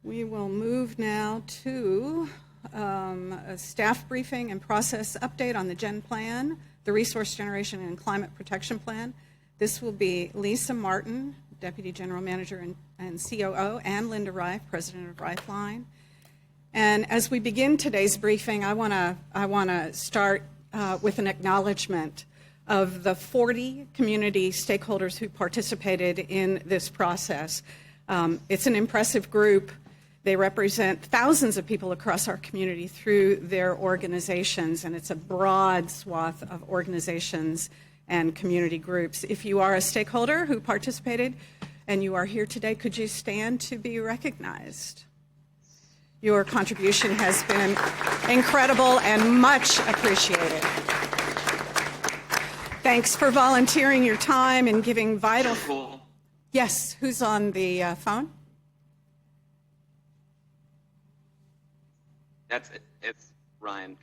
We will move now to a staff briefing and process update on the Gen Plan, the Resource Generation and Climate Protection Plan. This will be Lisa Martin, Deputy General Manager and COO, and Lynda Rife, President of Rifeline. And as we begin today's briefing, I want to start with an acknowledgement of the 40 community stakeholders who participated in this process. It's an impressive group. They represent thousands of people across our community through their organizations, and it's a broad swath of organizations and community groups. If you are a stakeholder who participated and you are here today, could you stand to be recognized? Your contribution has been incredible and much appreciated. Thanks for volunteering your time and giving vital... Yes, who's on the phone? That's it. It's Ryan.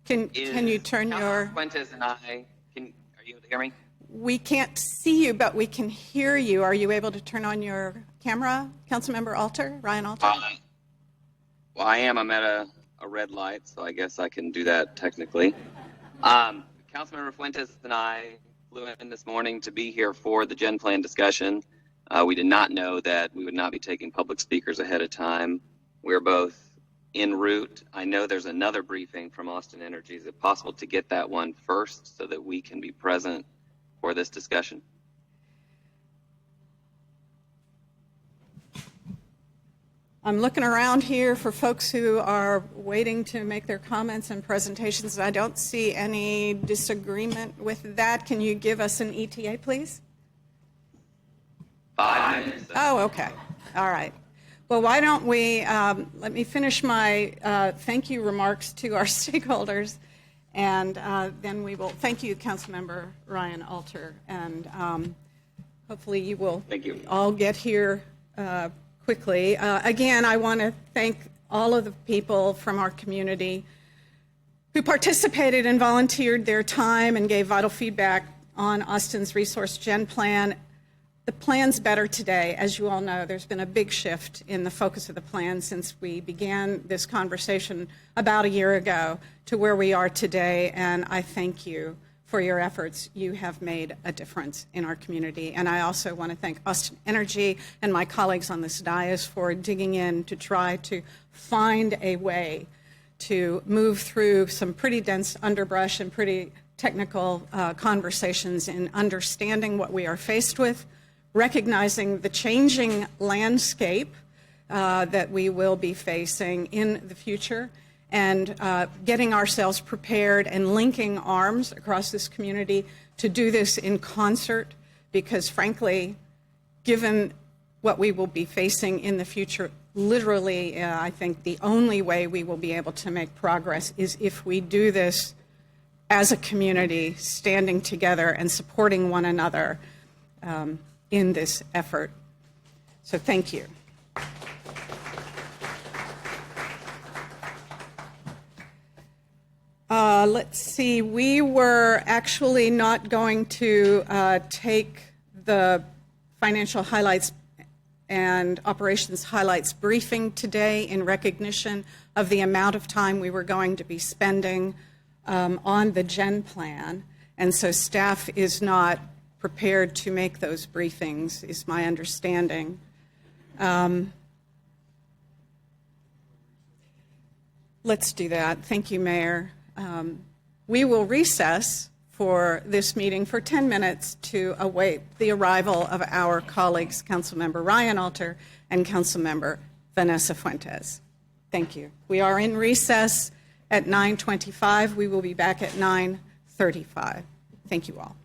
Can you turn your... Fuentes and I, are you able to hear me? We can't see you, but we can hear you. Are you able to turn on your camera, Councilmember Alter, Ryan Alter? Well, I am. I'm at a red light, so I guess I can do that technically. Councilmember Fuentes and I flew in this morning to be here for the Gen Plan discussion. We did not know that we would not be taking public speakers ahead of time. We're both en route. I know there's another briefing from Austin Energy. Is it possible to get that one first so that we can be present for this discussion? I'm looking around here for folks who are waiting to make their comments and presentations. I don't see any disagreement with that. Can you give us an ETA, please? 5 minutes. Oh, okay. All right. Well, why don't we, let me finish my thank you remarks to our stakeholders, and then we will, thank you, Councilmember Ryan Alter, and hopefully you will all get here quickly. Again, I want to thank all of the people from our community who participated and volunteered their time and gave vital feedback on Austin's Resource Gen Plan. The plan's better today. As you all know, there's been a big shift in the focus of the plan since we began this conversation about a year ago to where we are today, and I thank you for your efforts. You have made a difference in our community, and I also want to thank Austin Energy and my colleagues on this dais for digging in to try to find a way to move through some pretty dense underbrush and pretty technical conversations in understanding what we are faced with, recognizing the changing landscape that we will be facing in the future, and getting ourselves prepared and linking arms across this community to do this in concert, because frankly, given what we will be facing in the future, literally, I think the only way we will be able to make progress is if we do this as a community, standing together and supporting one another in this effort. So thank you. Let's see, we were actually not going to take the financial highlights and operations highlights briefing today in recognition of the amount of time we were going to be spending on the Gen Plan, and so staff is not prepared to make those briefings, is my understanding. Let's do that. Thank you, Mayor. We will recess for this meeting for 10 minutes to await the arrival of our colleagues, Councilmember Ryan Alter and Councilmember Vanessa Fuentes. Thank you. We are in recess at 9:25. We will be back at 9:35. Thank you all.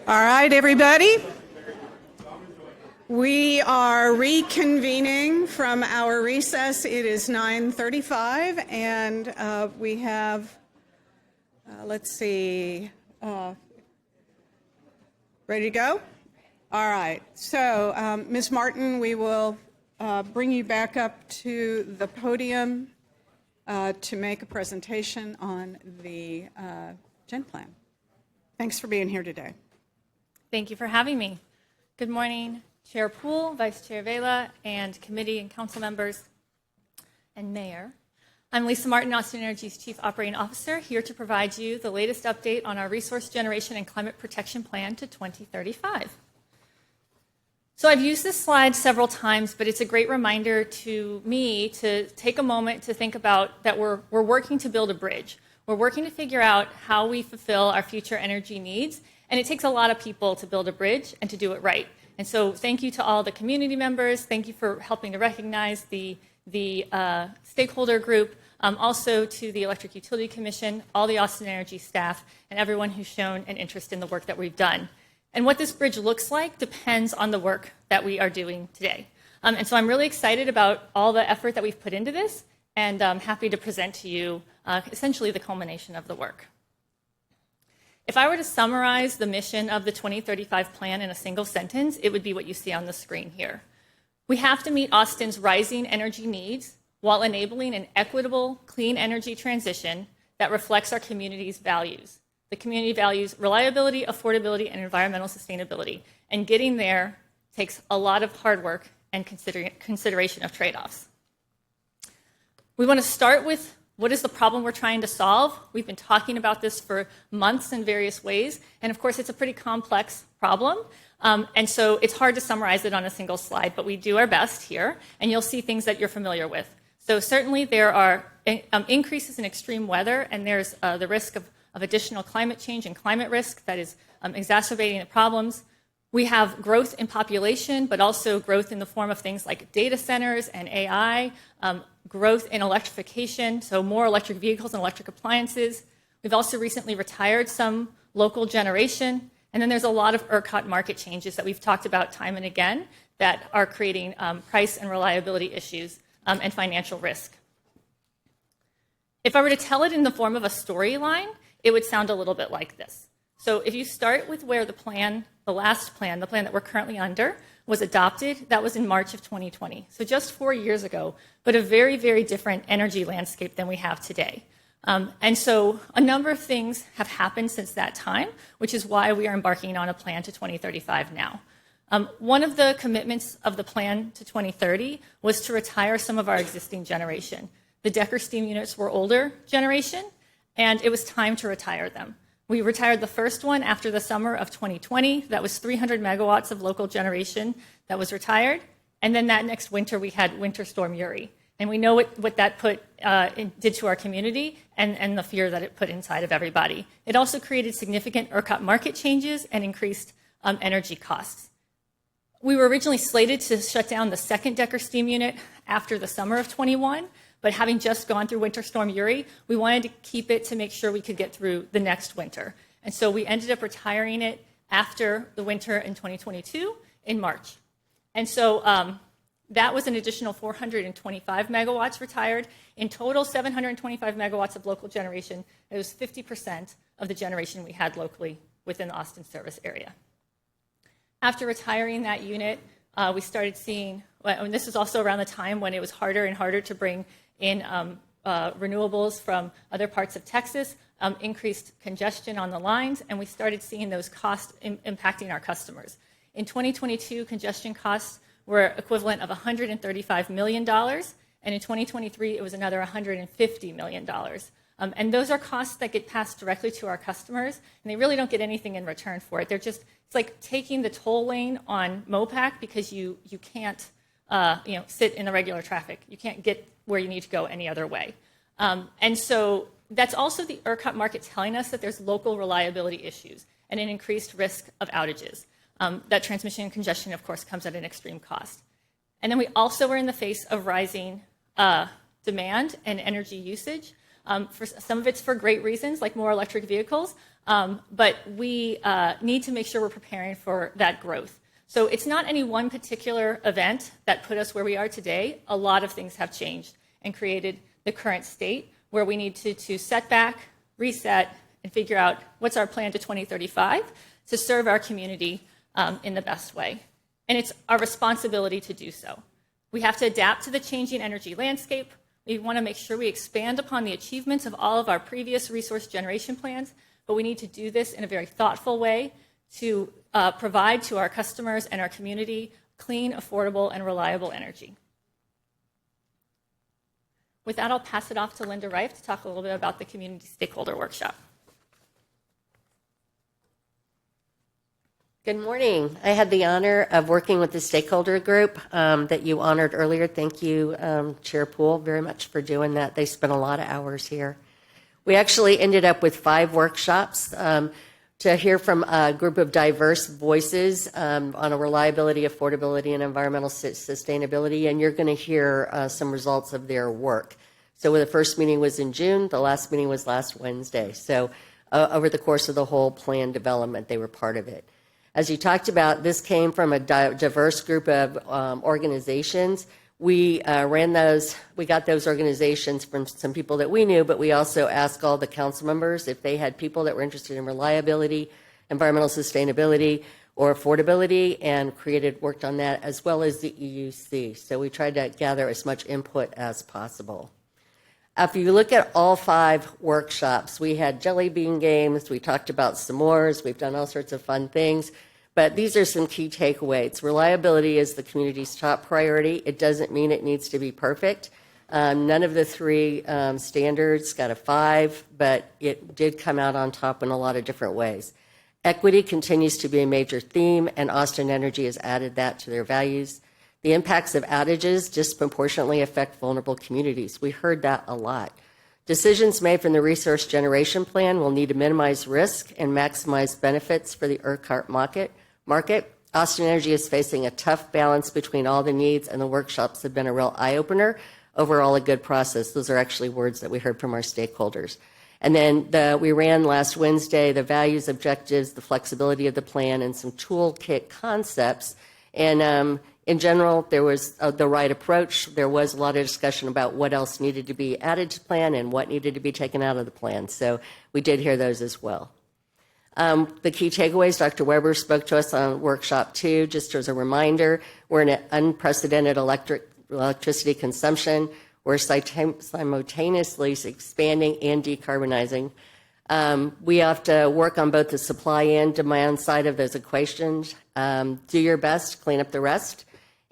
All right, everybody. We are reconvening from our recess. It is 9:35, and we have, let's see, ready to go? All right. So, Ms. Martin, we will bring you back up to the podium to make a presentation on the Gen Plan. Thanks for being here today. Thank you for having me. Good morning, Chair Poole, Vice Chair Vela, and committee and council members and mayor. I'm Lisa Martin, Austin Energy's Chief Operating Officer, here to provide you the latest update on our resource generation and climate protection plan to 2035. So I've used this slide several times, but it's a great reminder to me to take a moment to think about that we're working to build a bridge. We're working to figure out how we fulfill our future energy needs, and it takes a lot of people to build a bridge and to do it right. And so thank you to all the community members. Thank you for helping to recognize the stakeholder group, also to the Electric Utility Commission, all the Austin Energy staff, and everyone who's shown an interest in the work that we've done. And what this bridge looks like depends on the work that we are doing today. And so I'm really excited about all the effort that we've put into this, and I'm happy to present to you essentially the culmination of the work. If I were to summarize the mission of the 2035 plan in a single sentence, it would be what you see on the screen here. We have to meet Austin's rising energy needs while enabling an equitable, clean energy transition that reflects our community's values. The community values reliability, affordability, and environmental sustainability. And getting there takes a lot of hard work and consideration of trade-offs. We want to start with what is the problem we're trying to solve. We've been talking about this for months in various ways. And of course, it's a pretty complex problem. And so it's hard to summarize it on a single slide, but we do our best here. And you'll see things that you're familiar with. So certainly there are increases in extreme weather, and there's the risk of additional climate change and climate risk that is exacerbating the problems. We have growth in population, but also growth in the form of things like data centers and AI, growth in electrification, so more electric vehicles and electric appliances. We've also recently retired some local generation. And then there's a lot of ERCOT market changes that we've talked about time and again that are creating price and reliability issues and financial risk. If I were to tell it in the form of a storyline, it would sound a little bit like this. So if you start with where the plan that we're currently under, was adopted, that was in March of 2020. So just 4 years ago, but a very, very different energy landscape than we have today. And so a number of things have happened since that time, which is why we are embarking on a plan to 2035 now. One of the commitments of the plan to 2030 was to retire some of our existing generation. The Decker steam units were older generation, and it was time to retire them. We retired the first one after the summer of 2020. That was 300 megawatts of local generation that was retired. And then that next winter, we had Winter Storm Uri. And we know what that did to our community and the fear that it put inside of everybody. It also created significant ERCOT market changes and increased energy costs. We were originally slated to shut down the second Decker steam unit after the summer of 21, but having just gone through Winter Storm Uri, we wanted to keep it to make sure we could get through the next winter. And so we ended up retiring it after the winter in 2022 in March. And so that was an additional 425 megawatts retired. In total, 725 megawatts of local generation. It was 50% of the generation we had locally within the Austin service area. After retiring that unit, we started seeing, and this was also around the time when it was harder and harder to bring in renewables from other parts of Texas, increased congestion on the lines, and we started seeing those costs impacting our customers. In 2022, congestion costs were equivalent of $135 million, and in 2023, it was another $150 million. And those are costs that get passed directly to our customers, and they really don't get anything in return for it. It's like taking the toll lane on MOPAC because you can't sit in the regular traffic. You can't get where you need to go any other way. And so that's also the ERCOT market telling us that there's local reliability issues and an increased risk of outages. That transmission and congestion, of course, comes at an extreme cost. And then we also were in the face of rising demand and energy usage. For some of it's for great reasons, like more electric vehicles, but we need to make sure we're preparing for that growth. So it's not any one particular event that put us where we are today. A lot of things have changed and created the current state where we need to set back, reset, and figure out what's our plan to 2035 to serve our community in the best way. And it's our responsibility to do so. We have to adapt to the changing energy landscape. We want to make sure we expand upon the achievements of all of our previous resource generation plans, but we need to do this in a very thoughtful way to provide to our customers and our community clean, affordable, and reliable energy. With that, I'll pass it off to Lynda Rife to talk a little bit about the Community Stakeholder Workshop. Good morning. I had the honor of working with the stakeholder group that you honored earlier. Thank you, Chair Poole, very much for doing that. They spent a lot of hours here. We actually ended up with 5 workshops to hear from a group of diverse voices on a reliability, affordability, and environmental sustainability, and you're going to hear some results of their work. So the first meeting was in June, the last meeting was last Wednesday. So over the course of the whole plan development, they were part of it. As you talked about, this came from a diverse group of organizations. We got those organizations from some people that we knew, but we also asked all the council members if they had people that were interested in reliability, environmental sustainability, or affordability, and worked on that, as well as the EUC. So we tried to gather as much input as possible. If you look at all 5 workshops, we had jelly bean games, we talked about s'mores, we've done all sorts of fun things, but these are some key takeaways. Reliability is the community's top priority. It doesn't mean it needs to be perfect. None of the 3 standards got a 5, but it did come out on top in a lot of different ways. Equity continues to be a major theme, and Austin Energy has added that to their values. The impacts of outages disproportionately affect vulnerable communities. We heard that a lot. Decisions made from the resource generation plan will need to minimize risk and maximize benefits for the ERCOT market. Austin Energy is facing a tough balance between all the needs, and the workshops have been a real eye-opener. Overall, a good process. Those are actually words that we heard from our stakeholders. And then we ran last Wednesday the values, objectives, the flexibility of the plan, and some toolkit concepts. And in general, there was the right approach. There was a lot of discussion about what else needed to be added to the plan and what needed to be taken out of the plan. So we did hear those as well. The key takeaways, Dr. Weber spoke to us on workshop 2. Just as a reminder, we're in an unprecedented electricity consumption. We're simultaneously expanding and decarbonizing. We have to work on both the supply and demand side of those equations. Do your best, clean up the rest.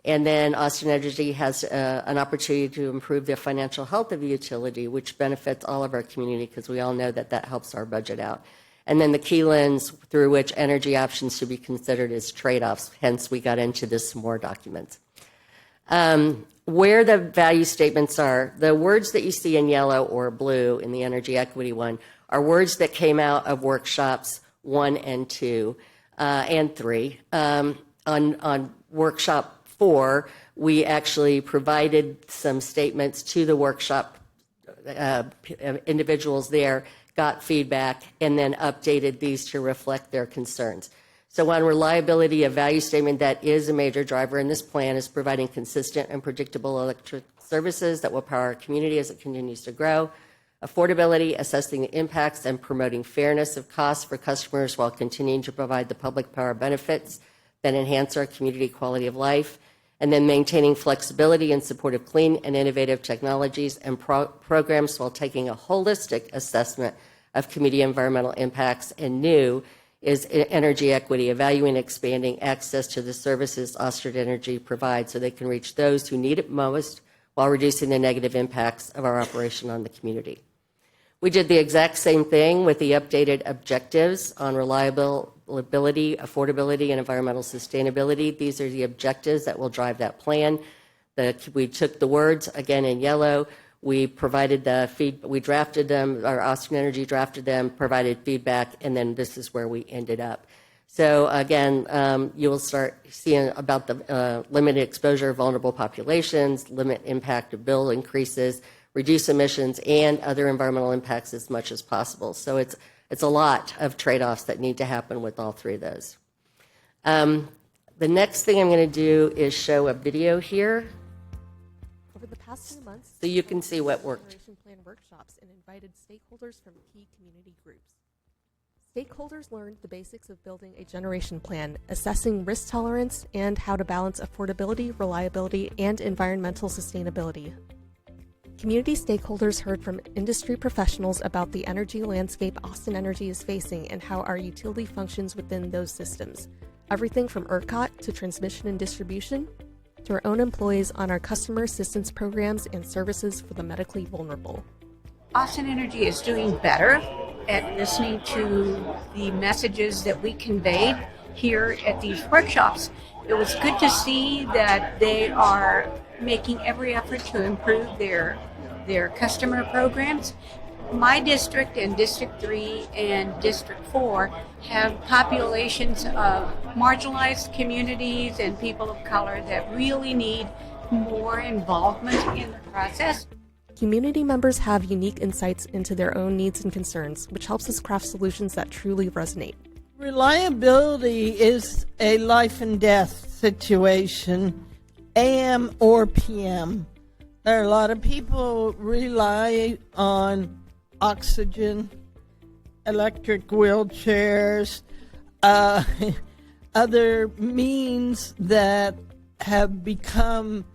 And then Austin Energy has an opportunity to improve the financial health of the utility, which benefits all of our community, because we all know that that helps our budget out. And then the key lens through which energy options should be considered is trade-offs. Hence, we got into this more document. Where the value statements are, the words that you see in yellow or blue in the energy equity one are words that came out of workshops 1 and 2 and 3. On workshop 4, we actually provided some statements to the workshop individuals there, got feedback, and then updated these to reflect their concerns. So on reliability, a value statement that is a major driver in this plan is providing consistent and predictable electric services that will power our community as it continues to grow. Affordability, assessing the impacts and promoting fairness of costs for customers while continuing to provide the public power benefits that enhance our community quality of life. And then maintaining flexibility in support of clean and innovative technologies and programs while taking a holistic assessment of community environmental impacts. And new is energy equity, evaluating and expanding access to the services Austin Energy provides so they can reach those who need it most while reducing the negative impacts of our operation on the community. We did the exact same thing with the updated objectives on reliability, affordability, and environmental sustainability. These are the objectives that will drive that plan. We took the words, again in yellow, we provided the feedback, we drafted them, or Austin Energy drafted them, provided feedback, and then this is where we ended up. So again, you will start seeing about the limited exposure of vulnerable populations, limit impact of bill increases, reduce emissions, and other environmental impacts as much as possible. So it's a lot of trade-offs that need to happen with all 3 of those. The next thing I'm going to do is show a video here. Over the past 2 months, so you can see what worked. Generation Plan workshops and invited stakeholders from key community groups. Stakeholders learned the basics of building a generation plan, assessing risk tolerance, and how to balance affordability, reliability, and environmental sustainability. Community stakeholders heard from industry professionals about the energy landscape Austin Energy is facing and how our utility functions within those systems. everything from ERCOT to transmission and distribution, to our own employees on our customer assistance programs and services for the medically vulnerable. Austin Energy is doing better at listening to the messages that we conveyed here at these workshops. It was good to see that they are making every effort to improve their customer programs. My district and District 3 and District 4 have populations of marginalized communities and people of color that really need more involvement in the process. Community members have unique insights into their own needs and concerns, which helps us craft solutions that truly resonate. Reliability is a life and death situation, AM or PM. There are a lot of people rely on oxygen, electric wheelchairs, other means that have become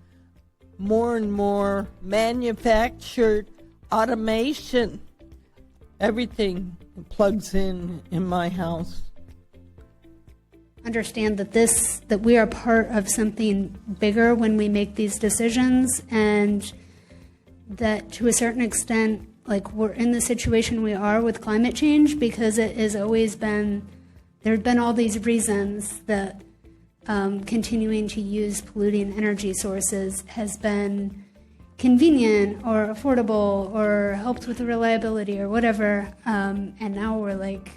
more and more manufactured. Automation, everything plugs in my house. Understand that we are part of something bigger when we make these decisions, and that to a certain extent, like, we're in the situation we are with climate change because it has always been, there have been all these reasons that continuing to use polluting energy sources has been convenient or affordable or helped with the reliability or whatever, and now we're like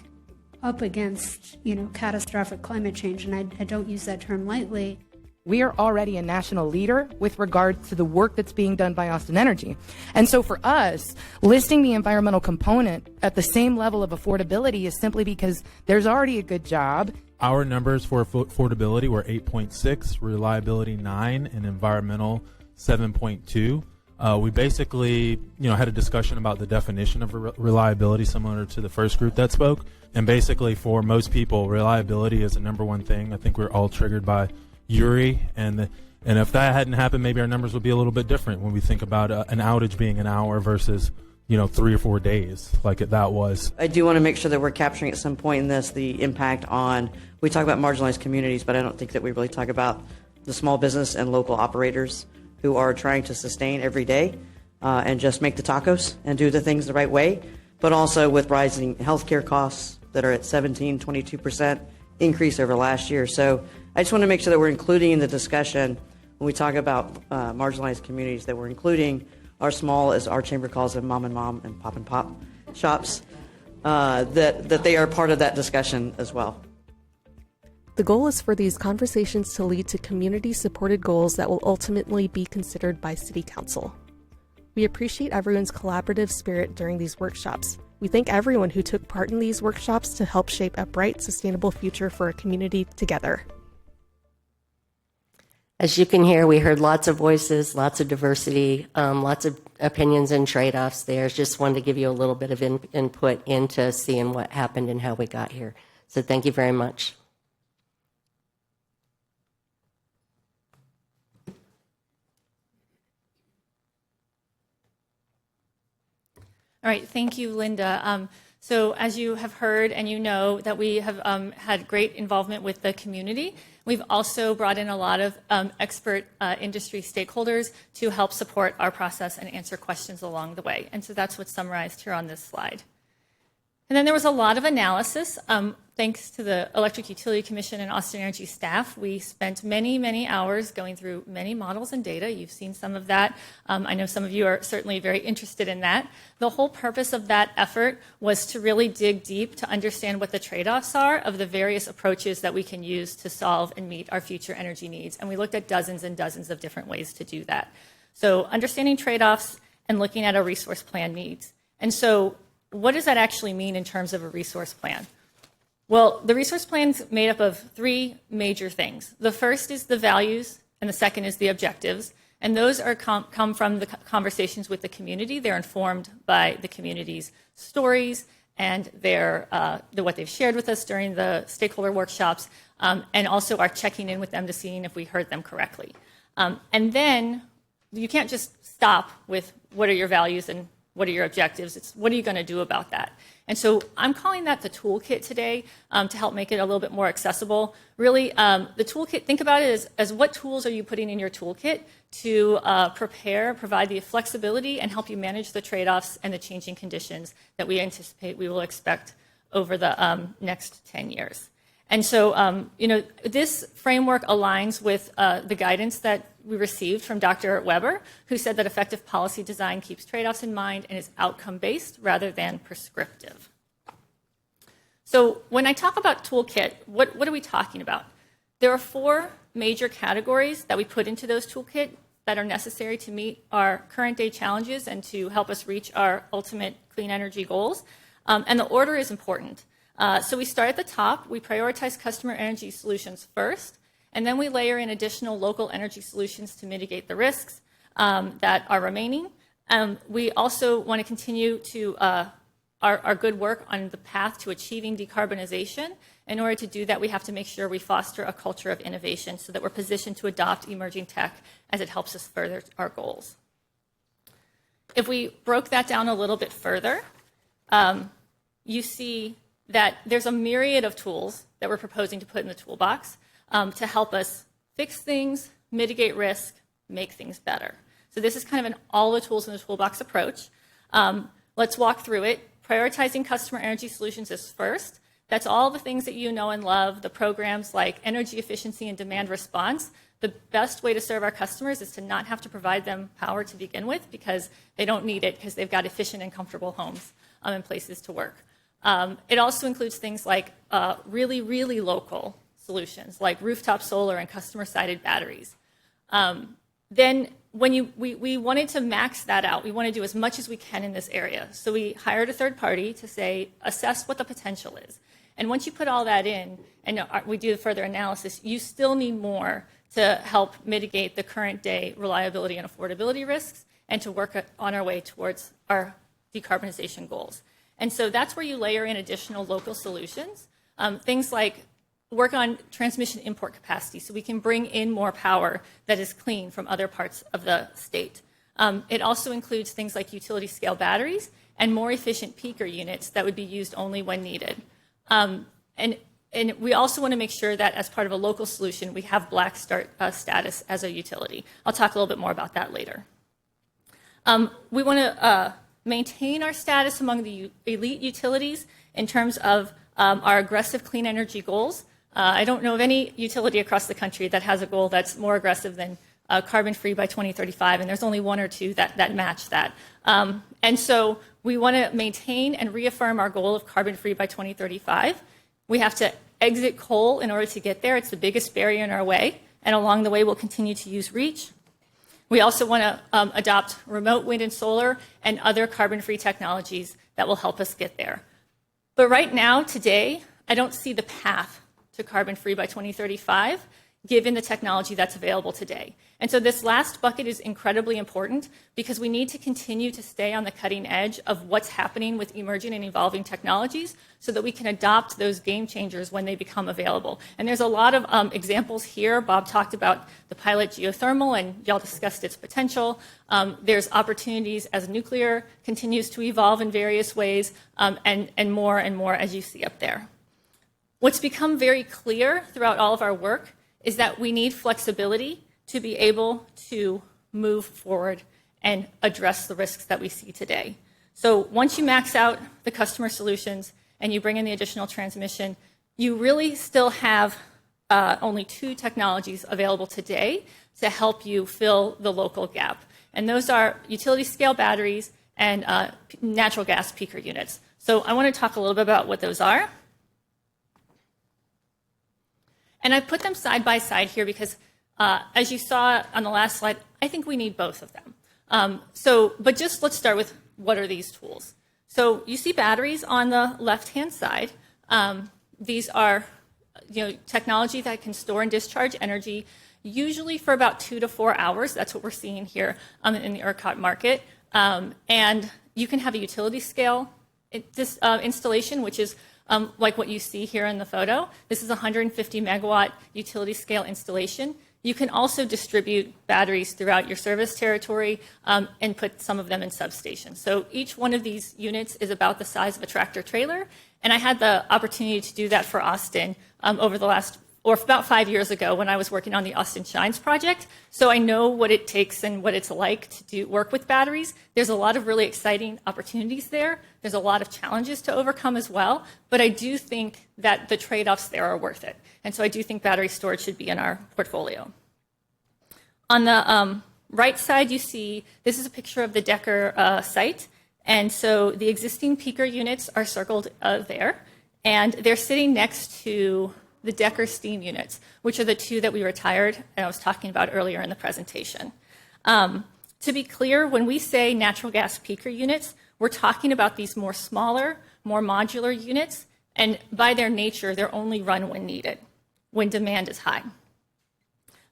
up against, catastrophic climate change, and I don't use that term lightly. We are already a national leader with regard to the work that's being done by Austin Energy. And so for us, listing the environmental component at the same level of affordability is simply because there's already a good job. Our numbers for affordability were 8.6, reliability 9, and environmental 7.2. We basically, had a discussion about the definition of reliability similar to the first group that spoke. And basically for most people, reliability is the number one thing. I think we're all triggered by Uri, and if that hadn't happened, maybe our numbers would be a little bit different when we think about an outage being an hour versus 3 or 4 days like that was. I do want to make sure that we're capturing at some point in this the impact on, we talk about marginalized communities, but I don't think that we really talk about the small business and local operators who are trying to sustain every day and just make the tacos and do the things the right way, but also with rising healthcare costs that are at 22% increase over last year. So I just want to make sure that we're including in the discussion when we talk about marginalized communities, that we're including our small, as our chamber calls them, mom and pop shops, that they are part of that discussion as well. The goal is for these conversations to lead to community-supported goals that will ultimately be considered by City Council. We appreciate everyone's collaborative spirit during these workshops. We thank everyone who took part in these workshops to help shape a bright, sustainable future for our community together. As you can hear, we heard lots of voices, lots of diversity, lots of opinions and trade-offs there. Just wanted to give you a little bit of input into seeing what happened and how we got here. So thank you very much. All right, thank you, Lynda. So as you have heard and you know that we have had great involvement with the community. We've also brought in a lot of expert industry stakeholders to help support our process and answer questions along the way. And so that's what's summarized here on this slide. And then there was a lot of analysis. Thanks to the Electric Utility Commission and Austin Energy staff, we spent many, many hours going through many models and data. You've seen some of that. I know some of you are certainly very interested in that. The whole purpose of that effort was to really dig deep to understand what the trade-offs are of the various approaches that we can use to solve and meet our future energy needs. And we looked at dozens and dozens of different ways to do that. So understanding trade-offs and looking at our resource plan needs. And so what does that actually mean in terms of a resource plan? Well, the resource plan is made up of 3 major things. The first is the values, and the second is the objectives. And those are come from the conversations with the community. They're informed by the community's stories and what they've shared with us during the stakeholder workshops, and also our checking in with them to seeing if we heard them correctly. And then you can't just stop with what are your values and what are your objectives. It's what are you going to do about that? And so I'm calling that the toolkit today to help make it a little bit more accessible. Really, the toolkit, think about it as what tools are you putting in your toolkit to provide the flexibility and help you manage the trade-offs and the changing conditions that we anticipate we will expect over the next 10 years. And so, this framework aligns with the guidance that we received from Dr. Weber, who said that effective policy design keeps trade-offs in mind and is outcome-based rather than prescriptive. So when I talk about toolkit, what are we talking about? There are 4 major categories that we put into those toolkit that are necessary to meet our current day challenges and to help us reach our ultimate clean energy goals. And the order is important. So we start at the top, we prioritize customer energy solutions first, and then we layer in additional local energy solutions to mitigate the risks that are remaining. We also want to continue to our good work on the path to achieving decarbonization. In order to do that, we have to make sure we foster a culture of innovation so that we're positioned to adopt emerging tech as it helps us further our goals. If we broke that down a little bit further, you see that there's a myriad of tools that we're proposing to put in the toolbox to help us fix things, mitigate risk, make things better. So this is kind of an all the tools in the toolbox approach. Let's walk through it. Prioritizing customer energy solutions is first. That's all the things that you know and love, the programs like energy efficiency and demand response. The best way to serve our customers is to not have to provide them power to begin with because they don't need it because they've got efficient and comfortable homes and places to work. It also includes things like really, really local solutions like rooftop solar and customer-sided batteries. Then when we wanted to max that out, we want to do as much as we can in this area. So we hired a third party to say, assess what the potential is. And once you put all that in and we do the further analysis, you still need more to help mitigate the current day reliability and affordability risks and to work on our way towards our decarbonization goals. And so that's where you layer in additional local solutions, things like work on transmission import capacity so we can bring in more power that is clean from other parts of the state. It also includes things like utility scale batteries and more efficient peaker units that would be used only when needed. And we also want to make sure that as part of a local solution, we have black start status as a utility. I'll talk a little bit more about that later. We want to maintain our status among the elite utilities in terms of our aggressive clean energy goals. I don't know of any utility across the country that has a goal that's more aggressive than carbon-free by 2035, and there's only 1 or 2 that match that. And so we want to maintain and reaffirm our goal of carbon-free by 2035. We have to exit coal in order to get there. It's the biggest barrier in our way, and along the way we'll continue to use REACH. We also want to adopt remote wind and solar and other carbon-free technologies that will help us get there. But right now, today, I don't see the path to carbon-free by 2035, given the technology that's available today. And so this last bucket is incredibly important because we need to continue to stay on the cutting edge of what's happening with emerging and evolving technologies so that we can adopt those game changers when they become available. And there's a lot of examples here. Bob talked about the pilot geothermal, and y'all discussed its potential. There's opportunities as nuclear continues to evolve in various ways, and more as you see up there. What's become very clear throughout all of our work is that we need flexibility to be able to move forward and address the risks that we see today. So once you max out the customer solutions and you bring in the additional transmission, you really still have only 2 technologies available today to help you fill the local gap. And those are utility scale batteries and natural gas peaker units. So I want to talk a little bit about what those are. And I put them side by side here because, as you saw on the last slide, I think we need both of them. But just let's start with what are these tools. So you see batteries on the left-hand side. These are technology that can store and discharge energy, usually for about 2 to 4 hours. That's what we're seeing here in the ERCOT market. And you can have a utility scale installation, which is like what you see here in the photo. This is a 150 megawatt utility scale installation. You can also distribute batteries throughout your service territory and put some of them in substations. So each one of these units is about the size of a tractor trailer. And I had the opportunity to do that for Austin over the last, or about 5 years ago when I was working on the Austin Shines project. So I know what it takes and what it's like to work with batteries. There's a lot of really exciting opportunities there. There's a lot of challenges to overcome as well. But I do think that the trade-offs there are worth it. And so I do think battery storage should be in our portfolio. On the right side, you see, this is a picture of the Decker site. And so the existing peaker units are circled there. And they're sitting next to the Decker steam units, which are the two that we retired and I was talking about earlier in the presentation. To be clear, when we say natural gas peaker units, we're talking about these more smaller, more modular units. And by their nature, they're only run when needed, when demand is high.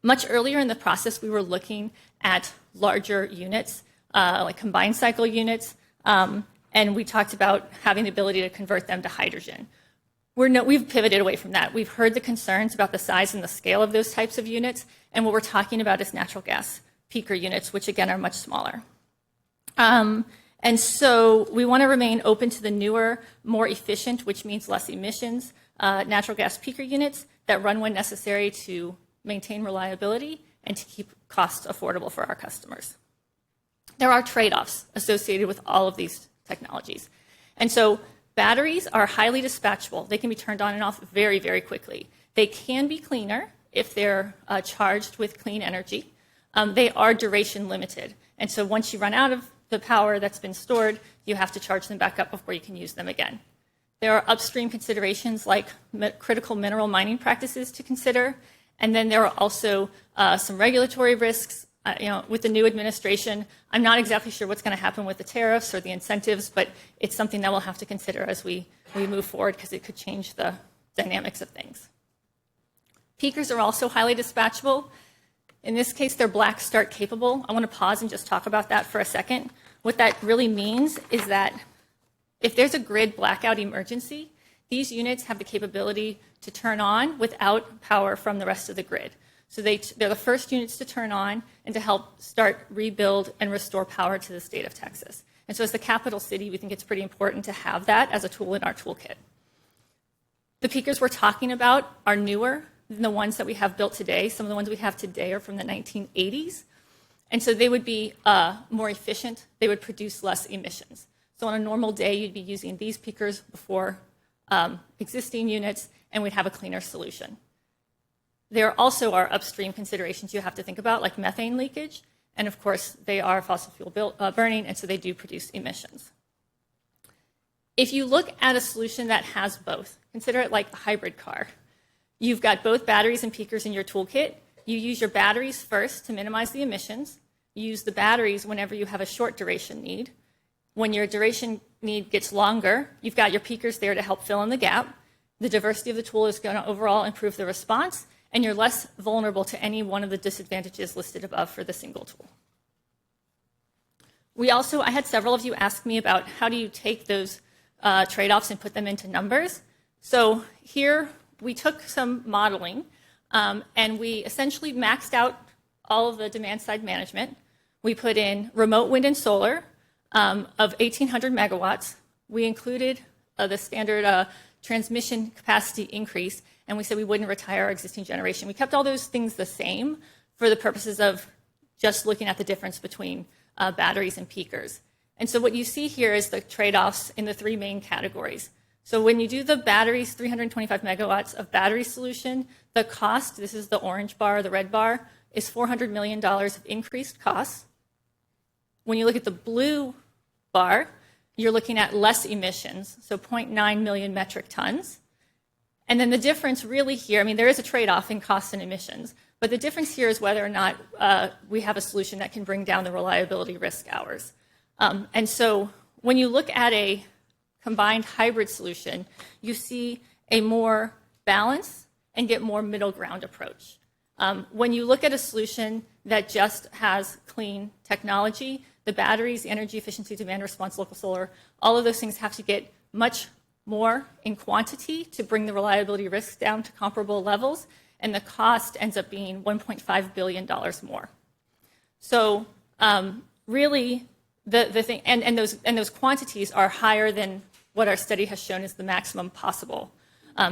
Much earlier in the process, we were looking at larger units, like combined cycle units, and we talked about having the ability to convert them to hydrogen. We've pivoted away from that. We've heard the concerns about the size and the scale of those types of units, and what we're talking about is natural gas peaker units, which again are much smaller. And so we want to remain open to the newer, more efficient, which means less emissions, natural gas peaker units that run when necessary to maintain reliability and to keep costs affordable for our customers. There are trade-offs associated with all of these technologies. And so batteries are highly dispatchable. They can be turned on and off very, very quickly. They can be cleaner if they're charged with clean energy. They are duration limited. And so once you run out of the power that's been stored, you have to charge them back up before you can use them again. There are upstream considerations like critical mineral mining practices to consider. And then there are also some regulatory risks. With the new administration, I'm not exactly sure what's going to happen with the tariffs or the incentives, but it's something that we'll have to consider as we move forward because it could change the dynamics of things. Peakers are also highly dispatchable. In this case, they're black start capable. I want to pause and just talk about that for a second. What that really means is that if there's a grid blackout emergency, these units have the capability to turn on without power from the rest of the grid. So they're the first units to turn on and to help start, rebuild, and restore power to the state of Texas. And so as the capital city, we think it's pretty important to have that as a tool in our toolkit. The peakers we're talking about are newer than the ones that we have built today. Some of the ones we have today are from the 1980s. And so they would be more efficient. They would produce less emissions. So on a normal day, you'd be using these peakers before existing units, and we'd have a cleaner solution. There also are upstream considerations you have to think about, like methane leakage. And of course, they are fossil fuel burning, and so they do produce emissions. If you look at a solution that has both, consider it like a hybrid car. You've got both batteries and peakers in your toolkit. You use your batteries first to minimize the emissions. You use the batteries whenever you have a short duration need. When your duration need gets longer, you've got your peakers there to help fill in the gap. The diversity of the tool is going to overall improve the response, and you're less vulnerable to any one of the disadvantages listed above for the single tool. I had several of you ask me about how do you take those trade-offs and put them into numbers. So here we took some modeling and we essentially maxed out all of the demand-side management. We put in remote wind and solar of 1,800 megawatts. We included the standard transmission capacity increase, and we said we wouldn't retire our existing generation. We kept all those things the same for the purposes of just looking at the difference between batteries and peakers. And so what you see here is the trade-offs in the three main categories. So when you do the batteries, 325 megawatts of battery solution, the cost, this is the orange bar, the red bar, is $400 million of increased costs. When you look at the blue bar, you're looking at less emissions, so 0.9 million metric tons. And then the difference really here, there is a trade-off in costs and emissions, but the difference here is whether or not we have a solution that can bring down the reliability risk hours. And so when you look at a combined hybrid solution, you see a more balanced and get more middle ground approach. When you look at a solution that just has clean technology, the batteries, the energy efficiency, demand response, local solar, all of those things have to get much more in quantity to bring the reliability risk down to comparable levels, and the cost ends up being $1.5 billion more. So really, the thing, and those quantities are higher than what our study has shown is the maximum possible.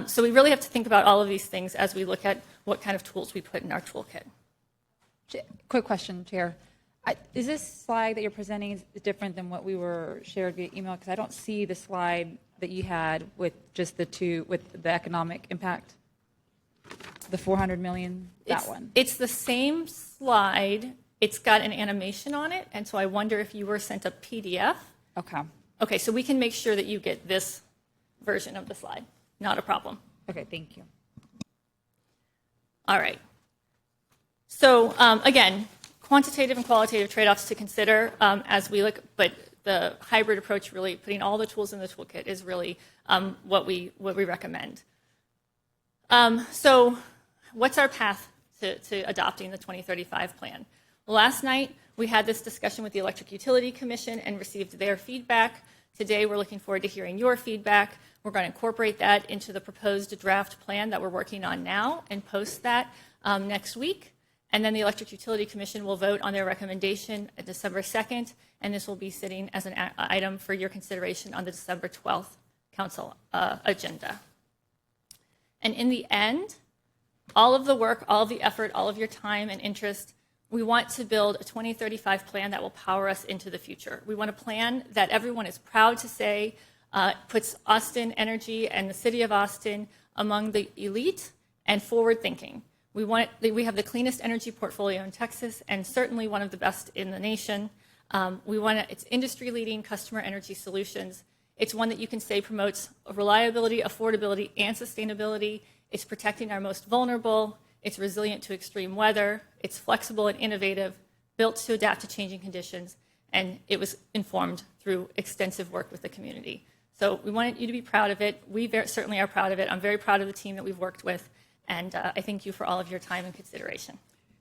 So we really have to think about all of these things as we look at what kind of tools we put in our toolkit. Quick question, Chair. Is this slide that you're presenting different than what we were shared via email? Because I don't see the slide that you had with just with the economic impact. The 400 million, that one. It's the same slide. It's got an animation on it, and so I wonder if you were sent a PDF. Okay. Okay, so we can make sure that you get this version of the slide. Not a problem. Okay, thank you. All right. So again, quantitative and qualitative trade-offs to consider as we look, but the hybrid approach, really putting all the tools in the toolkit, is really what we recommend. So what's our path to adopting the 2035 plan? Last night, we had this discussion with the Electric Utility Commission and received their feedback. Today, we're looking forward to hearing your feedback. We're going to incorporate that into the proposed draft plan that we're working on now and post that next week. And then the Electric Utility Commission will vote on their recommendation on December 2nd, and this will be sitting as an item for your consideration on the December 12th Council agenda. And in the end, all of the work, all of the effort, all of your time and interest, we want to build a 2035 plan that will power us into the future. We want a plan that everyone is proud to say puts Austin Energy and the city of Austin among the elite and forward-thinking. We have the cleanest energy portfolio in Texas and certainly one of the best in the nation. It's industry-leading customer energy solutions. It's one that you can say promotes reliability, affordability, and sustainability. It's protecting our most vulnerable. It's resilient to extreme weather. It's flexible and innovative, built to adapt to changing conditions, and it was informed through extensive work with the community. So we wanted you to be proud of it. We certainly are proud of it. I'm very proud of the team that we've worked with, and I thank you for all of your time and consideration.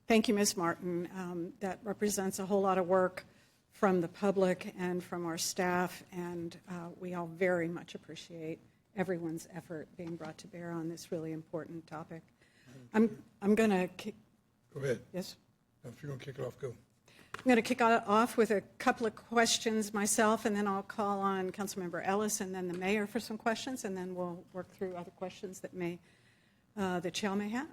Thank you, Ms. Martin. That represents a whole lot of work from the public and from our staff, and we all very much appreciate everyone's effort being brought to bear on this really important topic. I'm going to kick. Go ahead. Yes? If you're going to kick it off, go. I'm going to kick off with a couple of questions myself, and then I'll call on Councilmember Ellis and then the mayor for some questions, and then we'll work through other questions that that y'all may have.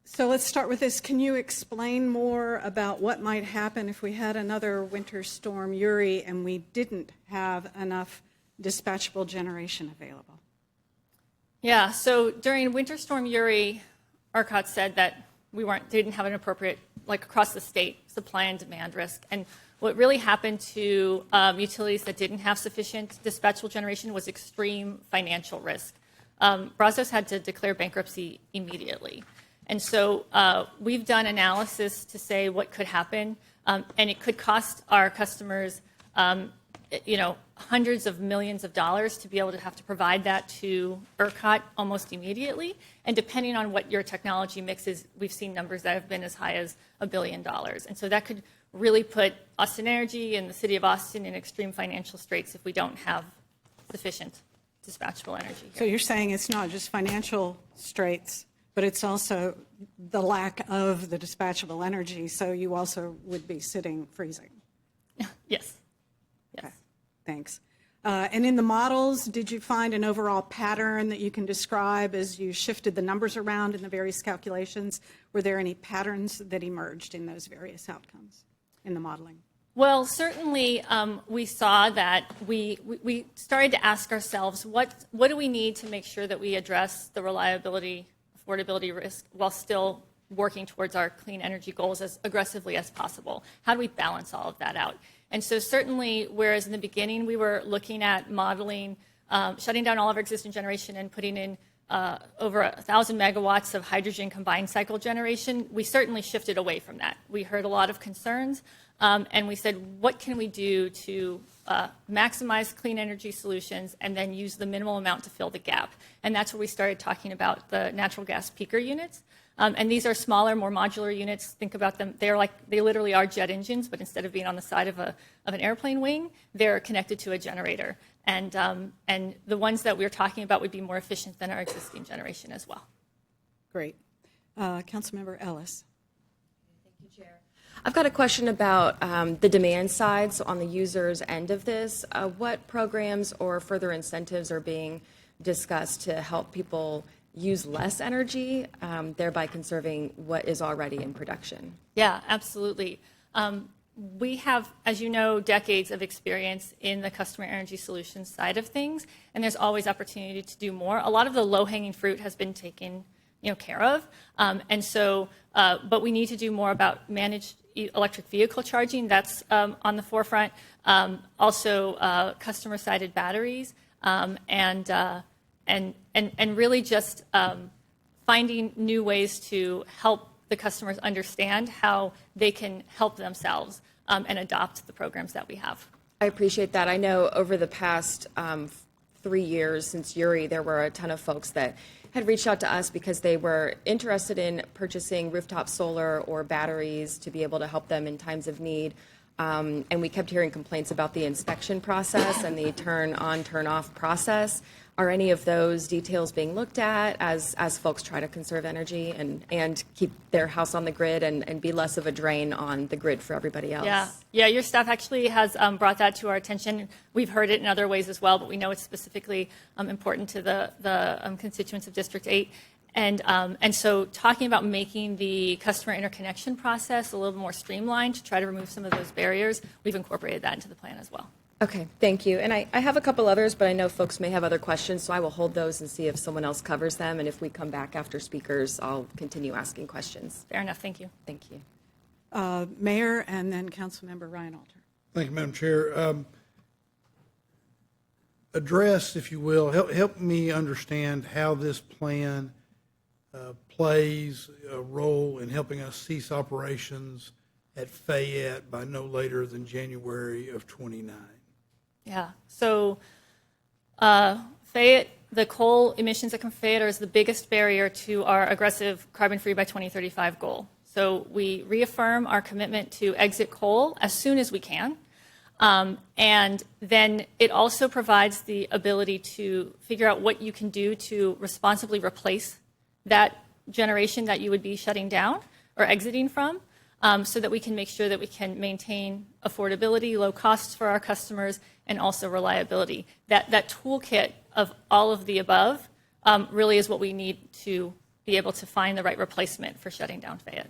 So let's start with this. Can you explain more about what might happen if we had another Winter Storm Uri and we didn't have enough dispatchable generation available? Yeah, so during Winter Storm Uri, ERCOT said that didn't have an appropriate, like across the state, supply and demand risk. And what really happened to utilities that didn't have sufficient dispatchable generation was extreme financial risk. Brazos had to declare bankruptcy immediately. And so we've done analysis to say what could happen, and it could cost our customers hundreds of millions of dollars to be able to have to provide that to ERCOT almost immediately. And depending on what your technology mix is, we've seen numbers that have been as high as $1 billion. And so that could really put Austin Energy and the city of Austin in extreme financial straits if we don't have sufficient dispatchable energy here. So you're saying it's not just financial straits, but it's also the lack of the dispatchable energy, so you also would be sitting freezing. Yes. Yes. Okay. Thanks. And in the models, did you find an overall pattern that you can describe as you shifted the numbers around in the various calculations? Were there any patterns that emerged in those various outcomes in the modeling? Well, certainly we saw that we started to ask ourselves, what do we need to make sure that we address the reliability, affordability risk while still working towards our clean energy goals as aggressively as possible? How do we balance all of that out? And so certainly, whereas in the beginning we were looking at modeling, shutting down all of our existing generation and putting in over 1,000 megawatts of hydrogen combined cycle generation, we certainly shifted away from that. We heard a lot of concerns, and we said, what can we do to maximize clean energy solutions and then use the minimal amount to fill the gap? And that's where we started talking about the natural gas peaker units. And these are smaller, more modular units. Think about them. They literally are jet engines, but instead of being on the side of an airplane wing, they're connected to a generator. And the ones that we're talking about would be more efficient than our existing generation as well. Great. Councilmember Ellis. I've got a question about the demand side, so on the user's end of this. What programs or further incentives are being discussed to help people use less energy, thereby conserving what is already in production? Yeah, absolutely. We have, as you know, decades of experience in the customer energy solutions side of things, and there's always opportunity to do more. A lot of the low-hanging fruit has been taken care of, but we need to do more about managed electric vehicle charging. That's on the forefront. Also, customer-sided batteries, and really just finding new ways to help the customers understand how they can help themselves and adopt the programs that we have. I appreciate that. I know over the past 3 years since Uri, there were a ton of folks that had reached out to us because they were interested in purchasing rooftop solar or batteries to be able to help them in times of need. And we kept hearing complaints about the inspection process and the turn on, turn off process. Are any of those details being looked at as folks try to conserve energy and keep their house on the grid and be less of a drain on the grid for everybody else? Yeah, your staff actually has brought that to our attention. We've heard it in other ways as well, but we know it's specifically important to the constituents of District 8. And so talking about making the customer interconnection process a little more streamlined to try to remove some of those barriers, we've incorporated that into the plan as well. Okay, thank you. And I have a couple others, but I know folks may have other questions, so I will hold those and see if someone else covers them. And if we come back after speakers, I'll continue asking questions. Fair enough. Thank you. Thank you. Mayor and then Councilmember Ryan Alter. Thank you, Madam Chair. Address, if you will, help me understand how this plan plays a role in helping us cease operations at Fayette by no later than January of 29. Yeah. So Fayette, the coal emissions that come from Fayette is the biggest barrier to our aggressive carbon-free by 2035 goal. So we reaffirm our commitment to exit coal as soon as we can. And then it also provides the ability to figure out what you can do to responsibly replace that generation that you would be shutting down or exiting from, so that we can make sure that we can maintain affordability, low costs for our customers, and also reliability. That toolkit of all of the above really is what we need to be able to find the right replacement for shutting down Fayette.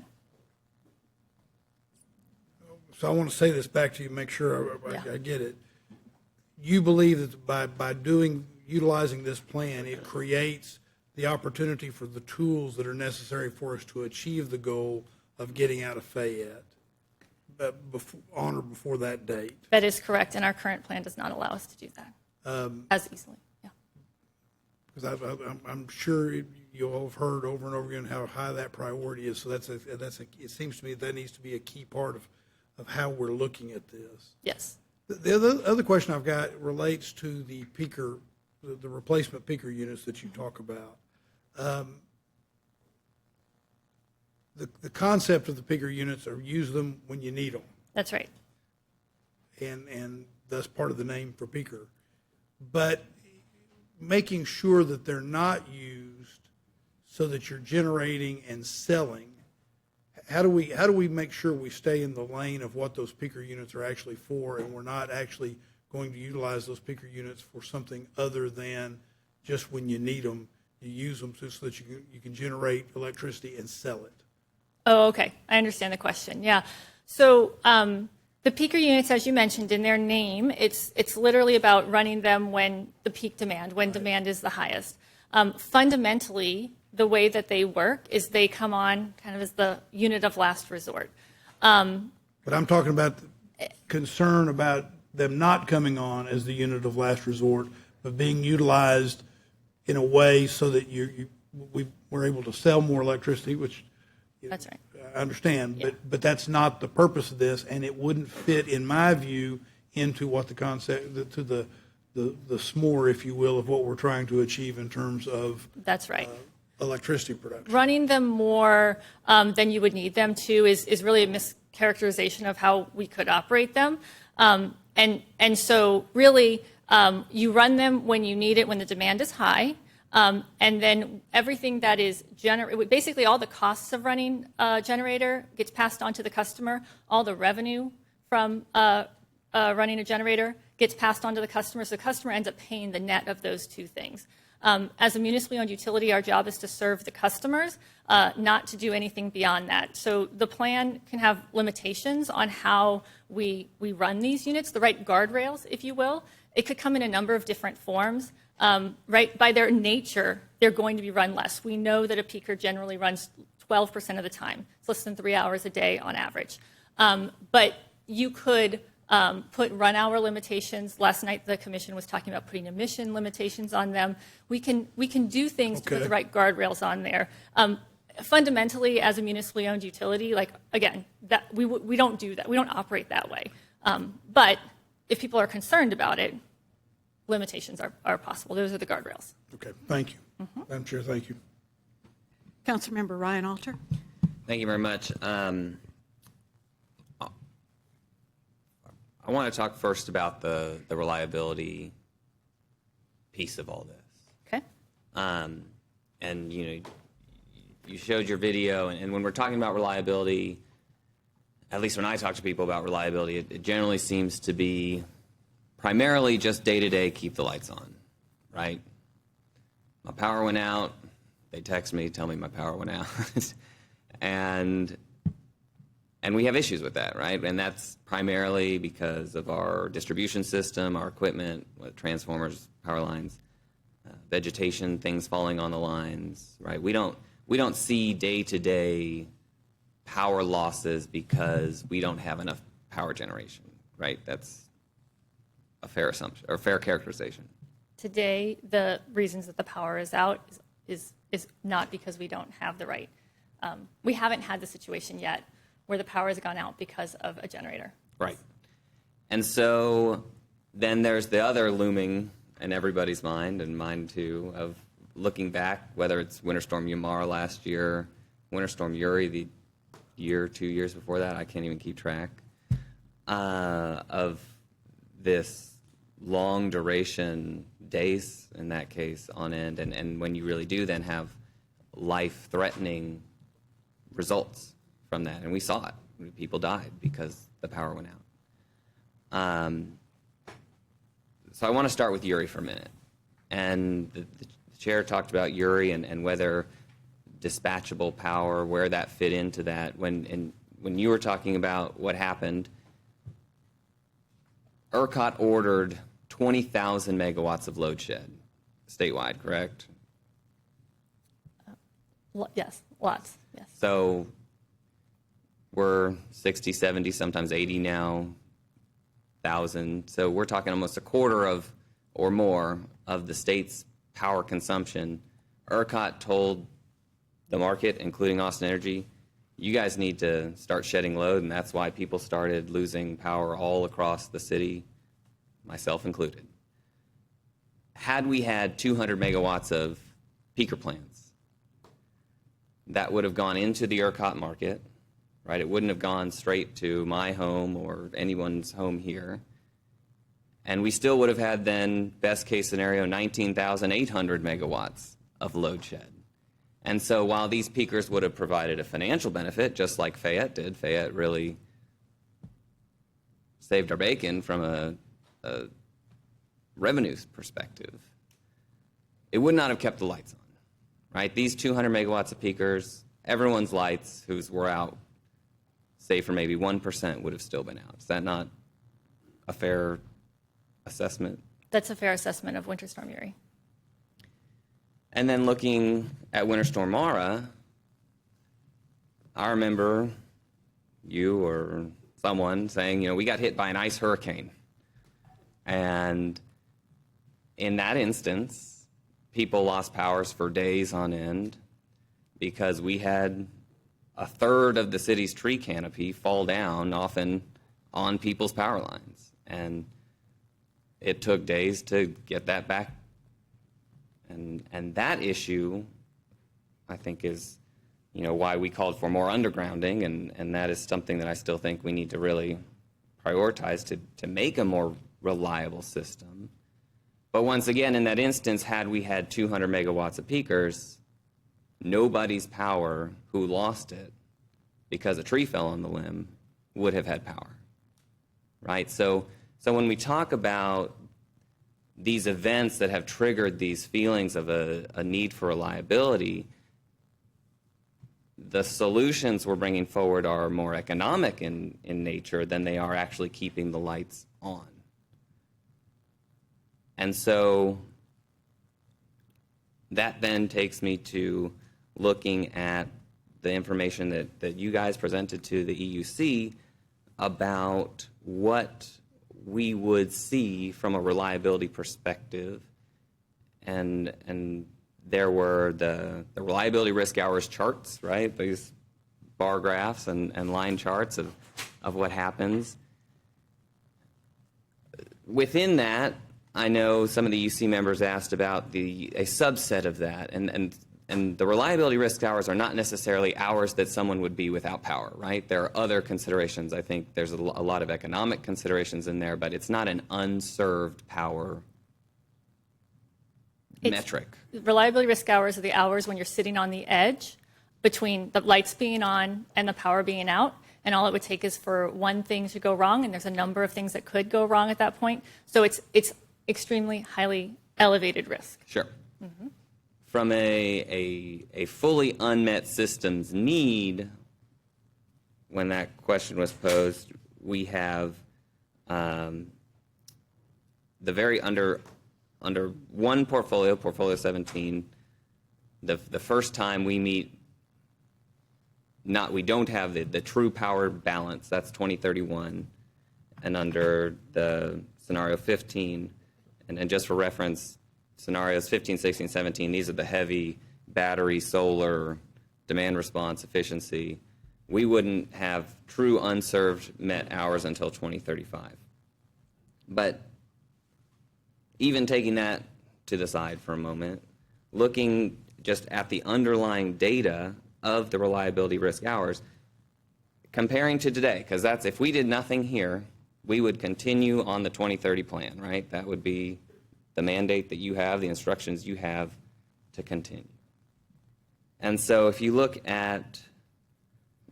So I want to say this back to you, make sure I get it. You believe that by utilizing this plan, it creates the opportunity for the tools that are necessary for us to achieve the goal of getting out of Fayette on or before that date? That is correct, and our current plan does not allow us to do that as easily. Yeah. Because I'm sure you all have heard over and over again how high that priority is. So it seems to me that needs to be a key part of how we're looking at this. Yes. The other question I've got relates to the peaker, the replacement peaker units that you talk about. The concept of the peaker units are use them when you need them. That's right. And that's part of the name for peaker. But making sure that they're not used so that you're generating and selling, how do we make sure we stay in the lane of what those peaker units are actually for, and we're not actually going to utilize those peaker units for something other than just when you need them, you use them so that you can generate electricity and sell it? Oh, okay. I understand the question. Yeah. So the peaker units, as you mentioned in their name, it's literally about running them when the peak demand, when demand is the highest. Fundamentally, the way that they work is they come on kind of as the unit of last resort. But I'm talking about concern about them not coming on as the unit of last resort, but being utilized in a way so that we're able to sell more electricity, which that's right. I understand, Yeah. but that's not the purpose of this, and it wouldn't fit, in my view, into what the concept, to the s'more, if you will, of what we're trying to achieve in terms of That's right. Electricity production. Running them more than you would need them to is really a mischaracterization of how we could operate them. And so really You run them when you need it, when the demand is high. And then everything that is basically all the costs of running a generator gets passed on to the customer. All the revenue from running a generator gets passed on to the customer. So the customer ends up paying the net of those two things. As a municipally owned utility, our job is to serve the customers, not to do anything beyond that. So the plan can have limitations on how we run these units, the right guardrails, if you will. It could come in a number of different forms. Right, by their nature, they're going to be run less. We know that a peaker generally runs 12% of the time. It's less than 3 hours a day on average. But you could put run hour limitations. Last night, the commission was talking about putting emission limitations on them. We can do things to put the right guardrails on there. Fundamentally, as a municipally owned utility, like again, that we don't do that. We don't operate that way. But if people are concerned about it, limitations are possible. Those are the guardrails. Okay, thank you. Madam Chair, thank you. Councilmember Ryan Alter. Thank you very much. I want to talk first about the reliability piece of all this. Okay. And you showed your video, and when we're talking about reliability, at least when I talk to people about reliability, it generally seems to be primarily just day-to-day keep the lights on, right? My power went out. They text me, tell me my power went out. and we have issues with that, right? And that's primarily because of our distribution system, our equipment, transformers, power lines, vegetation, things falling on the lines, right? We don't see day-to-day power losses because we don't have enough power generation, right? That's a fair assumption or fair characterization. Today, the reasons that the power is out is not because we don't have the right. We haven't had the situation yet where the power has gone out because of a generator. Right. And so then there's the other looming in everybody's mind, and mine too, of looking back, whether it's Winter Storm Yamara last year, Winter Storm Uri the year, 2 years before that, I can't even keep track, of this long duration, days in that case, on end, and when you really do then have life-threatening results from that. And we saw it. People died because the power went out. So I want to start with Uri for a minute. And the chair talked about Uri and whether dispatchable power, where that fit into that. When you were talking about what happened, ERCOT ordered 20,000 megawatts of load shed statewide, correct? Yes, lots, yes. So we're 60, 70, sometimes 80 now, 1,000. So we're talking almost a quarter of or more of the state's power consumption. ERCOT told the market, including Austin Energy, you guys need to start shedding load, and that's why people started losing power all across the city, myself included. Had we had 200 megawatts of peaker plants, that would have gone into the ERCOT market, right? It wouldn't have gone straight to my home or anyone's home here. And we still would have had then, best case scenario, 19,800 megawatts of load shed. And so while these peakers would have provided a financial benefit, just like Fayette did, Fayette really saved our bacon from a revenues perspective, it would not have kept the lights on, right? These 200 megawatts of peakers, everyone's lights whose were out, save for maybe 1%, would have still been out. Is that not a fair assessment? That's a fair assessment of Winter Storm Uri. And then looking at Winter Storm Mara, I remember you or someone saying, we got hit by an ice hurricane. And in that instance, people lost powers for days on end because we had a third of the city's tree canopy fall down, often on people's power lines. And it took days to get that back. And that issue, I think, is why we called for more undergrounding, and that is something that I still think we need to really prioritize to make a more reliable system. But once again, in that instance, had we had 200 megawatts of peakers, nobody's power who lost it because a tree fell on the limb would have had power, right? So when we talk about these events that have triggered these feelings of a need for reliability, the solutions we're bringing forward are more economic in nature than they are actually keeping the lights on. And so that then takes me to looking at the information that you guys presented to the EUC about what we would see from a reliability perspective. And there were the reliability risk hours charts, right? These bar graphs and line charts of what happens. Within that, I know some of the UC members asked about a subset of that, and the reliability risk hours are not necessarily hours that someone would be without power, right? There are other considerations. I think there's a lot of economic considerations in there, but it's not an unserved power metric. Reliability risk hours are the hours when you're sitting on the edge between the lights being on and the power being out. And all it would take is for one thing to go wrong, and there's a number of things that could go wrong at that point. So it's extremely highly elevated risk. Sure. Mm-hmm. From a fully unmet systems need, when that question was posed, we have the very under one portfolio 17, the first time we meet, we don't have the true power balance, that's 2031, and under the scenario 15, and just for reference, scenarios 15, 16, 17, these are the heavy battery, solar, demand response, efficiency. We wouldn't have true unserved met hours until 2035. But even taking that to the side for a moment, looking just at the underlying data of the reliability risk hours, comparing to today, because that's, if we did nothing here, we would continue on the 2030 plan, right? That would be the mandate that you have, the instructions you have to continue. And so if you look at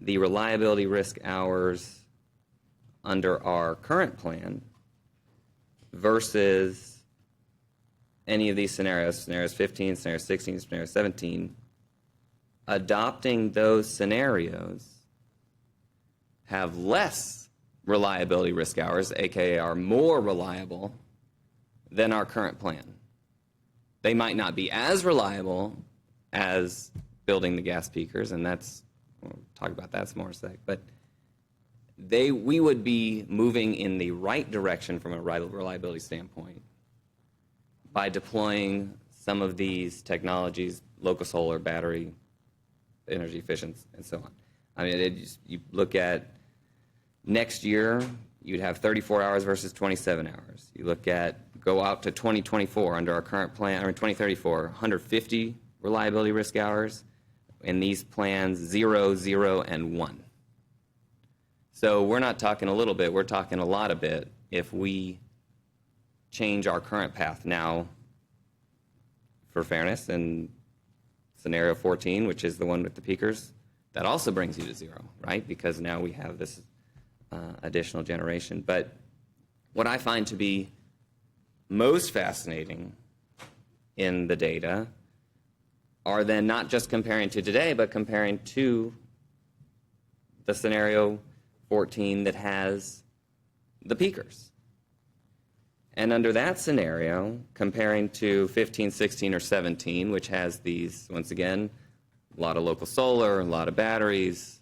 the reliability risk hours under our current plan versus any of these scenarios, scenarios 15, scenario 16, scenario 17, adopting those scenarios have less reliability risk hours, aka are more reliable than our current plan. They might not be as reliable as building the gas peakers, and we'll talk about that some more in a sec, but we would be moving in the right direction from a reliability standpoint by deploying some of these technologies, local solar, battery, energy efficient, and so on. I mean, you look at next year, you'd have 34 hours versus 27 hours. You go out to 2024 under our current plan, or 2034, 150 reliability risk hours. In these plans, 0, 0, and 1. So we're not talking a little bit, we're talking a lot of bit if we change our current path. Now, for fairness, in scenario 14, which is the one with the peakers, that also brings you to 0, right? Because now we have this additional generation. But what I find to be most fascinating in the data are then not just comparing to today, but comparing to the scenario 14 that has the peakers. And under that scenario, comparing to 15, 16, or 17, which has these, once again, a lot of local solar, a lot of batteries,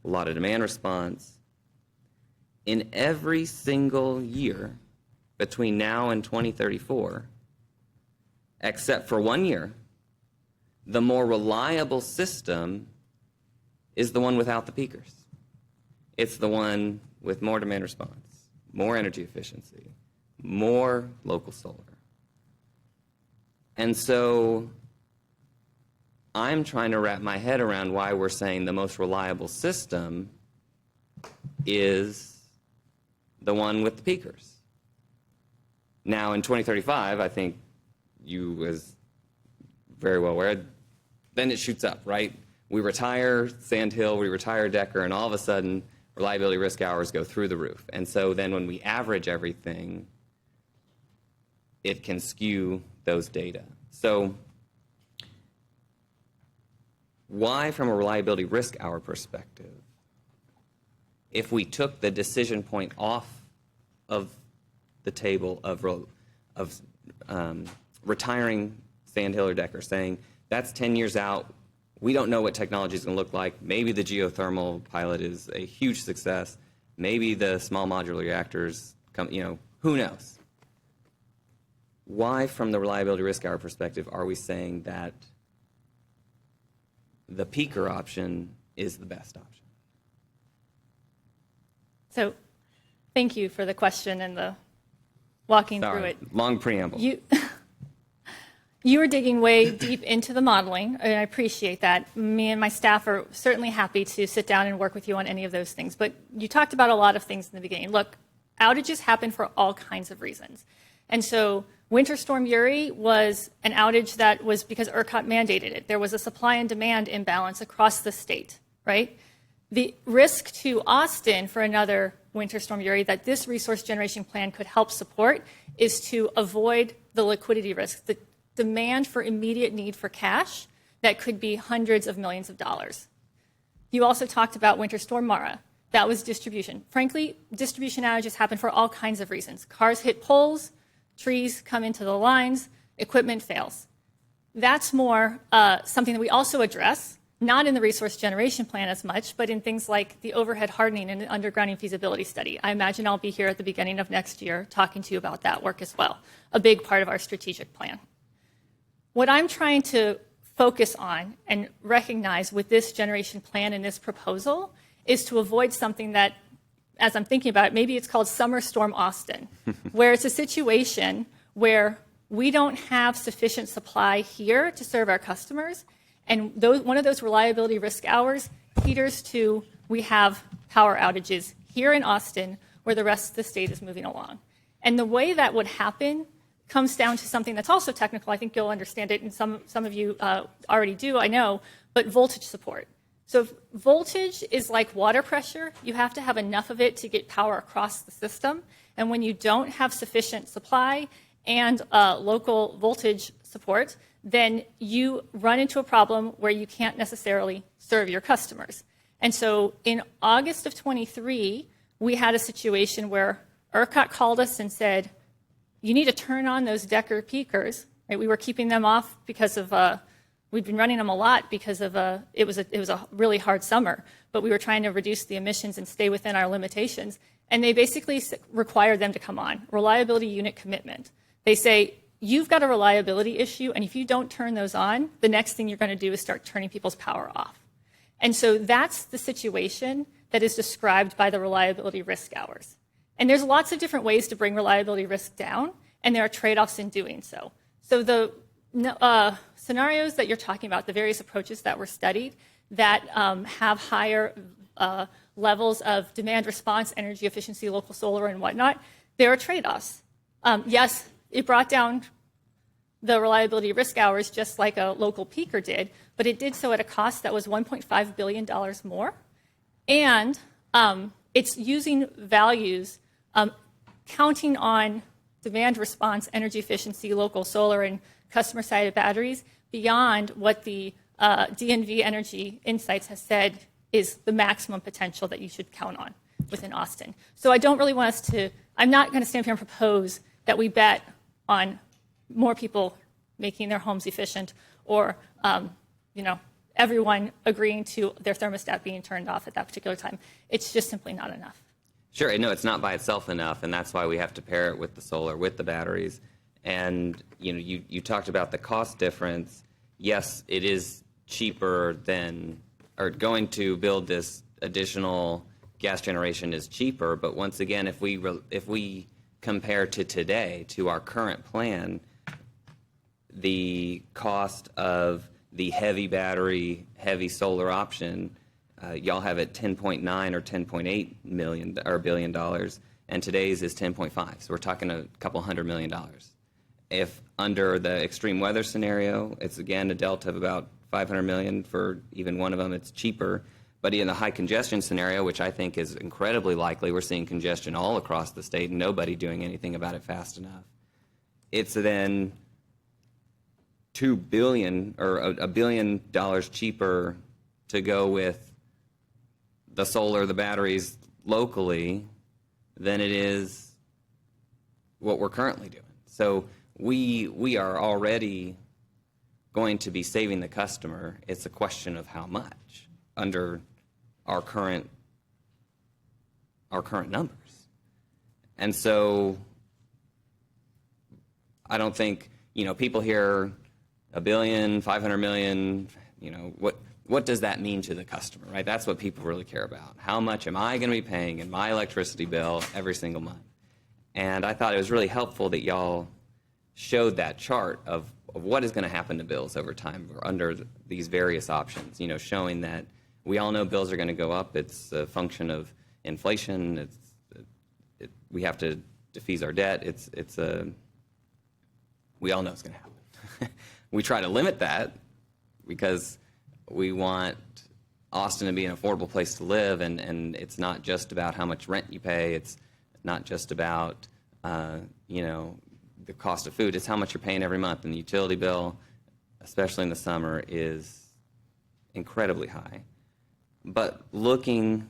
a lot of demand response, in every single year between now and 2034, except for 1 year, the more reliable system is the one without the peakers. It's the one with more demand response, more energy efficiency, more local solar. And so I'm trying to wrap my head around why we're saying the most reliable system is the one with the peakers. Now, in 2035, I think you, as very well aware, then it shoots up, right? We retire Sandhill, we retire Decker, and all of a sudden, reliability risk hours go through the roof. And so then when we average everything, it can skew those data. So why, from a reliability risk hour perspective, if we took the decision point off of the table of retiring Sandhill or Decker, saying that's 10 years out, we don't know what technology is going to look like. Maybe the geothermal pilot is a huge success. Maybe the small modular reactors come, who knows? Why, from the reliability risk hour perspective, are we saying that the peaker option is the best option? So thank you for the question and the walking through it. Long preamble. You were digging way deep into the modeling, and I appreciate that. Me and my staff are certainly happy to sit down and work with you on any of those things. But you talked about a lot of things in the beginning. Look, outages happen for all kinds of reasons. And so Winter Storm Uri was an outage that was because ERCOT mandated it. There was a supply and demand imbalance across the state, right? The risk to Austin for another Winter Storm Uri that this resource generation plan could help support is to avoid the liquidity risk, the demand for immediate need for cash that could be hundreds of millions of dollars. You also talked about Winter Storm Mara. That was distribution. Frankly, distribution outages happen for all kinds of reasons. Cars hit poles, trees come into the lines, equipment fails. That's more something that we also address, not in the resource generation plan as much, but in things like the overhead hardening and the undergrounding feasibility study. I imagine I'll be here at the beginning of next year talking to you about that work as well, a big part of our strategic plan. What I'm trying to focus on and recognize with this generation plan and this proposal is to avoid something that, as I'm thinking about it, maybe it's called Summer Storm Austin, where it's a situation where we don't have sufficient supply here to serve our customers, and one of those reliability risk hours caters to we have power outages here in Austin where the rest of the state is moving along. And the way that would happen comes down to something that's also technical. I think you'll understand it, and some of you already do, I know, but voltage support. So voltage is like water pressure. You have to have enough of it to get power across the system. And when you don't have sufficient supply and local voltage support, then you run into a problem where you can't necessarily serve your customers. And so in August of 23, we had a situation where ERCOT called us and said, you need to turn on those Decker peakers. Right? We were keeping them off because of, we'd been running them a lot because of, it was a really hard summer, but we were trying to reduce the emissions and stay within our limitations. And they basically required them to come on, reliability unit commitment. They say, you've got a reliability issue, and if you don't turn those on, the next thing you're going to do is start turning people's power off. And so that's the situation that is described by the reliability risk hours. And there's lots of different ways to bring reliability risk down, and there are trade-offs in doing so. So the scenarios that you're talking about, the various approaches that were studied that have higher levels of demand response, energy efficiency, local solar, and whatnot, there are trade-offs. Yes, it brought down the reliability risk hours just like a local peaker did, but it did so at a cost that was $1.5 billion more. And it's using values, counting on demand response, energy efficiency, local solar, and customer-sided batteries beyond what the DNV Energy Insights has said is the maximum potential that you should count on within Austin. So I don't really want us to, I'm not going to stand here and propose that we bet on more people making their homes efficient or, everyone agreeing to their thermostat being turned off at that particular time. It's just simply not enough. Sure, no, it's not by itself enough, and that's why we have to pair it with the solar, with the batteries. And you talked about the cost difference. Yes, it is cheaper than, or going to build this additional gas generation is cheaper. But once again, if we compare to today, to our current plan, the cost of the heavy battery, heavy solar option, y'all have it $10.9 or $10.8 million or $1 billion, and today's is 10.5. So we're talking a couple $100 million. If under the extreme weather scenario, it's again a delta of about 500 million for even one of them. It's cheaper. But in the high congestion scenario, which I think is incredibly likely, we're seeing congestion all across the state and nobody doing anything about it fast enough. It's then $2 billion or $1 billion cheaper to go with the solar, the batteries locally than it is what we're currently doing. So we are already going to be saving the customer. It's a question of how much under our current numbers. And so I don't think, people hear $1 billion, 500 million, what does that mean to the customer, right? That's what people really care about. How much am I going to be paying in my electricity bill every single month? And I thought it was really helpful that y'all showed that chart of what is going to happen to bills over time under these various options, showing that we all know bills are going to go up. It's a function of inflation. We have to defease our debt. We all know it's going to happen. We try to limit that because we want Austin to be an affordable place to live, and it's not just about how much rent you pay. It's not just about the cost of food. It's how much you're paying every month, and the utility bill, especially in the summer, is incredibly high. But looking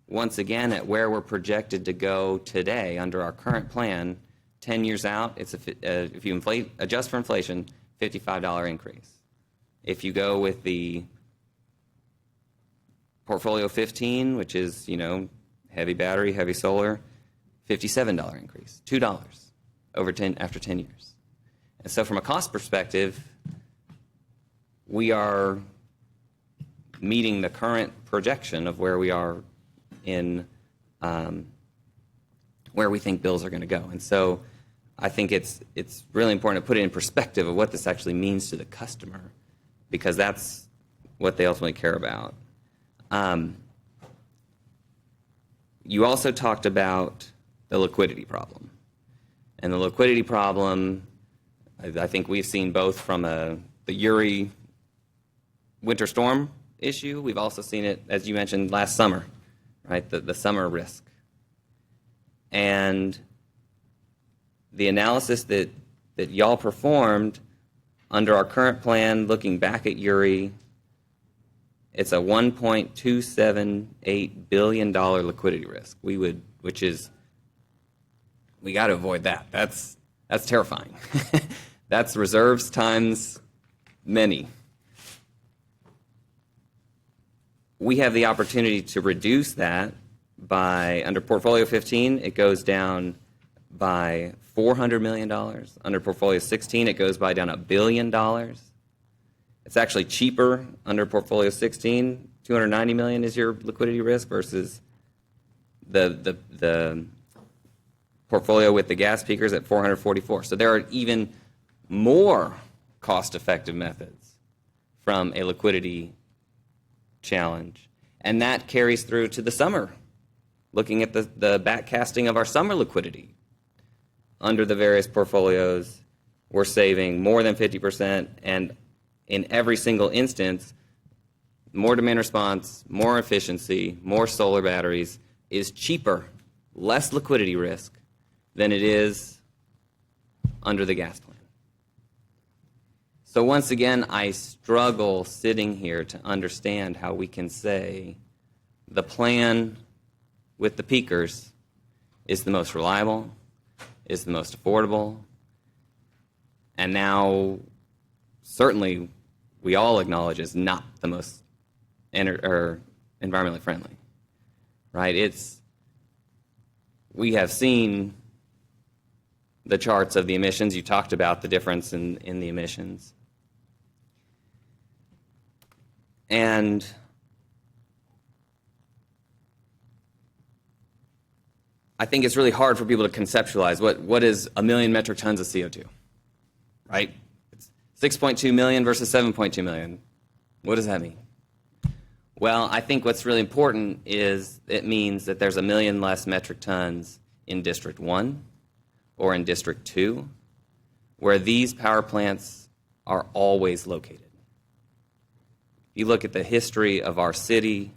once again at where we're projected to go today under our current plan, 10 years out, it's if you adjust for inflation, $55 increase. If you go with the Portfolio 15, which is, heavy battery, heavy solar, $57 increase, $2 after 10 years. And so from a cost perspective, we are meeting the current projection of where we are in where we think bills are going to go. And so I think it's really important to put it in perspective of what this actually means to the customer, because that's what they ultimately care about. You also talked about the liquidity problem. And the liquidity problem, I think we've seen both from the Uri winter storm issue. We've also seen it, as you mentioned, last summer, right? The summer risk. And the analysis that y'all performed under our current plan, looking back at Uri, it's a $1.278 billion liquidity risk. We got to avoid that. That's terrifying. That's reserves times many. We have the opportunity to reduce that by, under Portfolio 15, it goes down by $400 million. Under Portfolio 16, it goes by down $1 billion. It's actually cheaper under Portfolio 16. $290 million is your liquidity risk versus the portfolio with the gas peakers at $444. So there are even more cost-effective methods from a liquidity challenge. And that carries through to the summer. Looking at the backcasting of our summer liquidity. Under the various portfolios, we're saving more than 50%, and in every single instance, more demand response, more efficiency, more solar batteries is cheaper, less liquidity risk than it is under the gas plan. So once again, I struggle sitting here to understand how we can say the plan with the peakers is the most reliable, is the most affordable, and now certainly we all acknowledge is not the most environmentally friendly, right? We have seen the charts of the emissions. You talked about the difference in the emissions. And I think it's really hard for people to conceptualize what is 1 million metric tons of CO2, right? It's 6.2 million versus 7.2 million. What does that mean? Well, I think what's really important is it means that there's 1 million less metric tons in District 1 or in District 2, where these power plants are always located. You look at the history of our city,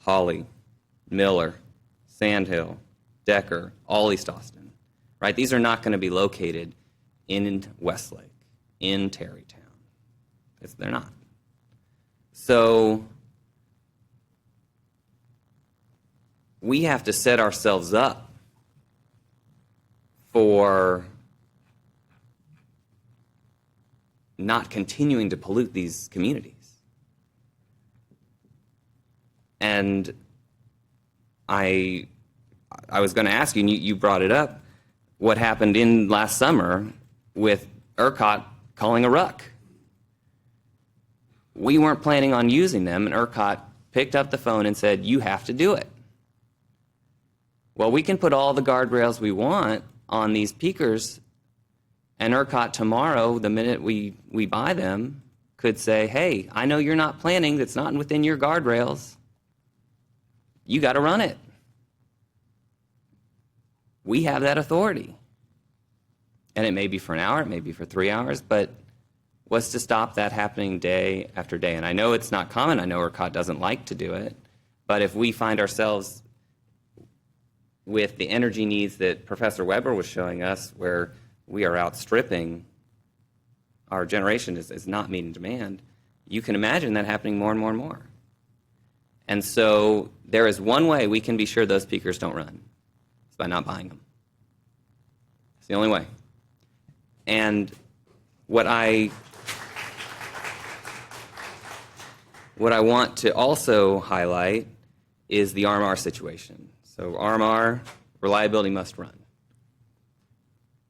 Holly, Miller, Sandhill, Decker, all East Austin, right? These are not going to be located in Westlake, in Terrytown. They're not. So we have to set ourselves up for not continuing to pollute these communities. And I was going to ask you, and you brought it up, what happened in last summer with ERCOT calling a ruck. We weren't planning on using them, and ERCOT picked up the phone and said, you have to do it. Well, we can put all the guardrails we want on these peakers, and ERCOT tomorrow, the minute we buy them, could say, hey, I know you're not planning, that's not within your guardrails. You got to run it. We have that authority. And it may be for an hour, it may be for 3 hours, but what's to stop that happening day after day? And I know it's not common. I know ERCOT doesn't like to do it. But if we find ourselves with the energy needs that Professor Weber was showing us, where we are outstripping, our generation is not meeting demand, you can imagine that happening more and more and more. And so there is one way we can be sure those peakers don't run. It's by not buying them. It's the only way. And what I want to also highlight is the RMR situation. So RMR, reliability must run.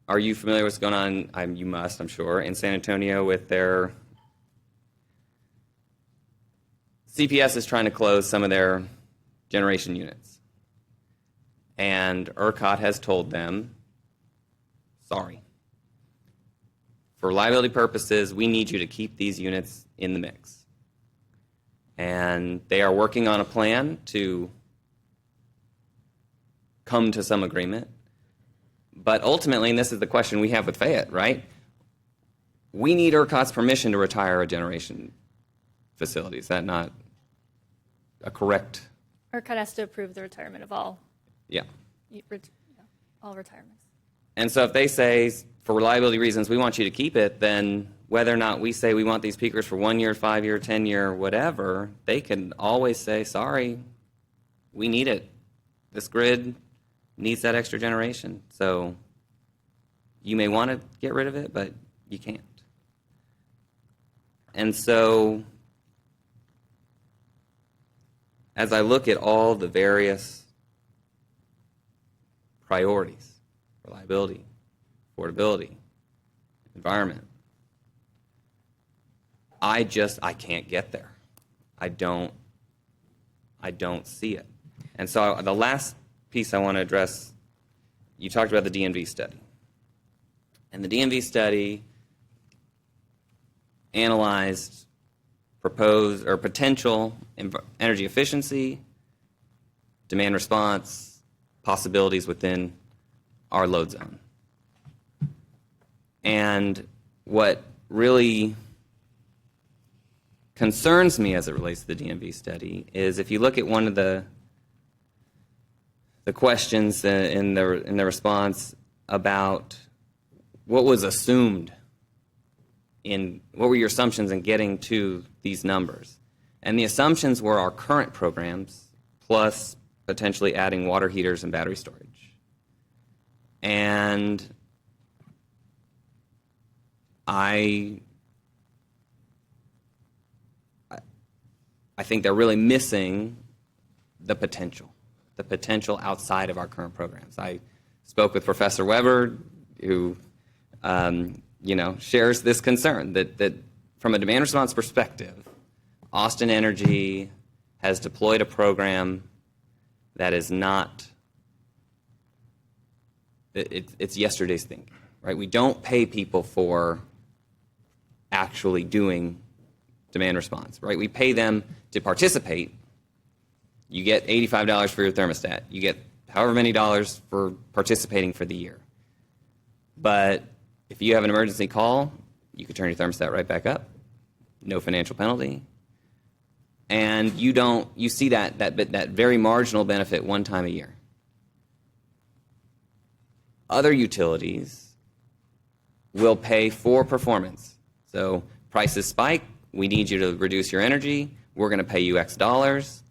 Are you familiar with what's going on? You must, I'm sure, in San Antonio with their CPS is trying to close some of their generation units. And ERCOT has told them, sorry. For reliability purposes, we need you to keep these units in the mix. And they are working on a plan to come to some agreement. But ultimately, and this is the question we have with Fayette, right? We need ERCOT's permission to retire a generation facility. Is that not a correct? ERCOT has to approve the retirement of all. Yeah. All retirements. And so if they say, for reliability reasons, we want you to keep it, then whether or not we say we want these peakers for 1 year, 5 year, 10 year, whatever, they can always say, sorry, we need it. This grid needs that extra generation. So you may want to get rid of it, but you can't. And so as I look at all the various priorities, reliability, affordability, environment, I can't get there. I don't see it. And so the last piece I want to address, you talked about the DNV study. And the DNV study analyzed proposed or potential energy efficiency, demand response, possibilities within our load zone. And what really concerns me as it relates to the DNV study is if you look at one of the questions in the response about what was assumed what were your assumptions in getting to these numbers? And the assumptions were our current programs plus potentially adding water heaters and battery storage. And I think they're really missing the potential outside of our current programs. I spoke with Professor Weber, who shares this concern that from a demand response perspective, Austin Energy has deployed a program that is not, it's yesterday's thinking, right? We don't pay people for actually doing demand response, right? We pay them to participate. You get $85 for your thermostat. You get however many dollars for participating for the year. But if you have an emergency call, you could turn your thermostat right back up, no financial penalty. And you see that very marginal benefit one time a year. Other utilities will pay for performance. So prices spike, we need you to reduce your energy, we're going to pay you X dollars,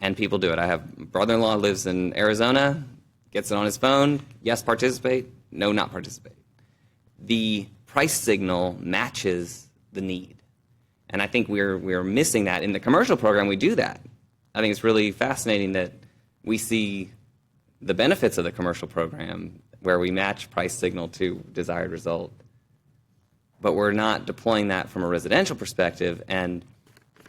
and people do it. I have a brother-in-law lives in Arizona, gets it on his phone, yes, participate, no, not participate. The price signal matches the need. And I think we're missing that. In the commercial program, we do that. I think it's really fascinating that we see the benefits of the commercial program where we match price signal to desired result. But we're not deploying that from a residential perspective. And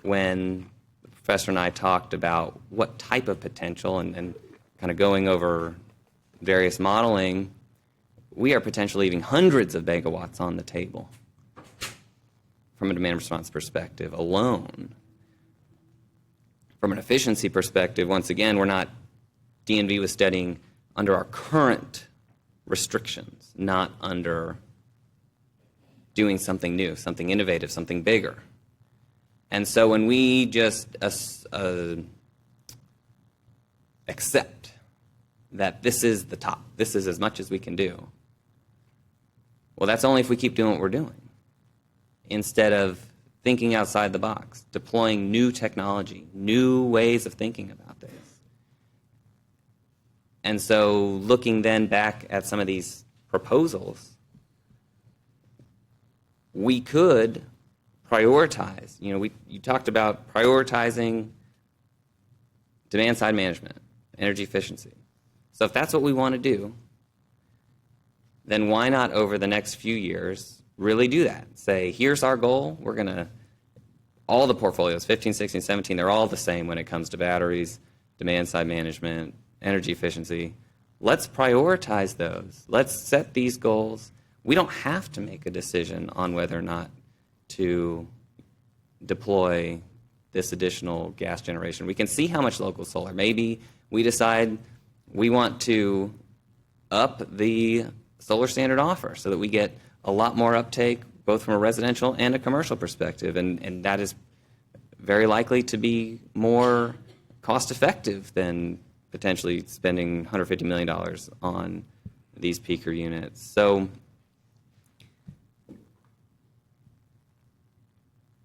when the professor and I talked about what type of potential and kind of going over various modeling, we are potentially leaving hundreds of megawatts on the table from a demand response perspective alone. From an efficiency perspective, once again, DNV was studying under our current restrictions, not under doing something new, something innovative, something bigger. And so when we just accept that this is the top, this is as much as we can do, well, that's only if we keep doing what we're doing, instead of thinking outside the box, deploying new technology, new ways of thinking about this. And so looking then back at some of these proposals, we could prioritize. You talked about prioritizing demand-side management, energy efficiency. So if that's what we want to do, then why not over the next few years really do that? Say, here's our goal. We're going to, all the portfolios, 15, 16, 17, they're all the same when it comes to batteries, demand-side management, energy efficiency. Let's prioritize those. Let's set these goals. We don't have to make a decision on whether or not to deploy this additional gas generation. We can see how much local solar. Maybe we decide we want to up the solar standard offer so that we get a lot more uptake both from a residential and a commercial perspective, and that is very likely to be more cost effective than potentially spending $150 million on these peaker units. So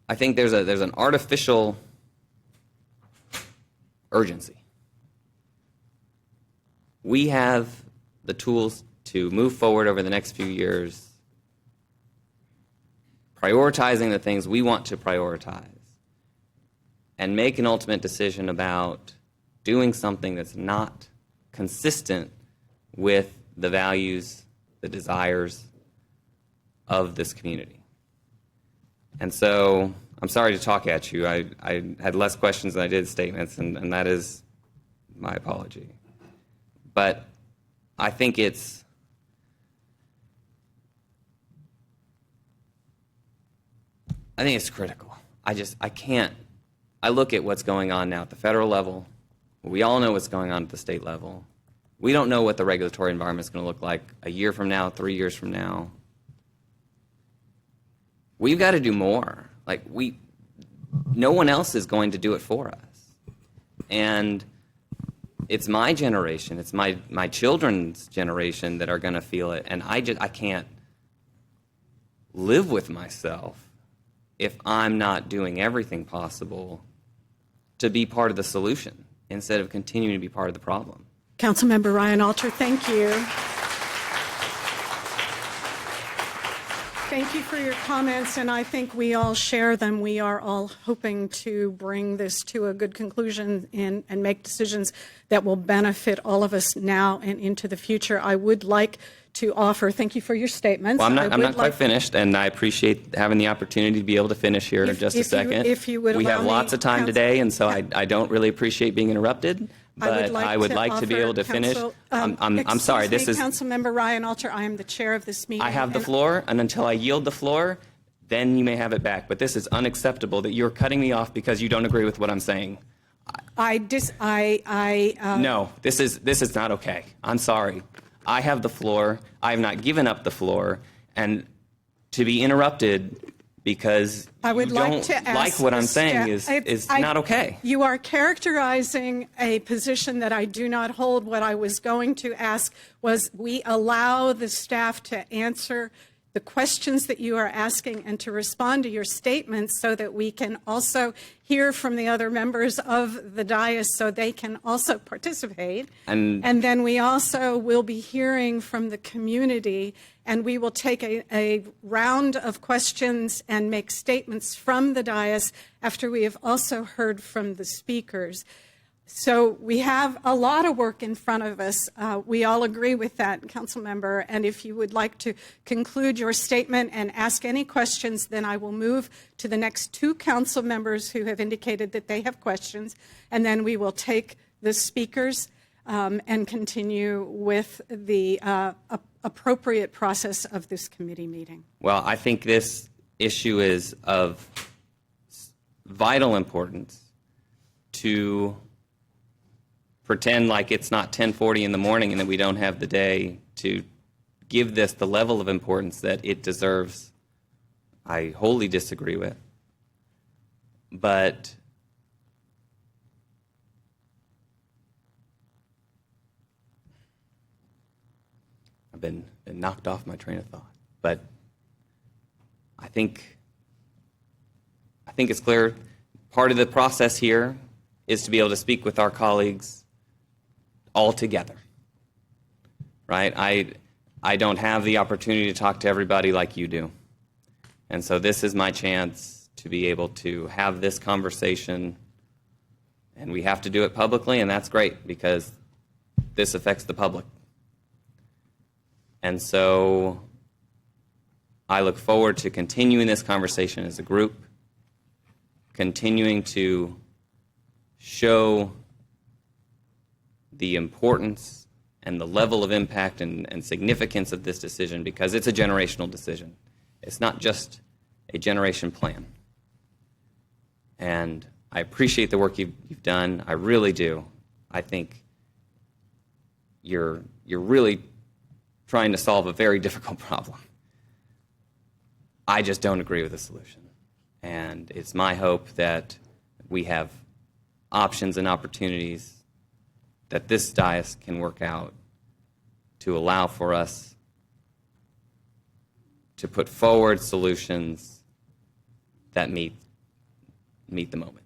I think there's an artificial urgency. We have the tools to move forward over the next few years, prioritizing the things we want to prioritize, and make an ultimate decision about doing something that's not consistent with the values, the desires of this community. And so I'm sorry to talk at you. I had less questions than I did statements, and that is my apology. But I think it's critical. I look at what's going on now at the federal level. We all know what's going on at the state level. We don't know what the regulatory environment is going to look like a year from now, 3 years from now. We've got to do more. No one else is going to do it for us. And it's my generation, it's my children's generation that are going to feel it. And I can't live with myself if I'm not doing everything possible to be part of the solution instead of continuing to be part of the problem. Councilmember Ryan Alter, thank you. Thank you for your comments, and I think we all share them. We are all hoping to bring this to a good conclusion and make decisions that will benefit all of us now and into the future. I would like to offer, thank you for your statements. Well, I'm not quite finished, and I appreciate having the opportunity to be able to finish here in just a second. If you would we allow have lots of time today, and so I don't really appreciate being interrupted. But I would like to be able to finish. I'm sorry. This is Councilmember Ryan Alter. I am the chair of this meeting. I have the floor, and until I yield the floor, then you may have it back. But this is unacceptable that you're cutting me off because you don't agree with what I'm saying. No, this is not okay. I'm sorry. I have the floor. I have not given up the floor, and to be interrupted because I would you like don't to ask like what I'm the saying staff- is not okay. You are characterizing a position that I do not hold. What I was going to ask was we allow the staff to answer the questions that you are asking and to respond to your statements so that we can also hear from the other members of the dais so they can also participate. And then we also will be hearing from the community, and we will take a round of questions and make statements from the dais after we have also heard from the speakers. So we have a lot of work in front of us. We all agree with that, Council Member. And if you would like to conclude your statement and ask any questions, then I will move to the next two council members who have indicated that they have questions. And then we will take the speakers and continue with the appropriate process of this committee meeting. Well, I think this issue is of vital importance to pretend like it's not 10:40 in the morning and that we don't have the day to give this the level of importance that it deserves. I wholly disagree with. But I've been knocked off my train of thought. But I think it's clear part of the process here is to be able to speak with our colleagues all together, right? I don't have the opportunity to talk to everybody like you do. And so this is my chance to be able to have this conversation, and we have to do it publicly, and that's great because this affects the public. And so I look forward to continuing this conversation as a group, continuing to show the importance and the level of impact and significance of this decision because it's a generational decision. It's not just a generation plan. And I appreciate the work you've done. I really do. I think you're really trying to solve a very difficult problem. I just don't agree with the solution. And it's my hope that we have options and opportunities that this dais can work out to allow for us to put forward solutions that meet the moment.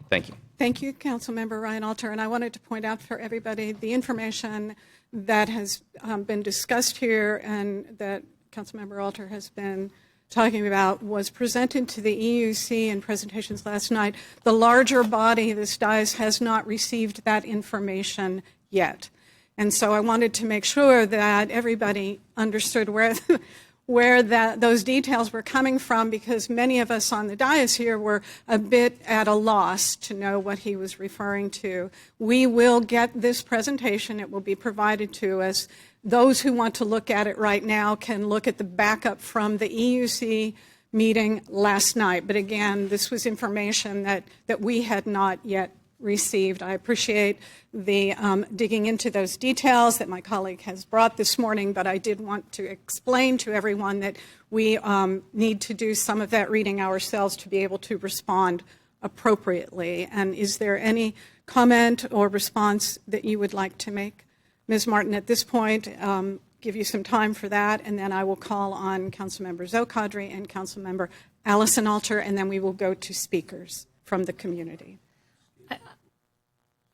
Thank you. Thank you, Councilmember Ryan Alter. And I wanted to point out for everybody the information that has been discussed here and that Councilmember Alter has been talking about was presented to the EUC in presentations last night. The larger body, this dais, has not received that information yet. And so I wanted to make sure that everybody understood where those details were coming from because many of us on the dais here were a bit at a loss to know what he was referring to. We will get this presentation. It will be provided to us. Those who want to look at it right now can look at the backup from the EUC meeting last night. But again, this was information that we had not yet received. I appreciate the digging into those details that my colleague has brought this morning, but I did want to explain to everyone that we need to do some of that reading ourselves to be able to respond appropriately. And is there any comment or response that you would like to make? Ms. Martin, at this point, give you some time for that, and then I will call on Councilmember Zocadri and Councilmember Allison Alter, and then we will go to speakers from the community.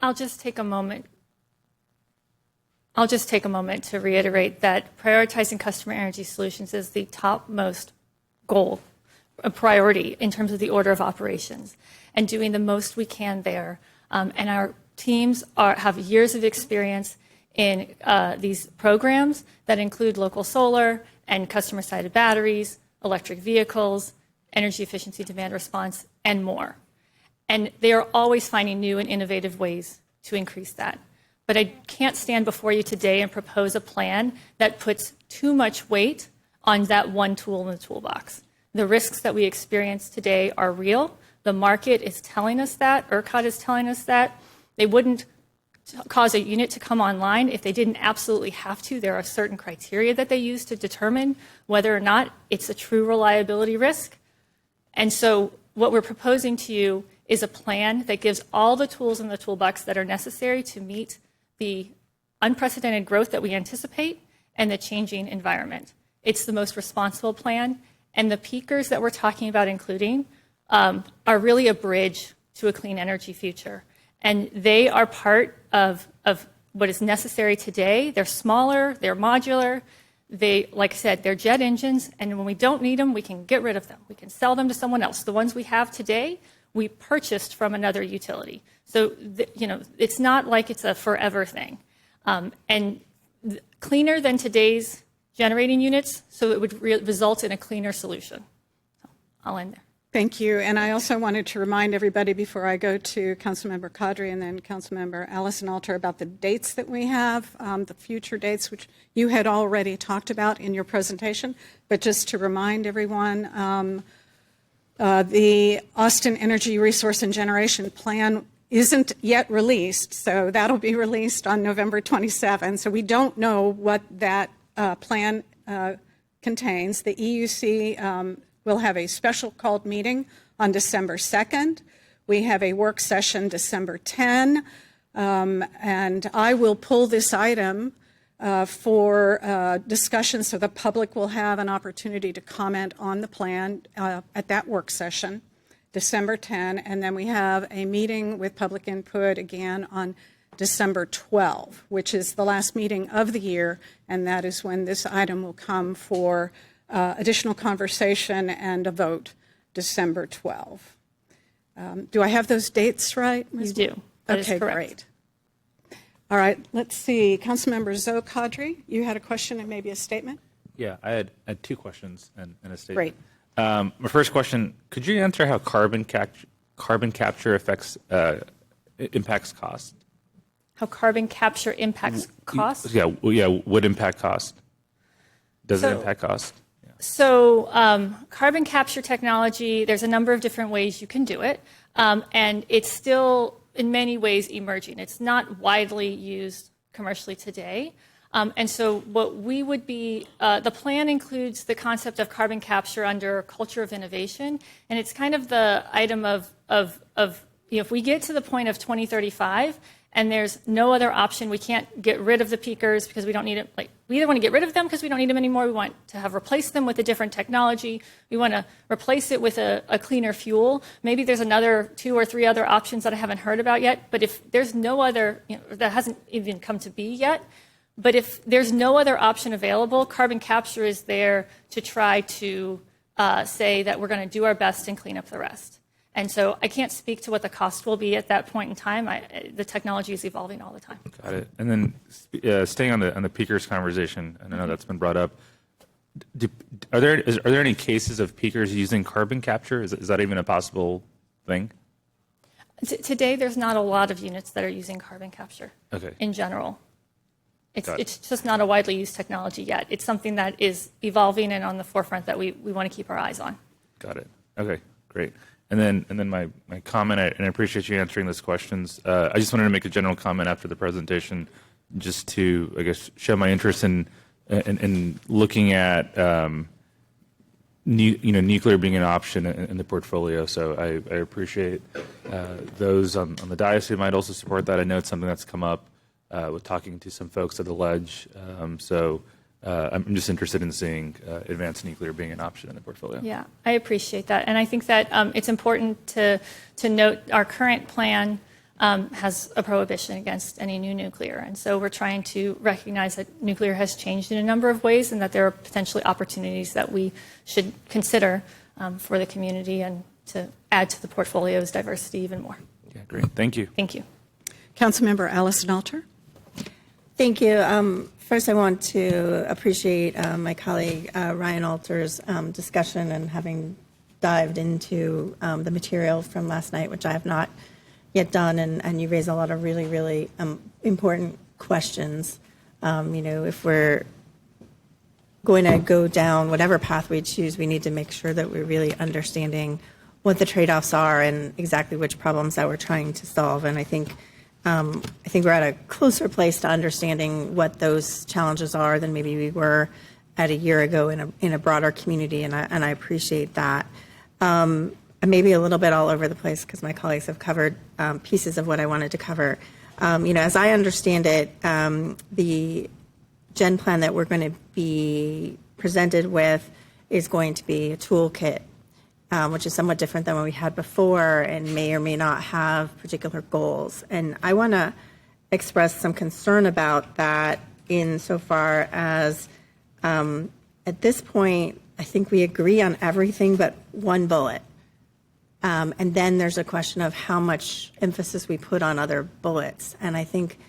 I'll just take a moment to reiterate that prioritizing customer energy solutions is the topmost goal, a priority in terms of the order of operations, and doing the most we can there. And our teams have years of experience in these programs that include local solar and customer-sided batteries, electric vehicles, energy efficiency demand response, and more. And they are always finding new and innovative ways to increase that. But I can't stand before you today and propose a plan that puts too much weight on that one tool in the toolbox. The risks that we experience today are real, The market is telling us that. ERCOT is telling us that. They wouldn't cause a unit to come online if they didn't absolutely have to. There are certain criteria that they use to determine whether or not it's a true reliability risk. And so what we're proposing to you is a plan that gives all the tools in the toolbox that are necessary to meet the unprecedented growth that we anticipate and the changing environment. It's the most responsible plan, and the peakers that we're talking about including are really a bridge to a clean energy future. And they are part of what is necessary today. They're smaller, they're modular, they, like I said, they're jet engines, and when we don't need them, we can get rid of them. We can sell them to someone else. The ones we have today, we purchased from another utility. So, it's not like it's a forever thing. And cleaner than today's generating units, so it would result in a cleaner solution. So I'll end there. Thank you. And I also wanted to remind everybody before I go to Councilmember Qadri and then Councilmember Allison-Alter about the dates that we have, the future dates, which you had already talked about in your presentation. But just to remind everyone, the Austin Energy Resource and Generation Plan isn't yet released, so that'll be released on November 27. So we don't know what that plan contains. The EUC will have a special called meeting on December 2nd. We have a work session December 10, and I will pull this item for discussion so the public will have an opportunity to comment on the plan at that work session, December 10, and then we have a meeting with public input again on December 12, which is the last meeting of the year, and that is when this item will come for additional conversation and a vote, December 12. Do I have those dates right? You do. That is correct. Great. All right, let's see. Councilmember Zoe Qadri, you had a question and maybe a statement? Yeah, I had two questions and a statement. Great. My first question, could you answer how carbon capture impacts cost? How carbon capture impacts cost? Yeah, would impact cost. Does it impact cost? So carbon capture technology, there's a number of different ways you can do it, and it's still in many ways emerging. It's not widely used commercially today. And so what we would be, the plan includes the concept of carbon capture under culture of innovation, and it's kind of the item of if we get to the point of 2035 and there's no other option, we can't get rid of the peakers because we don't need it. Like, we either want to get rid of them because we don't need them anymore. We want to have replaced them with a different technology. We want to replace it with a cleaner fuel. Maybe there's another 2 or 3 other options that I haven't heard about yet. But if there's no other, that hasn't even come to be yet. But if there's no other option available, carbon capture is there to try to say that we're going to do our best and clean up the rest. And so I can't speak to what the cost will be at that point in time. The technology is evolving all the time. Got it. And then staying on the peakers conversation, and I know that's been brought up. Are there any cases of peakers using carbon capture? Is that even a possible thing? Today, there's not a lot of units that are using carbon capture. Okay. In general. It's just not a widely used technology yet. It's something that is evolving and on the forefront that we want to keep our eyes on. Got it. Okay, great. And then my comment, and I appreciate you answering those questions. I just wanted to make a general comment after the presentation, just to, I guess, show my interest in looking at nuclear being an option in the portfolio. So I appreciate those on the dais who might also support that. I know it's something that's come up with talking to some folks at the ledge. I'm just interested in seeing advanced nuclear being an option in the portfolio. Yeah, I appreciate that. And I think that it's important to note our current plan has a prohibition against any new nuclear. And so we're trying to recognize that nuclear has changed in a number of ways and that there are potentially opportunities that we should consider for the community and to add to the portfolio's diversity even more. Yeah, great. Thank you. Thank you. Councilmember Allison-Alter. Thank you. First, I want to appreciate my colleague Ryan Alter's discussion and having dived into the material from last night, which I have not yet done, and you raised a lot of really, really important questions. If we're going to go down whatever path we choose, we need to make sure that we're really understanding what the trade-offs are and exactly which problems that we're trying to solve. And I think we're at a closer place to understanding what those challenges are than maybe we were at a year ago in a broader community, and I appreciate that. I may be a little bit all over the place because my colleagues have covered pieces of what I wanted to cover. As I understand it, the Gen Plan that we're going to be presented with is going to be a toolkit, which is somewhat different than what we had before and may or may not have particular goals. And I want to express some concern about that insofar as at this point, I think we agree on everything but one bullet. And then there's a question of how much emphasis we put on other bullets. And I think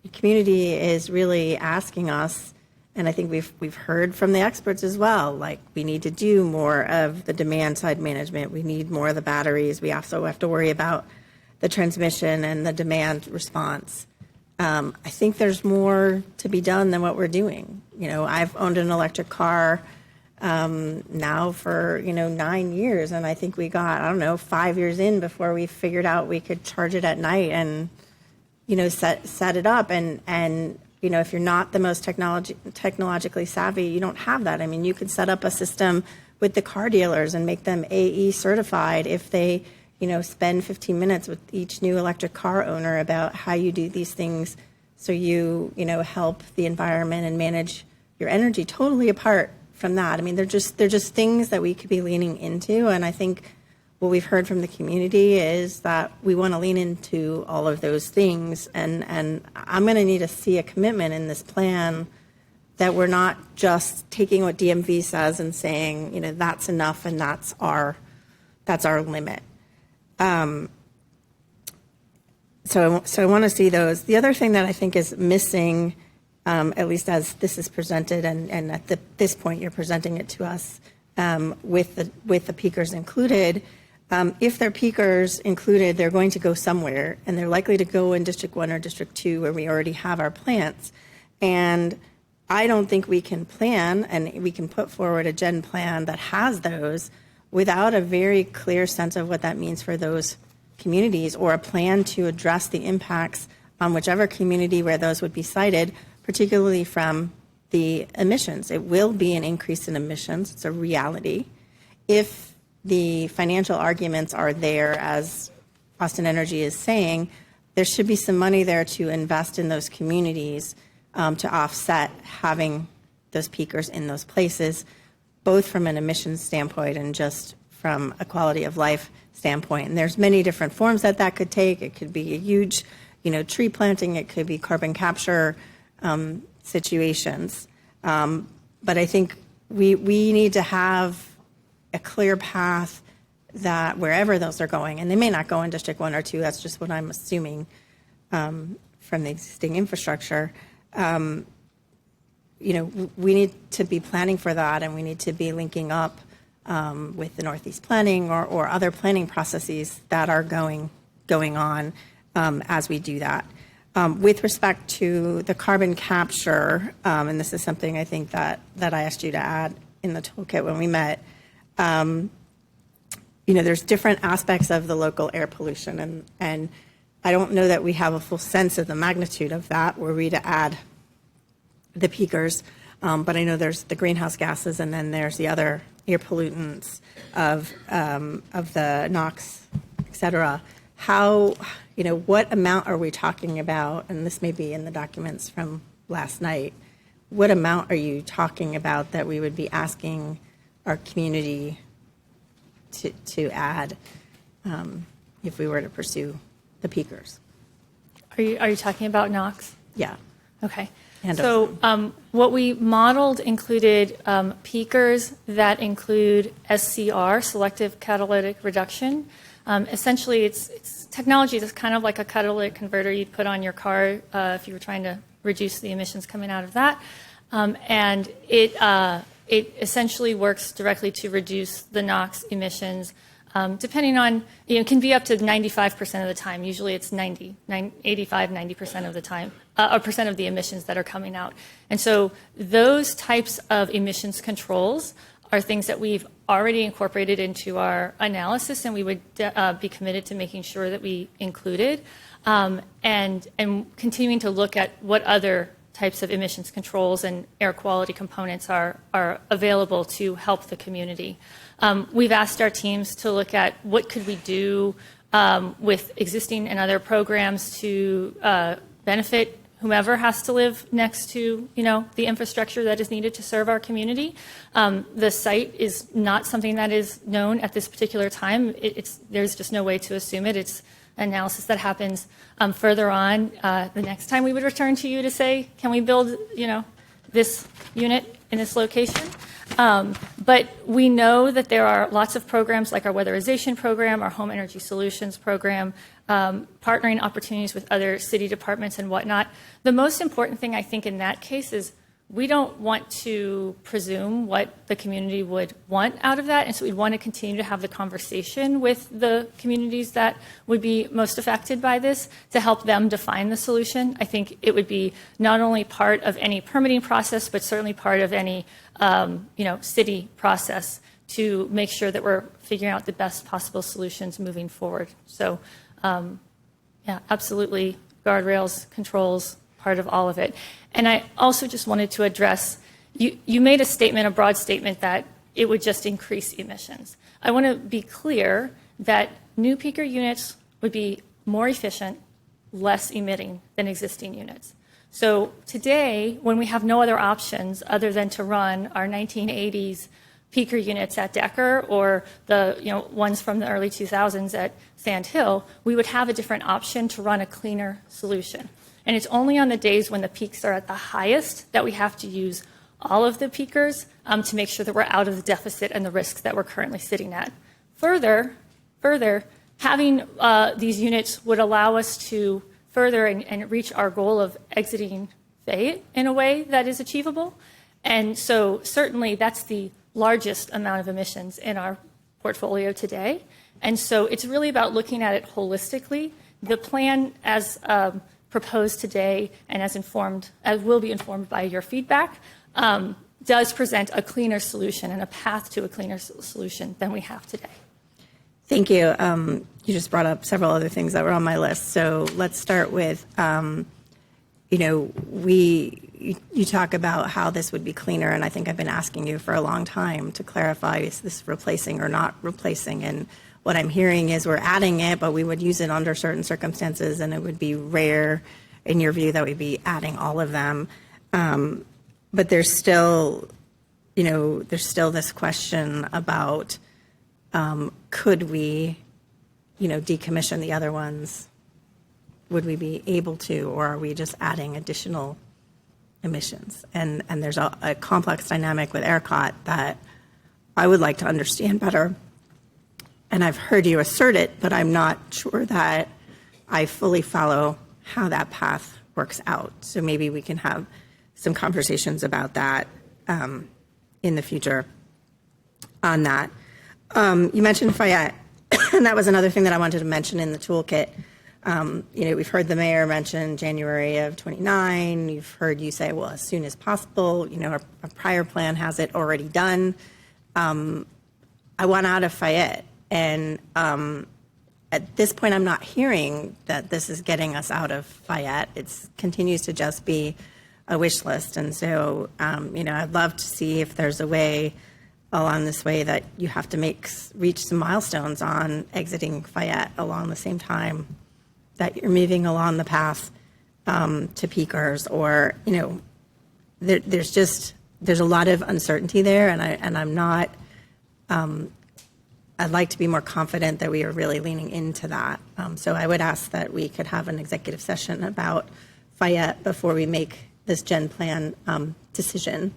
the community is really asking us, and I think we've heard from the experts as well, like we need to do more of the demand side management. We need more of the batteries. We also have to worry about the transmission and the demand response. I think there's more to be done than what we're doing. I've owned an electric car now for 9 years, and I think we got 5 years in before we figured out we could charge it at night and set it up. And if you're not the most technologically savvy, you don't have that. I mean, you could set up a system with the car dealers and make them AE certified if they spend 15 minutes with each new electric car owner about how you do these things so you help the environment and manage your energy, totally apart from that. I mean, they're just things that we could be leaning into, and I think what we've heard from the community is that we want to lean into all of those things, and I'm going to need to see a commitment in this plan that we're not just taking what DMV says and saying, that's enough and that's our limit. So I want to see those. The other thing that I think is missing, at least as this is presented, and at this point you're presenting it to us with the peakers included. If they're peakers included, they're going to go somewhere, and they're likely to go in District 1 or District 2 where we already have our plants. And I don't think we can plan and we can put forward a Gen Plan that has those without a very clear sense of what that means for those communities, or a plan to address the impacts on whichever community where those would be cited, particularly from the emissions. It will be an increase in emissions. It's a reality. If the financial arguments are there, as Austin Energy is saying, there should be some money there to invest in those communities to offset having those peakers in those places, both from an emissions standpoint and just from a quality of life standpoint. And there's many different forms that could take. It could be a huge, tree planting. It could be carbon capture situations. But I think we need to have a clear path that wherever those are going, and they may not go in District 1 or 2, that's just what I'm assuming from the existing infrastructure. We need to be planning for that, and we need to be linking up with the Northeast Planning or other planning processes that are going on as we do that. With respect to the carbon capture, and this is something I think that I asked you to add in the toolkit when we met, there's different aspects of the local air pollution, and I don't know that we have a full sense of the magnitude of that were we to add the peakers, but I know there's the greenhouse gases, and then there's the other air pollutants of the NOx, et cetera. What amount are we talking about? And this may be in the documents from last night. What amount are you talking about that we would be asking our community to add if we were to pursue the peakers? Are you talking about NOx? Yeah. Okay. And so what we modeled included peakers that include SCR, selective catalytic reduction. Essentially, it's technology that's kind of like a catalytic converter you'd put on your car if you were trying to reduce the emissions coming out of that. And it essentially works directly to reduce the NOx emissions, depending on, it can be up to 95% of the time. Usually it's 90% of the time, or percent of the emissions that are coming out. And so those types of emissions controls are things that we've already incorporated into our analysis, and we would be committed to making sure that we included, and continuing to look at what other types of emissions controls and air quality components are available to help the community. We've asked our teams to look at what could we do with existing and other programs to benefit whomever has to live next to, the infrastructure that is needed to serve our community. The site is not something that is known at this particular time. There's just no way to assume it. It's analysis that happens further on. The next time we would return to you to say, can we build, this unit in this location? But we know that there are lots of programs like our weatherization program, our home energy solutions program, partnering opportunities with other city departments and whatnot. The most important thing I think in that case is we don't want to presume what the community would want out of that, and so we'd want to continue to have the conversation with the communities that would be most affected by this to help them define the solution. I think it would be not only part of any permitting process, but certainly part of any city process to make sure that we're figuring out the best possible solutions moving forward. So, absolutely, guardrails, controls, part of all of it. And I also just wanted to address, you made a statement, a broad statement, that it would just increase emissions. I want to be clear that new peaker units would be more efficient, less emitting than existing units. So today, when we have no other options other than to run our 1980s peaker units at Decker or the ones from the early 2000s at Sand Hill, we would have a different option to run a cleaner solution. And it's only on the days when the peaks are at the highest that we have to use all of the peakers to make sure that we're out of the deficit and the risks that we're currently sitting at. Further, having these units would allow us to further and reach our goal of exiting Fayette in a way that is achievable. And so certainly that's the largest amount of emissions in our portfolio today. And so it's really about looking at it holistically. The plan as proposed today and as will be informed by your feedback, does present a cleaner solution and a path to a cleaner solution than we have today. Thank you. You just brought up several other things that were on my list. So let's start with, you talk about how this would be cleaner, and I think I've been asking you for a long time to clarify, is this replacing or not replacing? And what I'm hearing is we're adding it, but we would use it under certain circumstances, and it would be rare, in your view, that we'd be adding all of them. But there's still, this question about could we, decommission the other ones? Would we be able to, or are we just adding additional emissions? And there's a complex dynamic with ERCOT that I would like to understand better. And I've heard you assert it, but I'm not sure that I fully follow how that path works out. So maybe we can have some conversations about that in the future on that. You mentioned Fayette, and that was another thing that I wanted to mention in the toolkit. We've heard the mayor mention January of 29. You've heard you say, well, as soon as possible. Our prior plan has it already done. I want out of Fayette. And at this point, I'm not hearing that this is getting us out of Fayette. It continues to just be a wish list. And so, I'd love to see if there's a way along this way that you have to reach some milestones on exiting Fayette along the same time that you're moving along the path to peakers, or, there's a lot of uncertainty there, and I'm not, I'd like to be more confident that we are really leaning into that. So I would ask that we could have an executive session about Fayette before we make this gen plan decision.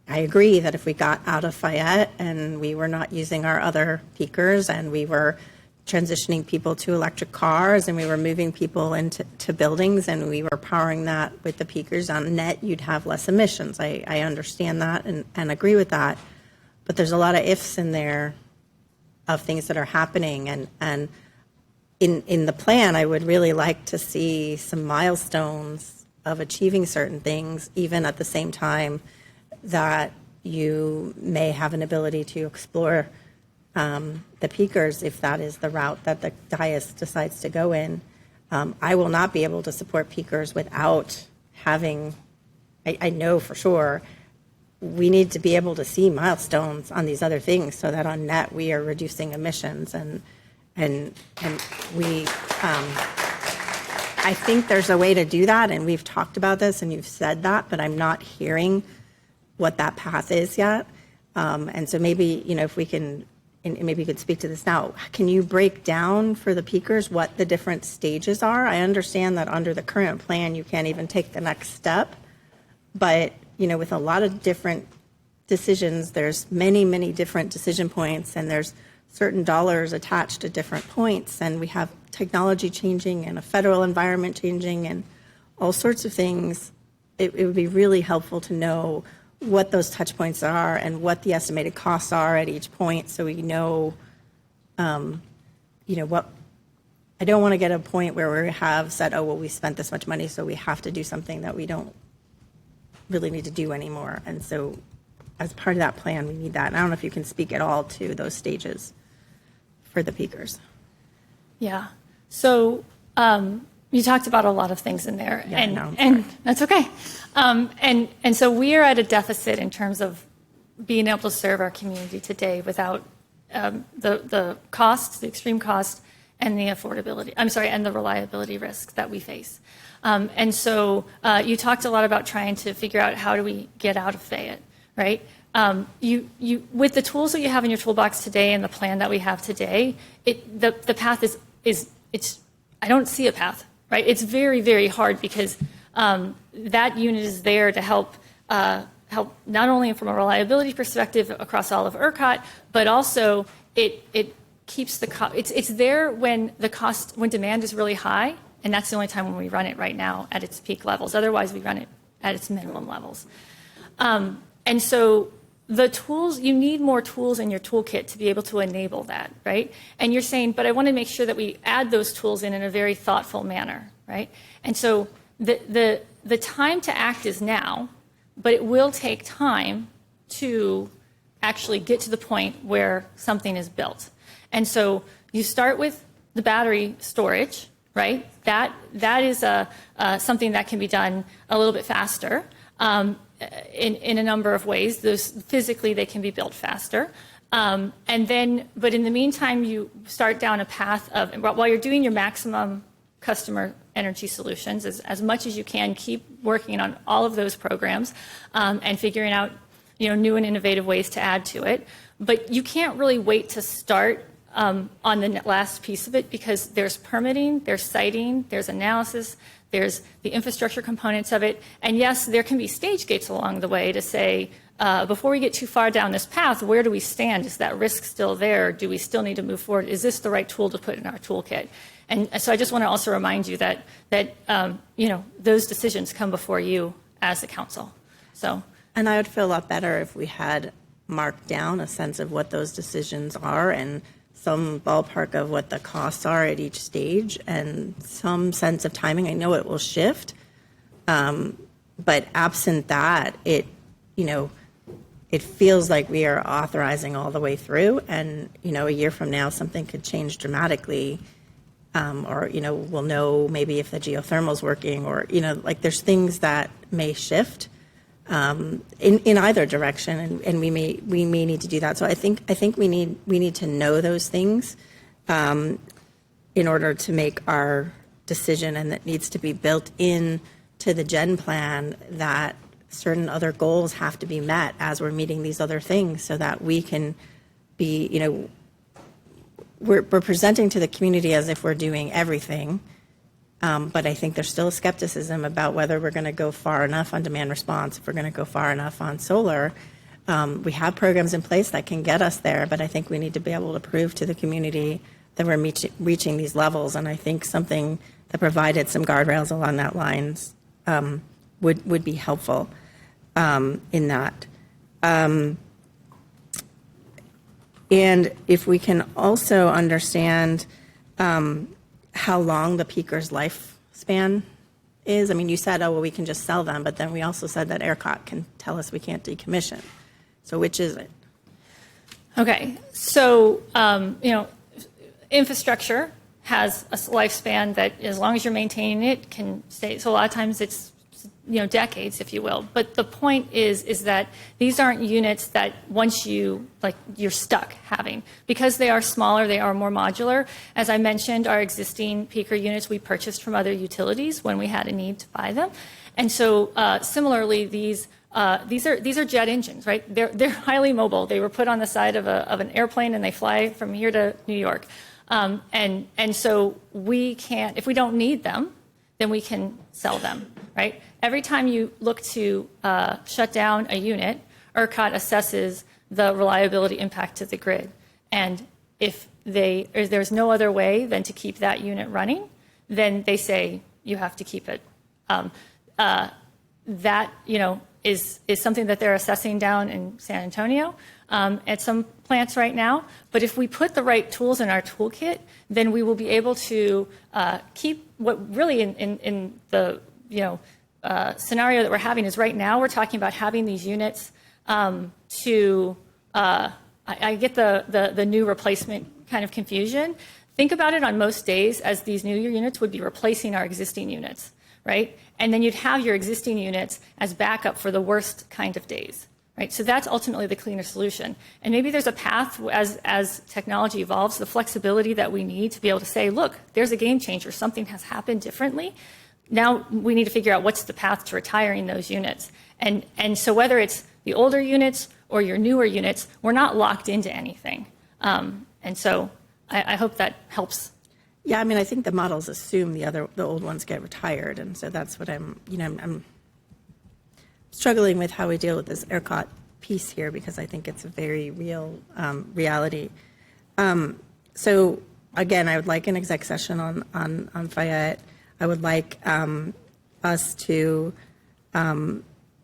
I agree that if we got out of Fayette and we were not using our other peakers, and we were transitioning people to electric cars, and we were moving people into buildings, and we were powering that with the peakers on net, you'd have less emissions. I understand that and agree with that. But there's a lot of ifs in there of things that are happening. And in the plan, I would really like to see some milestones of achieving certain things, even at the same time that you may have an ability to explore the peakers if that is the route that the dais decides to go in. I will not be able to support peakers without having, I know for sure, we need to be able to see milestones on these other things so that on net we are reducing emissions and we, I think there's a way to do that, and we've talked about this and you've said that, but I'm not hearing what that path is yet. And so maybe, if we can, and maybe you could speak to this now, can you break down for the peakers what the different stages are? I understand that under the current plan, you can't even take the next step, but, with a lot of different decisions, there's many, many different decision points, and there's certain dollars attached to different points, and we have technology changing and a federal environment changing and all sorts of things. It would be really helpful to know what those touch points are and what the estimated costs are at each point, so we know, what. I don't want to get a point where we have said, oh, well, we spent this much money, so we have to do something that we don't really need to do anymore. And so as part of that plan, we need that. And I don't know if you can speak at all to those stages for the peakers. Yeah. So you talked about a lot of things in there, Yeah, and that's okay. And so we are at a deficit in terms of being able to serve our community today without the costs, the extreme cost, and the affordability. And the reliability risks that we face. And so you talked a lot about trying to figure out how do we get out of Fayette, right? You with the tools that you have in your toolbox today and the plan that we have today, the path is I don't see a path, right? It's very, very hard because that unit is there to help not only from a reliability perspective across all of ERCOT, but also it keeps the cost. It's there when demand is really high, and that's the only time when we run it right now at its peak levels. Otherwise, we run it at its minimum levels. And so the tools, you need more tools in your toolkit to be able to enable that, right? And you're saying, but I want to make sure that we add those tools in a very thoughtful manner, right? And so the time to act is now, but it will take time to actually get to the point where something is built. And so you start with the battery storage, right? That is something that can be done a little bit faster. In a number of ways. Physically, they can be built faster. But in the meantime, you start down a path of, while you're doing your maximum customer energy solutions, as much as you can, keep working on all of those programs and figuring out, new and innovative ways to add to it. But you can't really wait to start on the last piece of it because there's permitting, there's siting, there's analysis, there's the infrastructure components of it. And yes, there can be stage gates along the way to say, before we get too far down this path, where do we stand? Is that risk still there? Do we still need to move forward? Is this the right tool to put in our toolkit? And so I just want to also remind you that those decisions come before you as a council. And I would feel a lot better if we had marked down a sense of what those decisions are and some ballpark of what the costs are at each stage and some sense of timing. I know it will shift, but absent that, it feels like we are authorizing all the way through, and a year from now something could change dramatically, or we'll know maybe if the geothermal is working, or there's things that may shift in either direction, and we may need to do that. So I think we need to know those things in order to make our decision, and that needs to be built in to the gen plan that certain other goals have to be met as we're meeting these other things, so that we can be we're presenting to the community as if we're doing everything. But I think there's still a skepticism about whether we're going to go far enough on demand response, if we're going to go far enough on solar. We have programs in place that can get us there, but I think we need to be able to prove to the community that we're reaching these levels. And I think something that provided some guardrails along that lines would be helpful in that. And if we can also understand how long the peaker's lifespan is. You said, oh, well, we can just sell them, but then we also said that ERCOT can tell us we can't decommission. So which is it? Okay, so infrastructure has a lifespan that, as long as you're maintaining it, can stay. So a lot of times it's decades, if you will. But the point is that these aren't units that once you're stuck having, because they are smaller, they are more modular. As I mentioned, our existing peaker units we purchased from other utilities when we had a need to buy them, and so similarly these are jet engines, right? They're highly mobile. They were put on the side of an airplane and they fly from here to New York. And so we can't, if we don't need them, then we can sell them, right? Every time you look to shut down a unit, ERCOT assesses the reliability impact to the grid. And if there's no other way than to keep that unit running, then they say you have to keep it. That, is something that they're assessing down in San Antonio at some plants right now. But if we put the right tools in our toolkit, then we will be able to keep what really in the scenario that we're having is right now we're talking about having these units I get the new replacement kind of confusion. Think about it on most days as these new units would be replacing our existing units, right? And then you'd have your existing units as backup for the worst kind of days, right? So that's ultimately the cleaner solution. And maybe there's a path as technology evolves, the flexibility that we need to be able to say, look, there's a game changer, something has happened differently. Now we need to figure out what's the path to retiring those units. And so whether it's the older units or your newer units, we're not locked into anything. And so I hope that helps. Yeah, I mean, I think the models assume the old ones get retired, and so that's what I'm struggling with how we deal with this ERCOT piece here, because I think it's a very real reality. So again, I would like an exec session on Fayette. I would like us to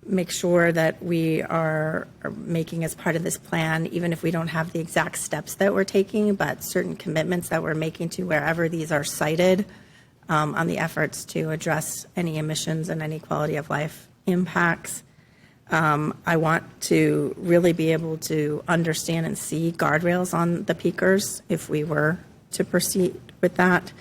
make sure that we are making as part of this plan, even if we don't have the exact steps that we're taking, but certain commitments that we're making to wherever these are cited on the efforts to address any emissions and any quality of life impacts. I want to really be able to understand and see guardrails on the peakers if we were to proceed with that.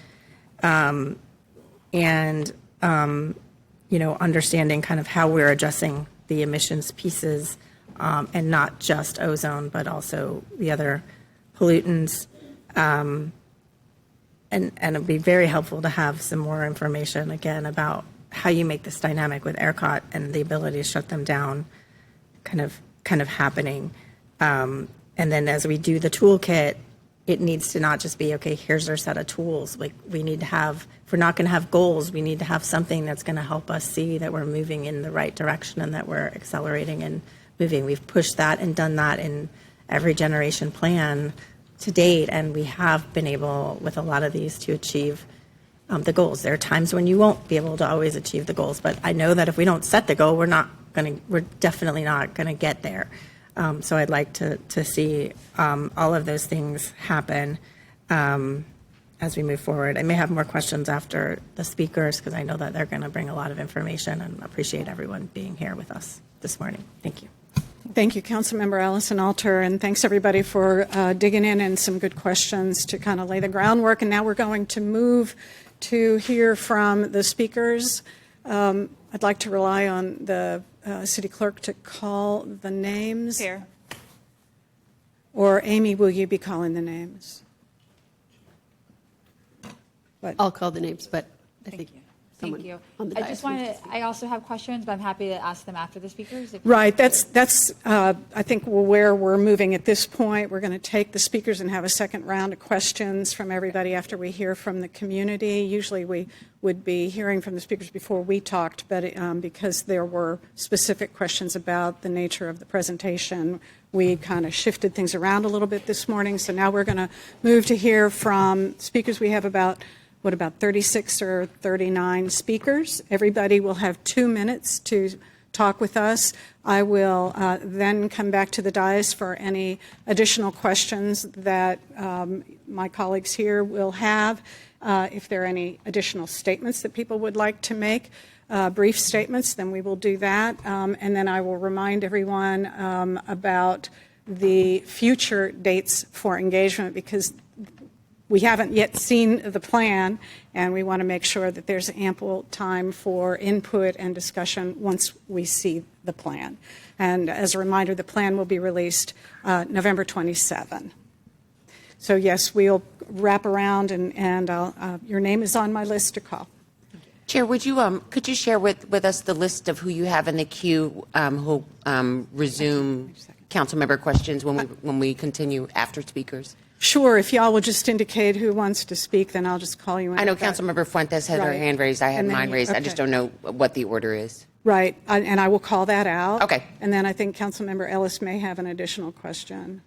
Understanding kind of how we're addressing the emissions pieces and not just ozone, but also the other pollutants. And it'd be very helpful to have some more information, again, about how you make this dynamic with ERCOT and the ability to shut them down kind of happening. And then as we do the toolkit, it needs to not just be, okay, here's our set of tools. Like we need to have, if we're not going to have goals, we need to have something that's going to help us see that we're moving in the right direction and that we're accelerating and moving. We've pushed that and done that in every generation plan to date, and we have been able, with a lot of these, to achieve the goals. There are times when you won't be able to always achieve the goals, but I know that if we don't set the goal, we're definitely not going to get there. So I'd like to see all of those things happen as we move forward. I may have more questions after the speakers because I know that they're going to bring a lot of information, and appreciate everyone being here with us this morning. Thank you. Thank you, Councilmember Allison Alter, and thanks everybody for digging in and some good questions to kind of lay the groundwork. And now we're going to move to hear from the speakers. I'd like to rely on the city clerk to call the names. Chair. Or Amy, will you be calling the names? I'll call the names, but I think Thank you. on the I dais just needs want to to, I also have questions, but I'm happy to ask them after the speakers. Right. That's I think where we're moving at this point. We're going to take the speakers and have a second round of questions from everybody after we hear from the community. Usually we would be hearing from the speakers before we talked, but because there were specific questions about the nature of the presentation, we kind of shifted things around a little bit this morning. So now we're going to move to hear from speakers. We have about 36 or 39 speakers. Everybody will have 2 minutes to talk with us. I will then come back to the dais for any additional questions that my colleagues here will have. If there are any additional statements that people would like to make, brief statements, then we will do that. And then I will remind everyone about the future dates for engagement, because we haven't yet seen the plan, and we want to make sure that there's ample time for input and discussion once we see the plan. And as a reminder, the plan will be released November 27. So yes, we'll wrap around, and your name is on my list to call. Chair, could you share with us the list of who you have in the queue who resume council member questions when we continue after speakers? Sure. If y'all will just indicate who wants to speak, then I'll just call you in. I know Councilmember Fuentes had her hand raised. I had mine raised. I just don't know what the order is. Right. And I will call that out. Okay. And then I think Councilmember Ellis may have an additional question.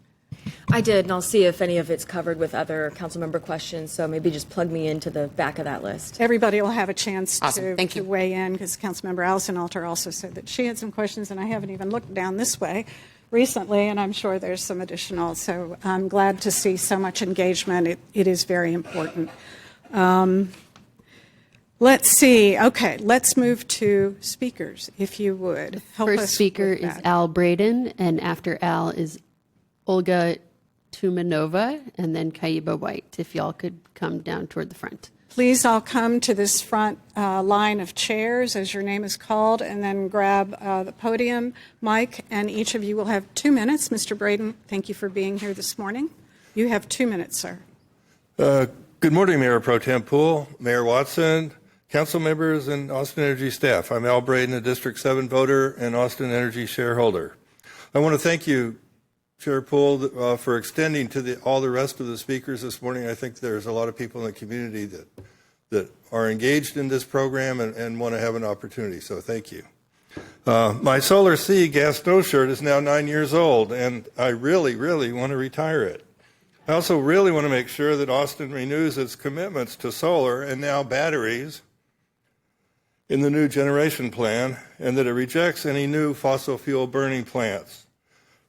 I did, and I'll see if any of it's covered with other council member questions, so maybe just plug me into the back of that list. Everybody will have a chance Awesome. to weigh in, because Councilmember Allison Alter also said that she had some questions, and I haven't even looked down this way recently, and I'm sure there's some additional. So I'm glad to see so much engagement. It is very important. Let's see. Okay, let's move to speakers, if you would. Help us First speaker with is that. Al Braden, and after Al is Olga Tumanova, and then Kaiba White, if y'all could come down toward the front. Please all come to this front line of chairs as your name is called, and then grab the podium mic, and each of you will have 2 minutes. Mr. Braden, thank you for being here this morning. You have 2 minutes, sir. Good morning, Mayor Pro Tem Poole, Mayor Watson, council members, and Austin Energy staff. I'm Al Braden, a District 7 voter and Austin Energy shareholder. I want to thank you, Chair Poole, for extending to all the rest of the speakers this morning. I think there's a lot of people in the community that are engaged in this program and want to have an opportunity, so thank you. My Solar C gas stove shirt is now 9 years old, and I really, really want to retire it. I also really want to make sure that Austin renews its commitments to solar and now batteries in the new generation plan, and that it rejects any new fossil fuel burning plants.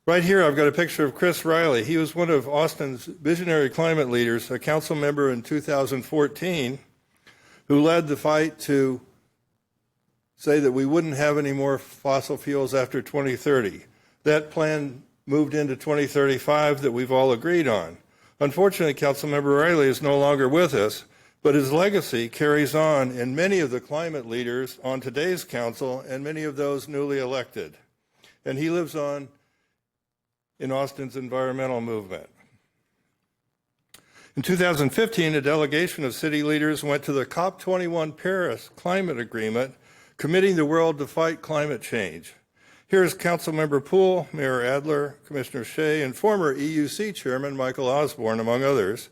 Right here, I've got a picture of Chris Riley. He was one of Austin's visionary climate leaders, a council member in 2014, who led the fight to say that we wouldn't have any more fossil fuels after 2030. That plan moved into 2035 that we've all agreed on. Unfortunately, Councilmember Riley is no longer with us, but his legacy carries on in many of the climate leaders on today's council and many of those newly elected. And he lives on in Austin's environmental movement. In 2015, a delegation of city leaders went to the COP21 Paris Climate Agreement, committing the world to fight climate change. Here's Councilmember Poole, Mayor Adler, Commissioner Shea, and former EUC Chairman Michael Osborne, among others.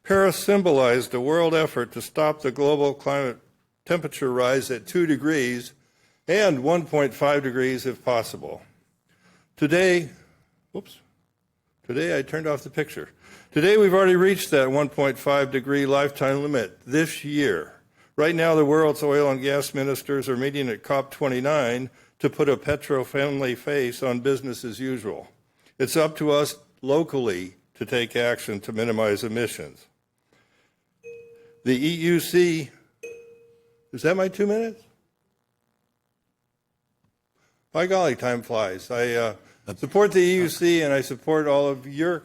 Paris symbolized a world effort to stop the global climate temperature rise at 2 degrees and 1.5 degrees if possible. Today I turned off the picture. Today we've already reached that 1.5 degree lifetime limit this year. Right now the world's oil and gas ministers are meeting at COP29 to put a petro-friendly face on business as usual. It's up to us locally to take action to minimize emissions. The EUC, is that my 2 minutes? By golly, time flies. I support the EUC, and I support all of your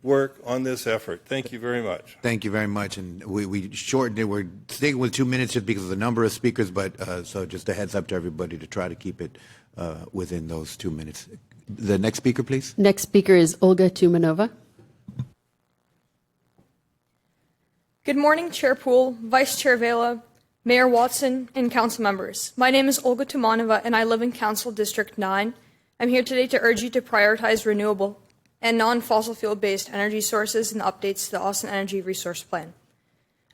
work on this effort. Thank you very much. Thank you very much. And we shortened it. We're sticking with 2 minutes just because of the number of speakers, but so just a heads up to everybody to try to keep it within those 2 minutes. The next speaker, please. Next speaker is Olga Tumanova. Good morning, Chair Poole, Vice Chair Vela, Mayor Watson, and council members. My name is Olga Tumanova, and I live in Council District 9. I'm here today to urge you to prioritize renewable and non-fossil fuel-based energy sources and updates to the Austin Energy Resource Plan.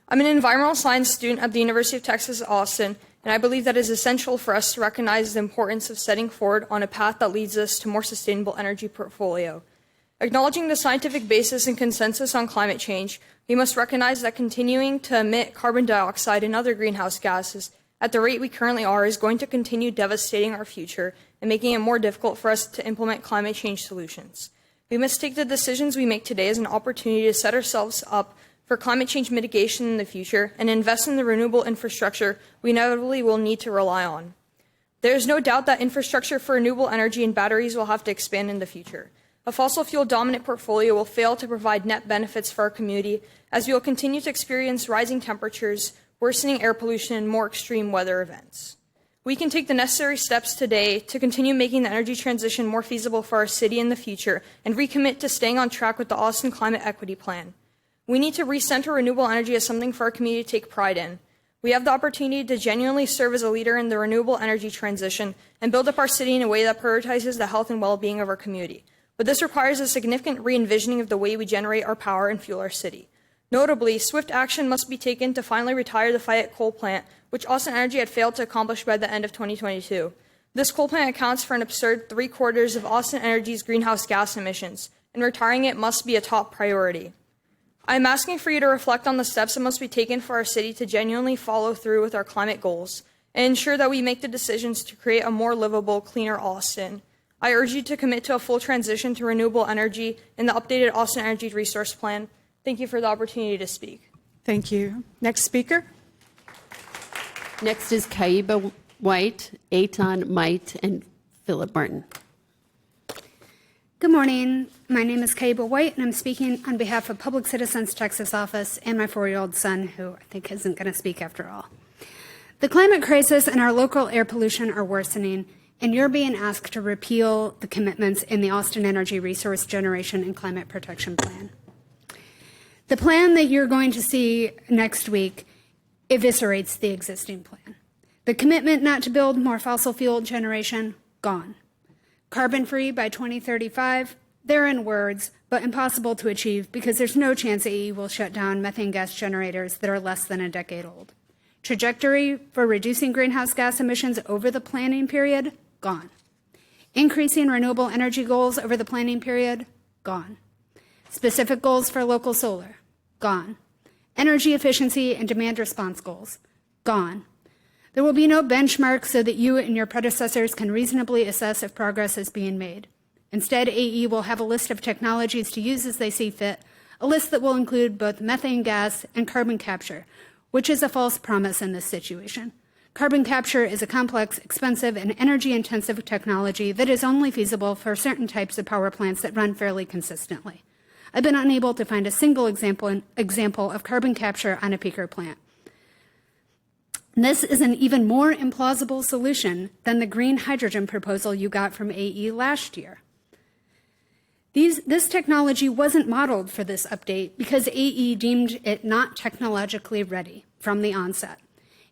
I'm an environmental science student at the University of Texas at Austin, and I believe that it is essential for us to recognize the importance of setting forward on a path that leads us to a more sustainable energy portfolio. Acknowledging the scientific basis and consensus on climate change, we must recognize that continuing to emit carbon dioxide and other greenhouse gases at the rate we currently are is going to continue devastating our future and making it more difficult for us to implement climate change solutions. We must take the decisions we make today as an opportunity to set ourselves up for climate change mitigation in the future and invest in the renewable infrastructure we inevitably will need to rely on. There is no doubt that infrastructure for renewable energy and batteries will have to expand in the future. A fossil fuel dominant portfolio will fail to provide net benefits for our community as we will continue to experience rising temperatures, worsening air pollution, and more extreme weather events. We can take the necessary steps today to continue making the energy transition more feasible for our city in the future and recommit to staying on track with the Austin Climate Equity Plan. We need to recenter renewable energy as something for our community to take pride in. We have the opportunity to genuinely serve as a leader in the renewable energy transition and build up our city in a way that prioritizes the health and well-being of our community. But this requires a significant re-envisioning of the way we generate our power and fuel our city. Notably, swift action must be taken to finally retire the Fayette coal plant, which Austin Energy had failed to accomplish by the end of 2022. This coal plant accounts for an absurd 3/4 of Austin Energy's greenhouse gas emissions, and retiring it must be a top priority. I am asking for you to reflect on the steps that must be taken for our city to genuinely follow through with our climate goals and ensure that we make the decisions to create a more livable, cleaner Austin. I urge you to commit to a full transition to renewable energy in the updated Austin Energy Resource Plan. Thank you for the opportunity to speak. Thank you. Next speaker. Next is Kaiba White, Eitan Might, and Philip Martin. Good morning. My name is Kaiba White, and I'm speaking on behalf of Public Citizens Texas office and my 4-year-old son, who I think isn't going to speak after all. The climate crisis and our local air pollution are worsening, and you're being asked to repeal the commitments in the Austin Energy Resource Generation and Climate Protection Plan. The plan that you're going to see next week eviscerates the existing plan. The commitment not to build more fossil fuel generation, gone. Carbon-free by 2035, they're in words, but impossible to achieve because there's no chance AE will shut down methane gas generators that are less than a decade old. Trajectory for reducing greenhouse gas emissions over the planning period, gone. Increasing renewable energy goals over the planning period, gone. Specific goals for local solar, gone. Energy efficiency and demand response goals, gone. There will be no benchmark so that you and your predecessors can reasonably assess if progress is being made. Instead, AE will have a list of technologies to use as they see fit, a list that will include both methane gas and carbon capture, which is a false promise in this situation. Carbon capture is a complex, expensive, and energy-intensive technology that is only feasible for certain types of power plants that run fairly consistently. I've been unable to find a single example of carbon capture on a peaker plant. This is an even more implausible solution than the green hydrogen proposal you got from AE last year. This technology wasn't modeled for this update because AE deemed it not technologically ready from the onset.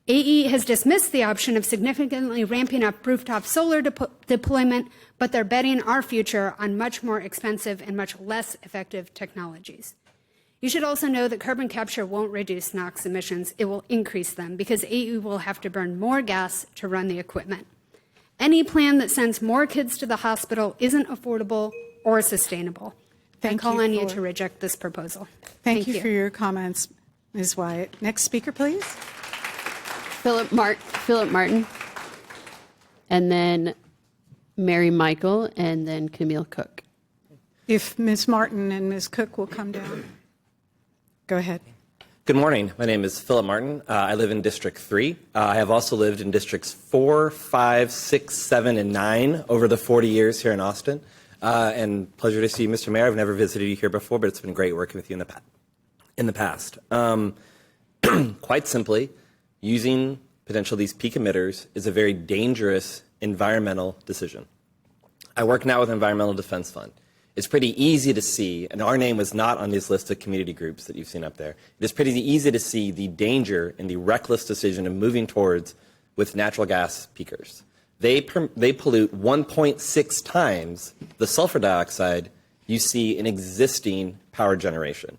AE has dismissed the option of significantly ramping up rooftop solar deployment, but they're betting our future on much more expensive and much less effective technologies. You should also know that carbon capture won't reduce NOx emissions. It will increase them because AE will have to burn more gas to run the equipment. Any plan that sends more kids to the hospital isn't affordable or sustainable. I call on you to reject this proposal. Thank you for your comments, Ms. White. Next speaker, please. Philip Martin, and then Mary Michael, and then Camille Cook. If Ms. Martin and Ms. Cook will come down. Go ahead. Good morning. My name is Philip Martin. I live in District 3. I have also lived in Districts 4, 5, 6, 7, and 9 over the 40 years here in Austin. And pleasure to see you, Mr. Mayor. I've never visited you here before, but it's been great working with you in the past. Quite simply, using potential these peak emitters is a very dangerous environmental decision. I work now with Environmental Defense Fund. It's pretty easy to see, and our name was not on this list of community groups that you've seen up there. It is pretty easy to see the danger and the reckless decision of moving towards with natural gas peakers. They pollute 1.6 times the sulfur dioxide you see in existing power generation.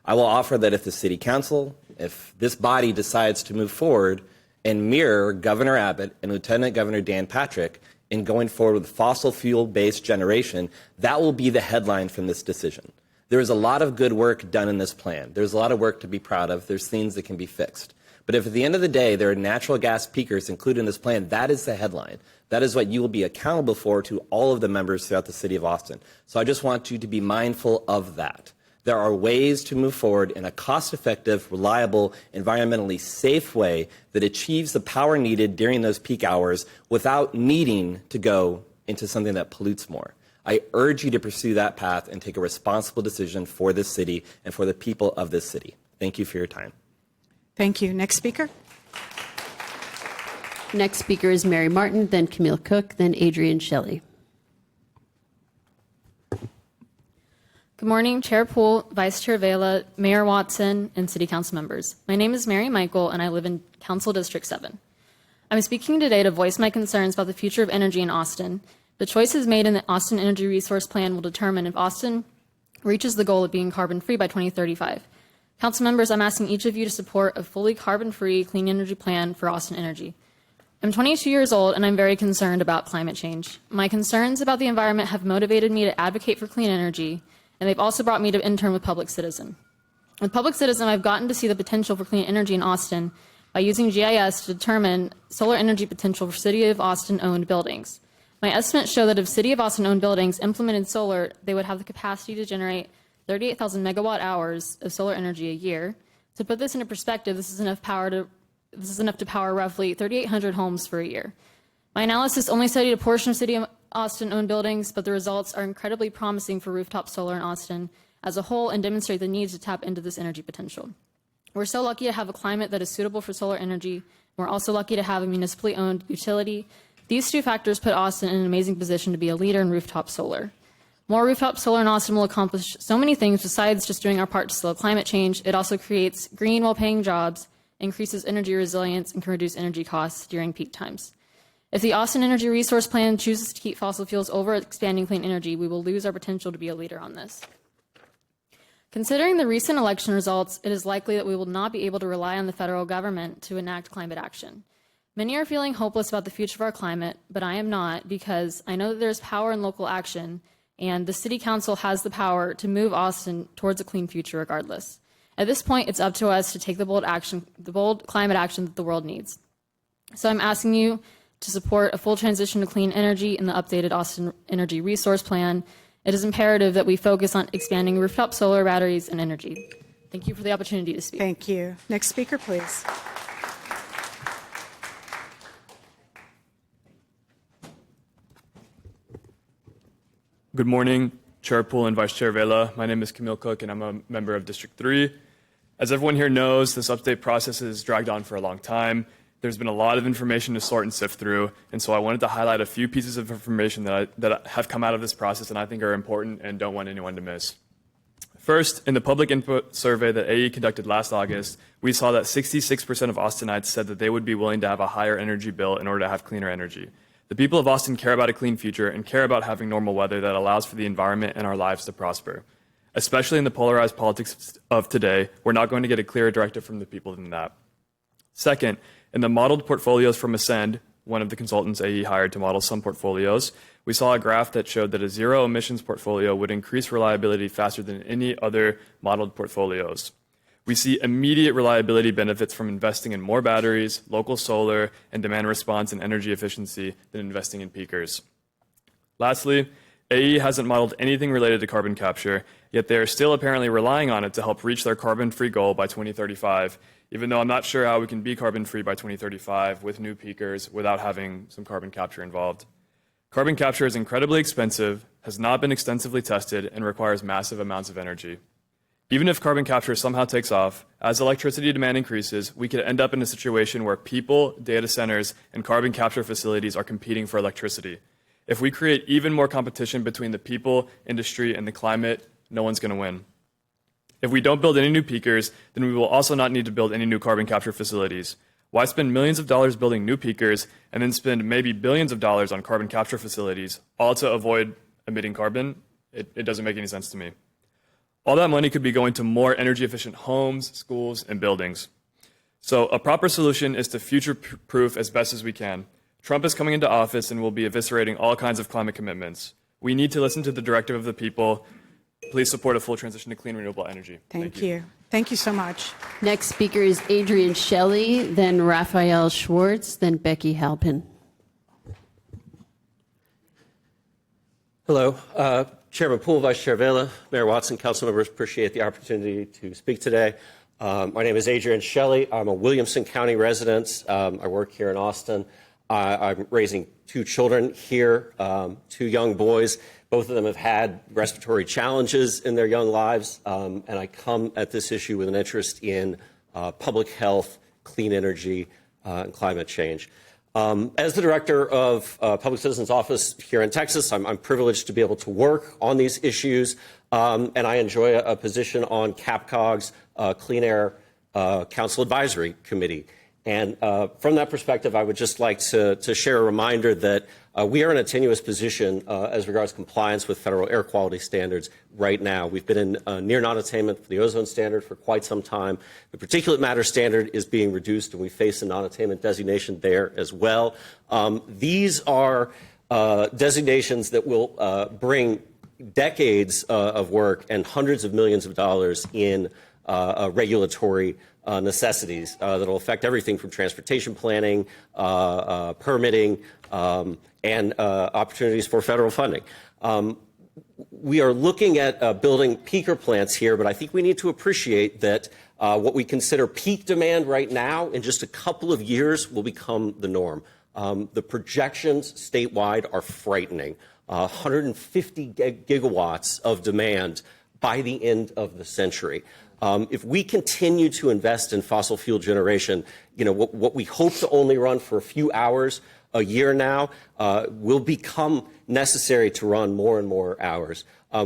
I will offer that if the City Council, if this body decides to move forward and mirror Governor Abbott and Lieutenant Governor Dan Patrick in going forward with fossil fuel-based generation, that will be the headline from this decision. There is a lot of good work done in this plan. There's a lot of work to be proud of. There's things that can be fixed. But if at the end of the day there are natural gas peakers included in this plan, that is the headline. That is what you will be accountable for to all of the members throughout the city of Austin. So I just want you to be mindful of that. There are ways to move forward in a cost-effective, reliable, environmentally safe way that achieves the power needed during those peak hours without needing to go into something that pollutes more. I urge you to pursue that path and take a responsible decision for this city and for the people of this city. Thank you for your time. Thank you. Next speaker. Next speaker is Mary Martin, then Camille Cook, then Adrian Shelley. Good morning, Chair Poole, Vice Chair Vela, Mayor Watson, and City Council members. My name is Mary Michael, and I live in Council District 7. I'm speaking today to voice my concerns about the future of energy in Austin. The choices made in the Austin Energy Resource Plan will determine if Austin reaches the goal of being carbon-free by 2035. Council members, I'm asking each of you to support a fully carbon-free clean energy plan for Austin Energy. I'm 22 years old, and I'm very concerned about climate change. My concerns about the environment have motivated me to advocate for clean energy, and they've also brought me to intern with Public Citizen. With Public Citizen, I've gotten to see the potential for clean energy in Austin by using GIS to determine solar energy potential for City of Austin-owned buildings. My estimates show that if City of Austin-owned buildings implemented solar, they would have the capacity to generate 38,000 megawatt hours of solar energy a year. To put this into perspective, this is enough to power roughly 3,800 homes for a year. My analysis only studied a portion of City of Austin-owned buildings, but the results are incredibly promising for rooftop solar in Austin as a whole and demonstrate the need to tap into this energy potential. We're so lucky to have a climate that is suitable for solar energy. We're also lucky to have a municipally owned utility. These two factors put Austin in an amazing position to be a leader in rooftop solar. More rooftop solar in Austin will accomplish so many things besides just doing our part to slow climate change. It also creates green, well-paying jobs, increases energy resilience, and can reduce energy costs during peak times. If the Austin Energy Resource Plan chooses to keep fossil fuels over expanding clean energy, we will lose our potential to be a leader on this. Considering the recent election results, it is likely that we will not be able to rely on the federal government to enact climate action. Many are feeling hopeless about the future of our climate, but I am not, because I know that there's power in local action, and the City Council has the power to move Austin towards a clean future regardless. At this point, it's up to us to take the bold climate action that the world needs. So I'm asking you to support a full transition to clean energy in the updated Austin Energy Resource Plan. It is imperative that we focus on expanding rooftop solar, batteries, and energy. Thank you for the opportunity to speak. Thank you. Next speaker, please. Good morning, Chair Poole and Vice Chair Vela. My name is Camille Cook, and I'm a member of District 3. As everyone here knows, this update process has dragged on for a long time. There's been a lot of information to sort and sift through, and so I wanted to highlight a few pieces of information that have come out of this process and I think are important and don't want anyone to miss. First, in the public input survey that AE conducted last August, we saw that 66% of Austinites said that they would be willing to have a higher energy bill in order to have cleaner energy. The people of Austin care about a clean future and care about having normal weather that allows for the environment and our lives to prosper. Especially in the polarized politics of today, we're not going to get a clearer directive from the people than that. Second, in the modeled portfolios from Ascend, one of the consultants AE hired to model some portfolios, we saw a graph that showed that a zero emissions portfolio would increase reliability faster than any other modeled portfolios. We see immediate reliability benefits from investing in more batteries, local solar, and demand response and energy efficiency than investing in peakers. Lastly, AE hasn't modeled anything related to carbon capture, yet they are still apparently relying on it to help reach their carbon-free goal by 2035, even though I'm not sure how we can be carbon-free by 2035 with new peakers without having some carbon capture involved. Carbon capture is incredibly expensive, has not been extensively tested, and requires massive amounts of energy. Even if carbon capture somehow takes off, as electricity demand increases, we could end up in a situation where people, data centers, and carbon capture facilities are competing for electricity. If we create even more competition between the people, industry, and the climate, no one's going to win. If we don't build any new peakers, then we will also not need to build any new carbon capture facilities. Why spend millions of dollars building new peakers and then spend maybe billions of dollars on carbon capture facilities, all to avoid emitting carbon? It doesn't make any sense to me. All that money could be going to more energy-efficient homes, schools, and buildings. So a proper solution is to future-proof as best as we can. Trump is coming into office and will be eviscerating all kinds of climate commitments. We need to listen to the directive of the people, please support a full transition to clean, renewable energy. Thank you. Thank you so much. Next speaker is Adrian Shelley, then Raphael Schwartz, then Becky Halpin. Hello. Chairman Poole, Vice Chair Vela, Mayor Watson, council members, appreciate the opportunity to speak today. My name is Adrian Shelley. I'm a Williamson County resident. I work here in Austin. I'm raising 2 children here, 2 young boys. Both of them have had respiratory challenges in their young lives, and I come at this issue with an interest in public health, clean energy, and climate change. As the director of Public Citizens Office here in Texas, I'm privileged to be able to work on these issues, and I enjoy a position on CAPCOG's Clean Air Council Advisory Committee. And from that perspective, I would just like to share a reminder that we are in a tenuous position as regards compliance with federal air quality standards right now. We've been in near non-attainment for the ozone standard for quite some time. The particulate matter standard is being reduced, and we face a non-attainment designation there as well. These are designations that will bring decades of work and hundreds of millions of dollars in regulatory necessities that will affect everything from transportation planning, permitting, and opportunities for federal funding. We are looking at building peaker plants here, but I think we need to appreciate that what we consider peak demand right now in just a couple of years will become the norm. The projections statewide are frightening. 150 gigawatts of demand by the end of the century. If we continue to invest in fossil fuel generation, what we hope to only run for a few hours a year now will become necessary to run more and more hours.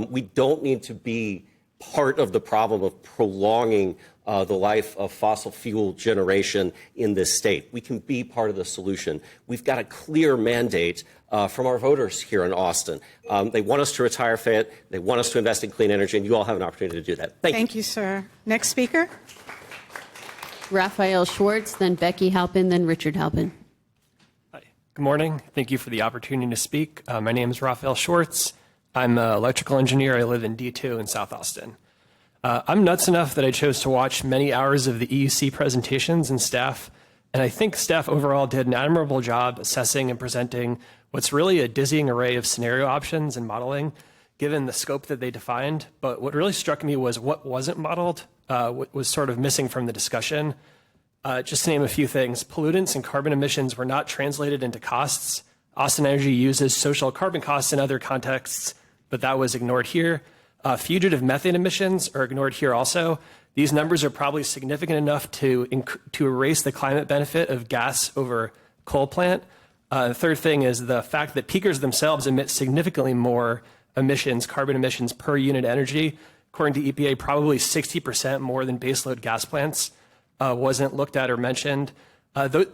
We don't need to be part of the problem of prolonging the life of fossil fuel generation in this state. We can be part of the solution. We've got a clear mandate from our voters here in Austin. They want us to retire Fayette. They want us to invest in clean energy, and you all have an opportunity to do that. Thank you. You, sir. Next speaker. Raphael Schwartz, then Becky Halpin, then Richard Halpin. Good morning. Thank you for the opportunity to speak. My name is Raphael Schwartz. I'm an electrical engineer. I live in D2 in South Austin. I'm nuts enough that I chose to watch many hours of the EUC presentations and staff, and I think staff overall did an admirable job assessing and presenting what's really a dizzying array of scenario options and modeling, given the scope that they defined. But what really struck me was what wasn't modeled, what was sort of missing from the discussion. Just to name a few things, pollutants and carbon emissions were not translated into costs. Austin Energy uses social carbon costs in other contexts, but that was ignored here. Fugitive methane emissions are ignored here also. These numbers are probably significant enough to erase the climate benefit of gas over coal plant. The third thing is the fact that peakers themselves emit significantly more emissions, carbon emissions per unit energy. According to EPA, probably 60% more than baseload gas plants. Wasn't looked at or mentioned.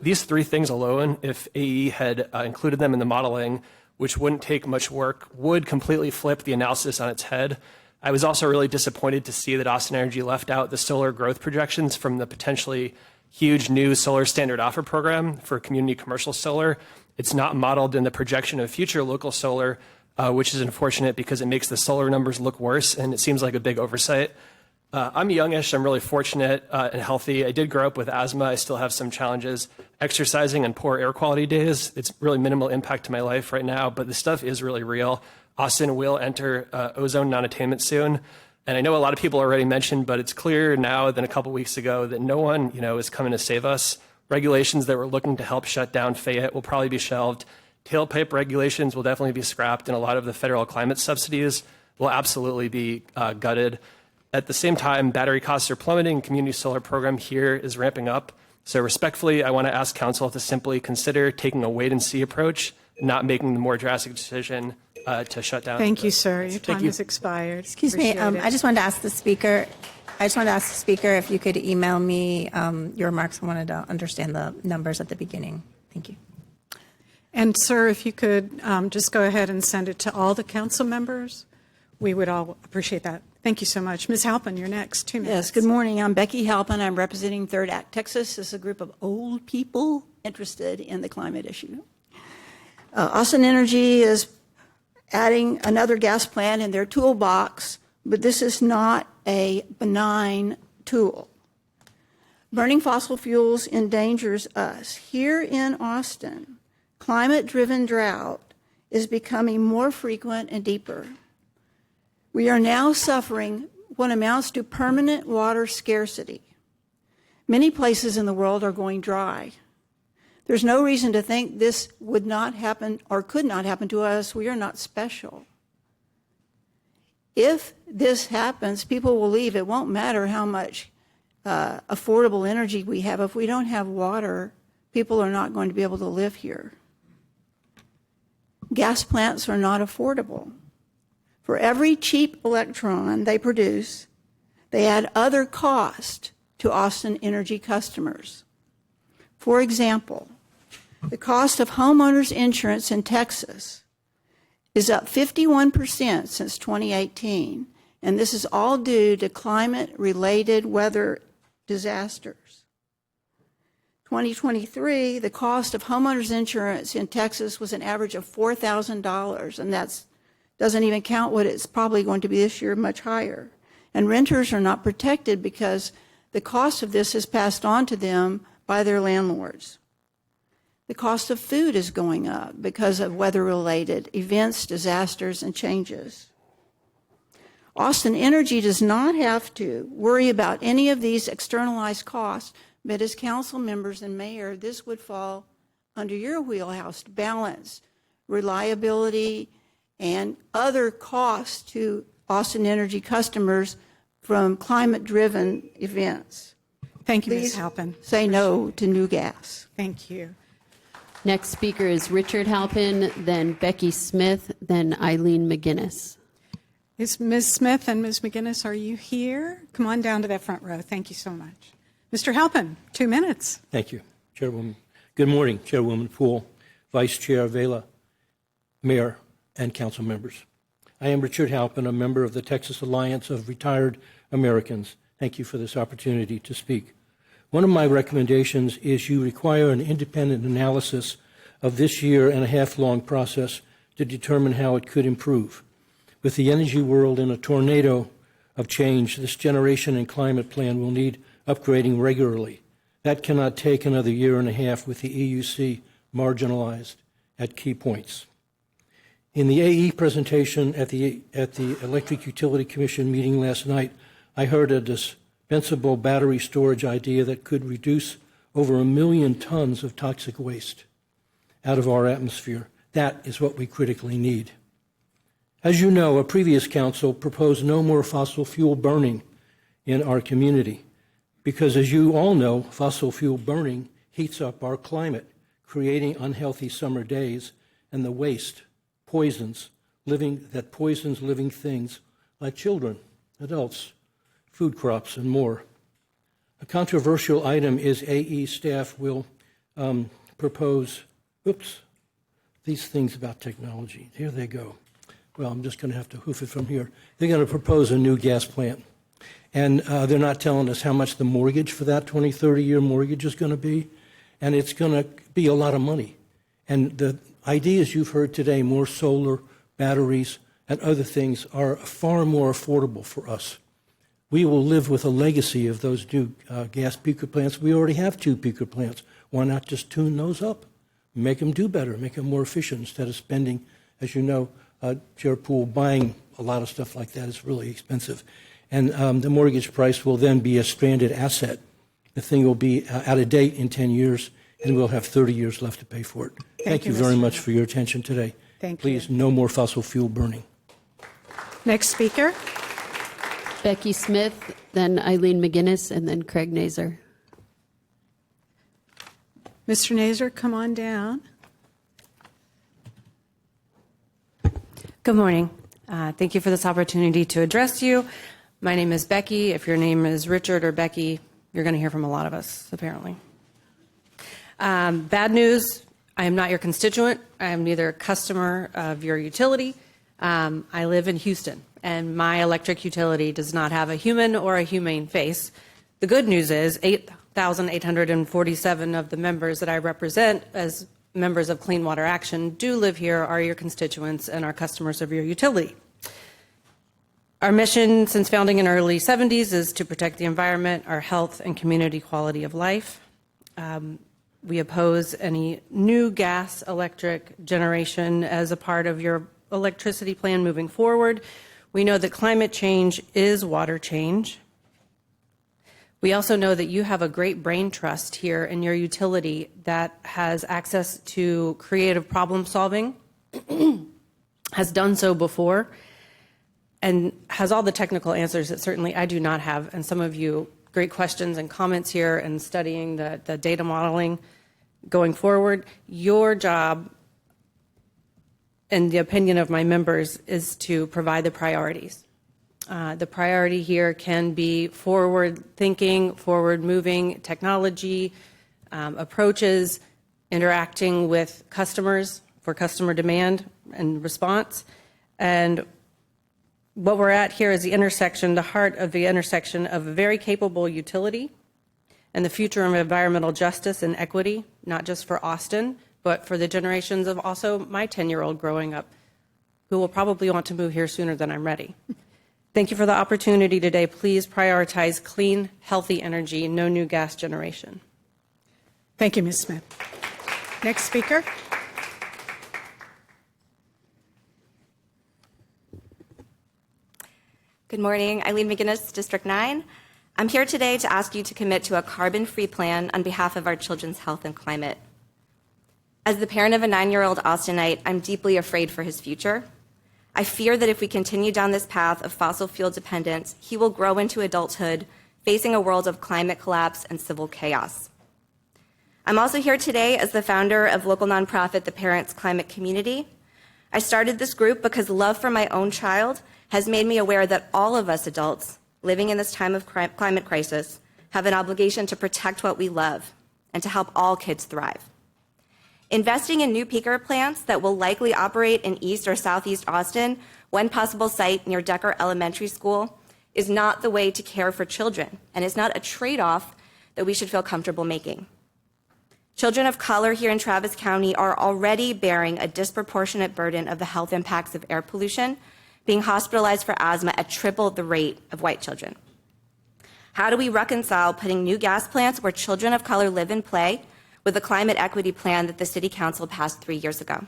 These 3 things alone, if AE had included them in the modeling, which wouldn't take much work, would completely flip the analysis on its head. I was also really disappointed to see that Austin Energy left out the solar growth projections from the potentially huge new solar standard offer program for community commercial solar. It's not modeled in the projection of future local solar, which is unfortunate because it makes the solar numbers look worse, and it seems like a big oversight. I'm youngish. I'm really fortunate and healthy. I did grow up with asthma. I still have some challenges exercising on poor air quality days. It's really minimal impact to my life right now, but the stuff is really real. Austin will enter ozone non-attainment soon. And I know a lot of people already mentioned, but it's clear now than a couple weeks ago that no one, is coming to save us. Regulations that were looking to help shut down Fayette will probably be shelved. Tailpipe regulations will definitely be scrapped, and a lot of the federal climate subsidies will absolutely be gutted. At the same time, battery costs are plummeting. Community solar program here is ramping up. So respectfully, I want to ask council to simply consider taking a wait-and-see approach, not making the more drastic decision to shut down. Thank you, sir. Your time has expired. Excuse me. I just wanted to ask the speaker. If you could email me your remarks. I wanted to understand the numbers at the beginning. Thank you. And sir, if you could just go ahead and send it to all the council members, we would all appreciate that. Thank you so much. Ms. Halpin, you're next. 2 minutes. Yes, good morning. I'm Becky Halpin. I'm representing Third Act Texas. This is a group of old people interested in the climate issue. Austin Energy is adding another gas plant in their toolbox but this is not a benign tool. Burning fossil fuels endangers us. Here in Austin, climate-driven drought is becoming more frequent and deeper. We are now suffering what amounts to permanent water scarcity. Many places in the world are going dry. There's no reason to think this would not happen or could not happen to us. We are not special. If this happens, people will leave. It won't matter how much affordable energy we have. If we don't have water, people are not going to be able to live here. Gas plants are not affordable. For every cheap electron they produce, they add other cost to Austin Energy customers. For example, the cost of homeowners insurance in Texas is up 51% since 2018, and this is all due to climate-related weather disasters. 2023, the cost of homeowners insurance in Texas was an average of $4,000, and that doesn't even count what it's probably going to be this year, much higher. And renters are not protected because the cost of this is passed on to them by their landlords. The cost of food is going up because of weather-related events, disasters, and changes. Austin Energy does not have to worry about any of these externalized costs, but as council members and mayor, this would fall under your wheelhouse to balance reliability and other costs to Austin Energy customers from climate-driven events. Thank you, Please Ms. Halpin. say no to new gas. Thank you. Next speaker is Richard Halpin, then Becky Smith, then Eileen McGinnis. Is Ms. Smith and Ms. McGinnis, are you here? Come on down to that front row. Thank you so much. Mr. Halpin, 2 minutes. Thank you, Chairwoman. Good morning, Chairwoman Poole, Vice Chair Vela, Mayor, and council members. I am Richard Halpin, a member of the Texas Alliance of Retired Americans. Thank you for this opportunity to speak. One of my recommendations is you require an independent analysis of this year-and-a-half-long process to determine how it could improve. With the energy world in a tornado of change, this generation and climate plan will need upgrading regularly. That cannot take another year and a half with the EUC marginalized at key points. In the AE presentation at the Electric Utility Commission meeting last night, I heard a dispensable battery storage idea that could reduce over 1 million tons of toxic waste out of our atmosphere. That is what we critically need. As you know, a previous council proposed no more fossil fuel burning in our community because, as you all know, fossil fuel burning heats up our climate, creating unhealthy summer days and the waste poisons living things like children, adults, food crops, and more. A controversial item is AE staff will propose, these things about technology. Here they go. Well, I'm just going to have to hoof it from here. They're going to propose a new gas plant. And they're not telling us how much the mortgage for that 20, 30-year mortgage is going to be. And it's going to be a lot of money. And the ideas you've heard today, more solar, batteries, and other things, are far more affordable for us. We will live with a legacy of those new gas peaker plants. We already have 2 peaker plants. Why not just tune those up? Make them do better, make them more efficient instead of spending, as you know, Chair Poole, buying a lot of stuff like that is really expensive. And the mortgage price will then be a stranded asset. The thing will be out of date in 10 years, and we'll have 30 years left to pay for it. Thank you very much for your attention today. Please, no more fossil fuel burning. Next speaker. Becky Smith, then Eileen McGinnis, and then Craig Nazer. Mr. Nazer, come on down. Good morning. Thank you for this opportunity to address you. My name is Becky. If your name is Richard or Becky, you're going to hear from a lot of us, apparently. Bad news, I am not your constituent. I am neither a customer of your utility. I live in Houston, and my electric utility does not have a human or a humane face. The good news is 8,847 of the members that I represent as members of Clean Water Action do live here, are your constituents, and are customers of your utility. Our mission since founding in the early 70s is to protect the environment, our health, and community quality of life. We oppose any new gas electric generation as a part of your electricity plan moving forward. We know that climate change is water change. We also know that you have a great brain trust here in your utility that has access to creative problem solving, has done so before, and has all the technical answers that certainly I do not have. And some of you, great questions and comments here and studying the data modeling going forward. Your job, in the opinion of my members, is to provide the priorities. The priority here can be forward-thinking, forward-moving technology, approaches, interacting with customers for customer demand and response. And what we're at here is the intersection, the heart of the intersection of a very capable utility and the future of environmental justice and equity, not just for Austin, but for the generations of also my 10-year-old growing up who will probably want to move here sooner than I'm ready. Thank you for the opportunity today. Please prioritize clean, healthy energy, no new gas generation. Thank you, Ms. Smith. Next speaker. Good morning. Eileen McGinnis, District 9. I'm here today to ask you to commit to a carbon-free plan on behalf of our children's health and climate. As the parent of a 9-year-old Austinite, I'm deeply afraid for his future. I fear that if we continue down this path of fossil fuel dependence, he will grow into adulthood, facing a world of climate collapse and civil chaos. I'm also here today as the founder of local nonprofit The Parents Climate Community. I started this group because love for my own child has made me aware that all of us adults living in this time of climate crisis have an obligation to protect what we love and to help all kids thrive. Investing in new peaker plants that will likely operate in East or Southeast Austin, one possible site near Decker Elementary School, is not the way to care for children, and is not a trade-off that we should feel comfortable making. Children of color here in Travis County are already bearing a disproportionate burden of the health impacts of air pollution, being hospitalized for asthma at triple the rate of white children. How do we reconcile putting new gas plants where children of color live and play with the climate equity plan that the City Council passed 3 years ago?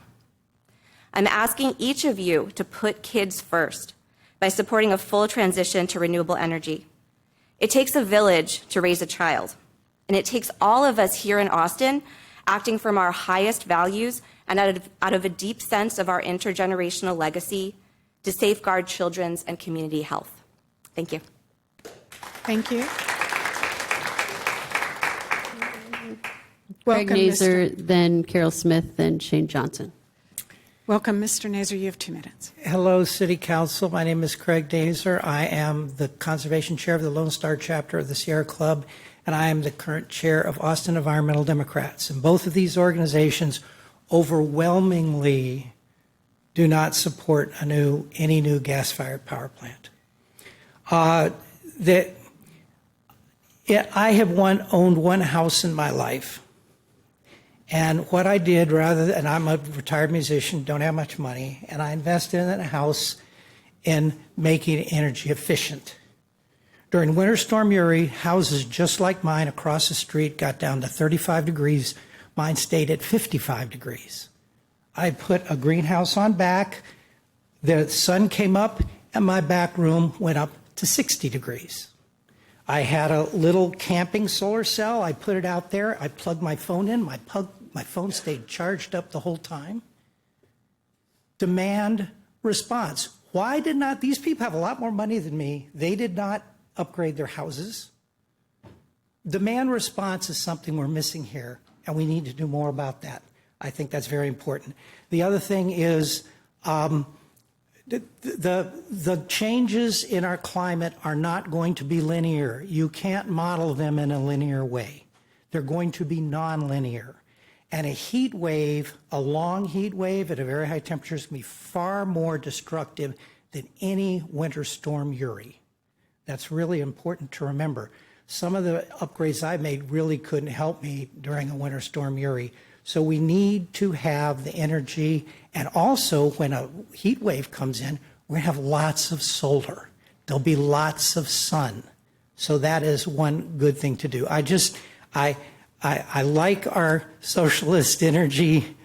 I'm asking each of you to put kids first by supporting a full transition to renewable energy. It takes a village to raise a child, and it takes all of us here in Austin acting from our highest values and out of a deep sense of our intergenerational legacy to safeguard children's and community health. Thank you. Thank you. Craig Welcome, Nazer, then Carol Smith, then Shane Johnson. Welcome, Mr. Nazer. You have 2 minutes. Hello, City Council. My name is Craig Nazer. I am the Conservation Chair of the Lone Star Chapter of the Sierra Club, and I am the current chair of Austin Environmental Democrats. And both of these organizations overwhelmingly do not support any new gas-fired power plant. I have owned one house in my life. And what I did, and I'm a retired musician, don't have much money, and I invested in a house in making it energy efficient. During Winter Storm Uri, houses just like mine across the street got down to 35 degrees. Mine stayed at 55 degrees. I put a greenhouse on back. The sun came up, and my back room went up to 60 degrees. I had a little camping solar cell. I put it out there. I plugged my phone in. My phone stayed charged up the whole time. Demand response. Why did not these people have a lot more money than me? They did not upgrade their houses. Demand response is something we're missing here, and we need to do more about that. I think that's very important. The other thing is the changes in our climate are not going to be linear. You can't model them in a linear way. They're going to be nonlinear. And a heat wave, a long heat wave at a very high temperature is going to be far more destructive than any winter storm Uri. That's really important to remember. Some of the upgrades I made really couldn't help me during a winter storm Uri. So we need to have the energy, and also when a heat wave comes in, we're going to have lots of solar. there'll be lots of sun. So that is one good thing to do. I like our socialist energy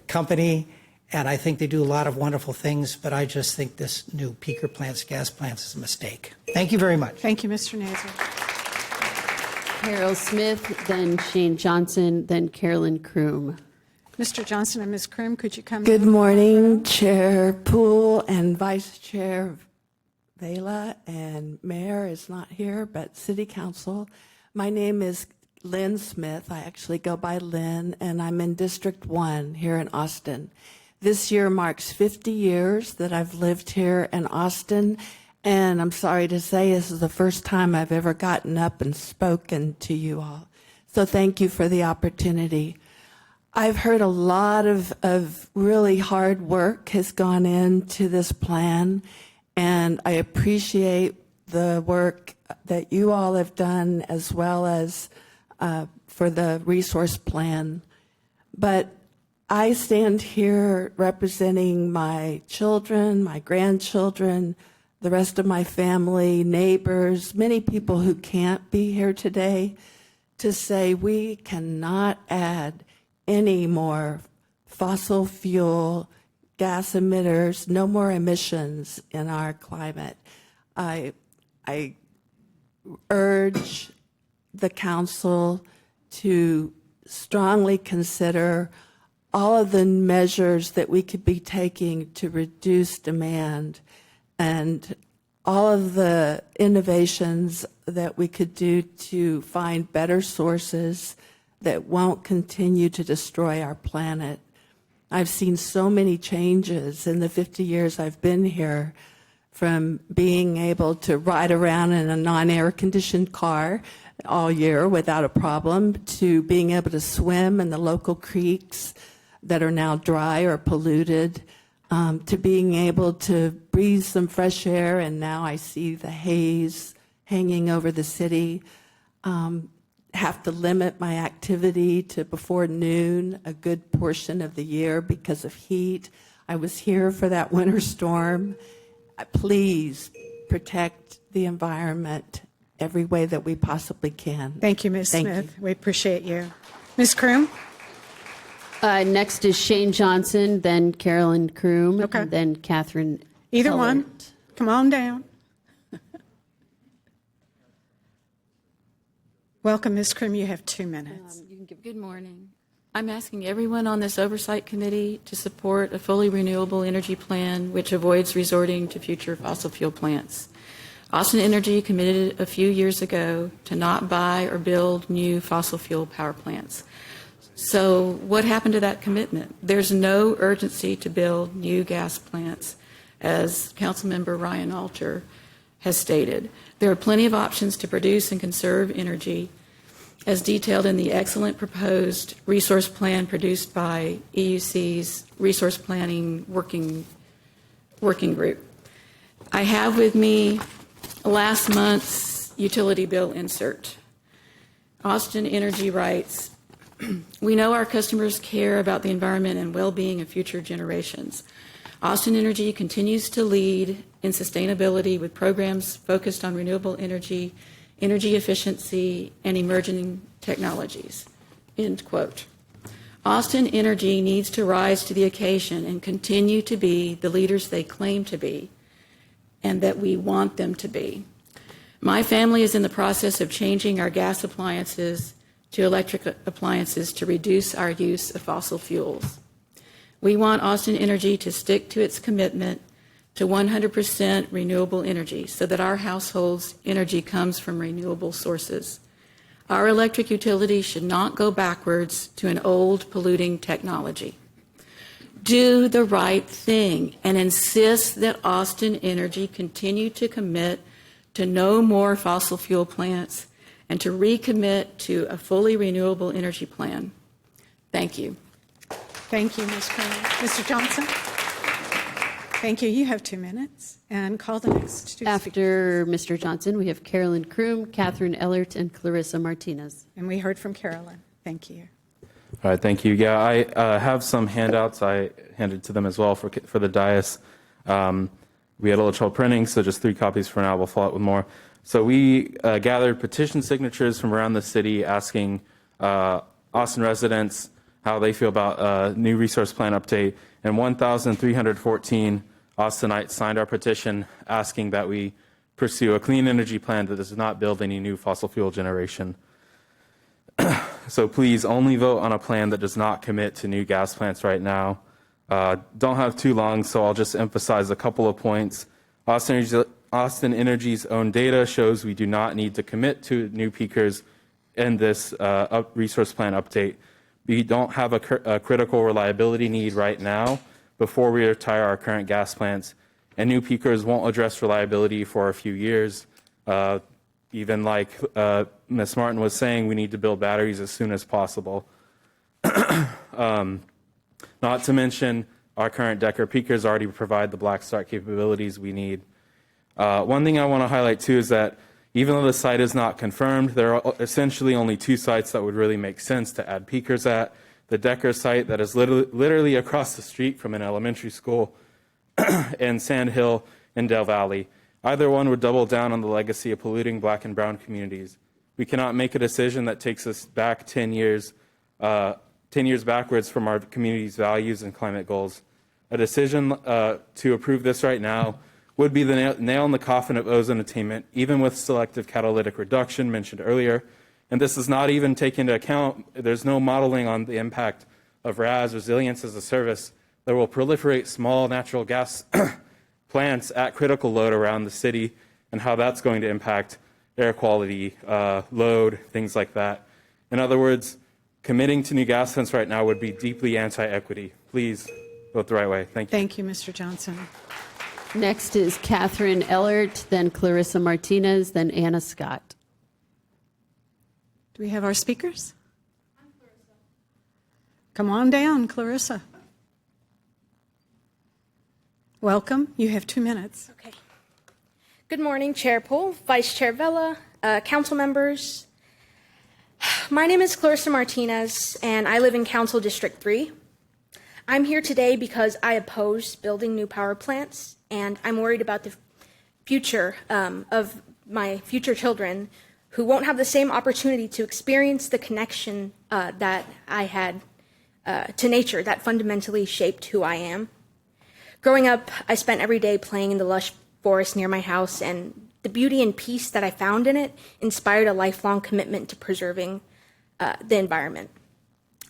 company, and I think they do a lot of wonderful things, but I just think this new peaker plants, gas plants is a mistake. Thank you very much. Thank you, Mr. Naser. Carol Smith, then Shane Johnson, then Carolyn Kroom. Mr. Johnson and Ms. Kroom, could you come Good down? morning, Chair Poole and Vice Chair Vela, and Mayor is not here, but City Council. My name is Lynn Smith. I actually go by Lynn, and I'm in District 1 here in Austin. This year marks 50 years that I've lived here in Austin, and I'm sorry to say this is the first time I've ever gotten up and spoken to you all. So thank you for the opportunity. I've heard a lot of really hard work has gone into this plan, and I appreciate the work that you all have done as well as for the resource plan. But I stand here representing my children, my grandchildren, the rest of my family, neighbors, many people who can't be here today, to say we cannot add any more fossil fuel gas emitters, no more emissions in our climate. I urge the council to strongly consider all of the measures that we could be taking to reduce demand and all of the innovations that we could do to find better sources that won't continue to destroy our planet. I've seen so many changes in the 50 years I've been here, from being able to ride around in a non-air conditioned car all year without a problem, to being able to swim in the local creeks that are now dry or polluted, to being able to breathe some fresh air, and now I see the haze hanging over the city. Have to limit my activity to before noon a good portion of the year because of heat. I was here for that winter storm. Please protect the environment every way that we possibly can. Thank you, Ms. Thank Smith. you. We appreciate you. Ms. Kroom? Next is Shane Johnson, then Carolyn Kroom, Okay. and then Catherine. Either Ellert. one. Come on down. Welcome, Ms. Kroom. You have 2 minutes. Good morning. I'm asking everyone on this oversight committee to support a fully renewable energy plan which avoids resorting to future fossil fuel plants. Austin Energy committed a few years ago to not buy or build new fossil fuel power plants. So what happened to that commitment? There's no urgency to build new gas plants, as Councilmember Ryan Alter has stated. There are plenty of options to produce and conserve energy, as detailed in the excellent proposed resource plan produced by EUC's Resource Planning Working Group. I have with me last month's utility bill insert. Austin Energy writes, "We know our customers care about the environment and well-being of future generations. Austin Energy continues to lead in sustainability with programs focused on renewable energy, energy efficiency, and emerging technologies." End quote. Austin Energy needs to rise to the occasion and continue to be the leaders they claim to be and that we want them to be. My family is in the process of changing our gas appliances to electric appliances to reduce our use of fossil fuels. We want Austin Energy to stick to its commitment to 100% renewable energy so that our households' energy comes from renewable sources. Our electric utility should not go backwards to an old polluting technology. Do the right thing and insist that Austin Energy continue to commit to no more fossil fuel plants and to recommit to a fully renewable energy plan. Thank you. Thank you, Ms. Kroom. Mr. Johnson? Thank you. You have 2 minutes. And call the next two After Mr. Johnson, we have Carolyn Kroom, Catherine Ellert, and Clarissa Martinez. And we heard from Carolyn. Thank you. All right, thank you. Yeah, I have some handouts. I handed to them as well for the dais. we had a little trouble printing, so just 3 copies for now. We'll follow up with more. So we gathered petition signatures from around the city asking Austin residents how they feel about a new resource plan update, and 1,314 Austinites signed our petition asking that we pursue a clean energy plan that does not build any new fossil fuel generation. So please only vote on a plan that does not commit to new gas plants right now. Don't have too long, so I'll just emphasize a couple of points. Austin Energy's own data shows we do not need to commit to new peakers in this resource plan update. We don't have a critical reliability need right now before we retire our current gas plants, and new peakers won't address reliability for a few years. Even like Ms. Martin was saying, we need to build batteries as soon as possible. Not to mention, our current Decker peakers already provide the black start capabilities we need. One thing I want to highlight too is that even though the site is not confirmed, there are essentially only 2 sites that would really make sense to add peakers at. The Decker site that is literally across the street from an elementary school and Sand Hill in Del Valley. Either one would double down on the legacy of polluting black and brown communities. We cannot make a decision that takes us back 10 years backwards from our community's values and climate goals. A decision to approve this right now would be the nail in the coffin of ozone attainment, even with selective catalytic reduction mentioned earlier. And this is not even taken into account, there's no modeling on the impact of RAS, resilience as a service, that will proliferate small natural gas plants at critical load around the city, and how that's going to impact air quality, load, things like that. In other words, committing to new gas plants right now would be deeply anti-equity. Please vote the right way. Thank you. Thank you, Mr. Johnson. Next is Catherine Ellert, then Clarissa Martinez, then Anna Scott. Do we have our speakers? I'm Clarissa. Come on down, Clarissa. Welcome. You have 2 minutes. Okay. Good morning, Chair Poole, Vice Chair Vela, council members. My name is Clarissa Martinez, and I live in Council District 3. I'm here today because I oppose building new power plants, and I'm worried about the future of my future children who won't have the same opportunity to experience the connection that I had to nature that fundamentally shaped who I am. Growing up, I spent every day playing in the lush forest near my house, and the beauty and peace that I found in it inspired a lifelong commitment to preserving the environment.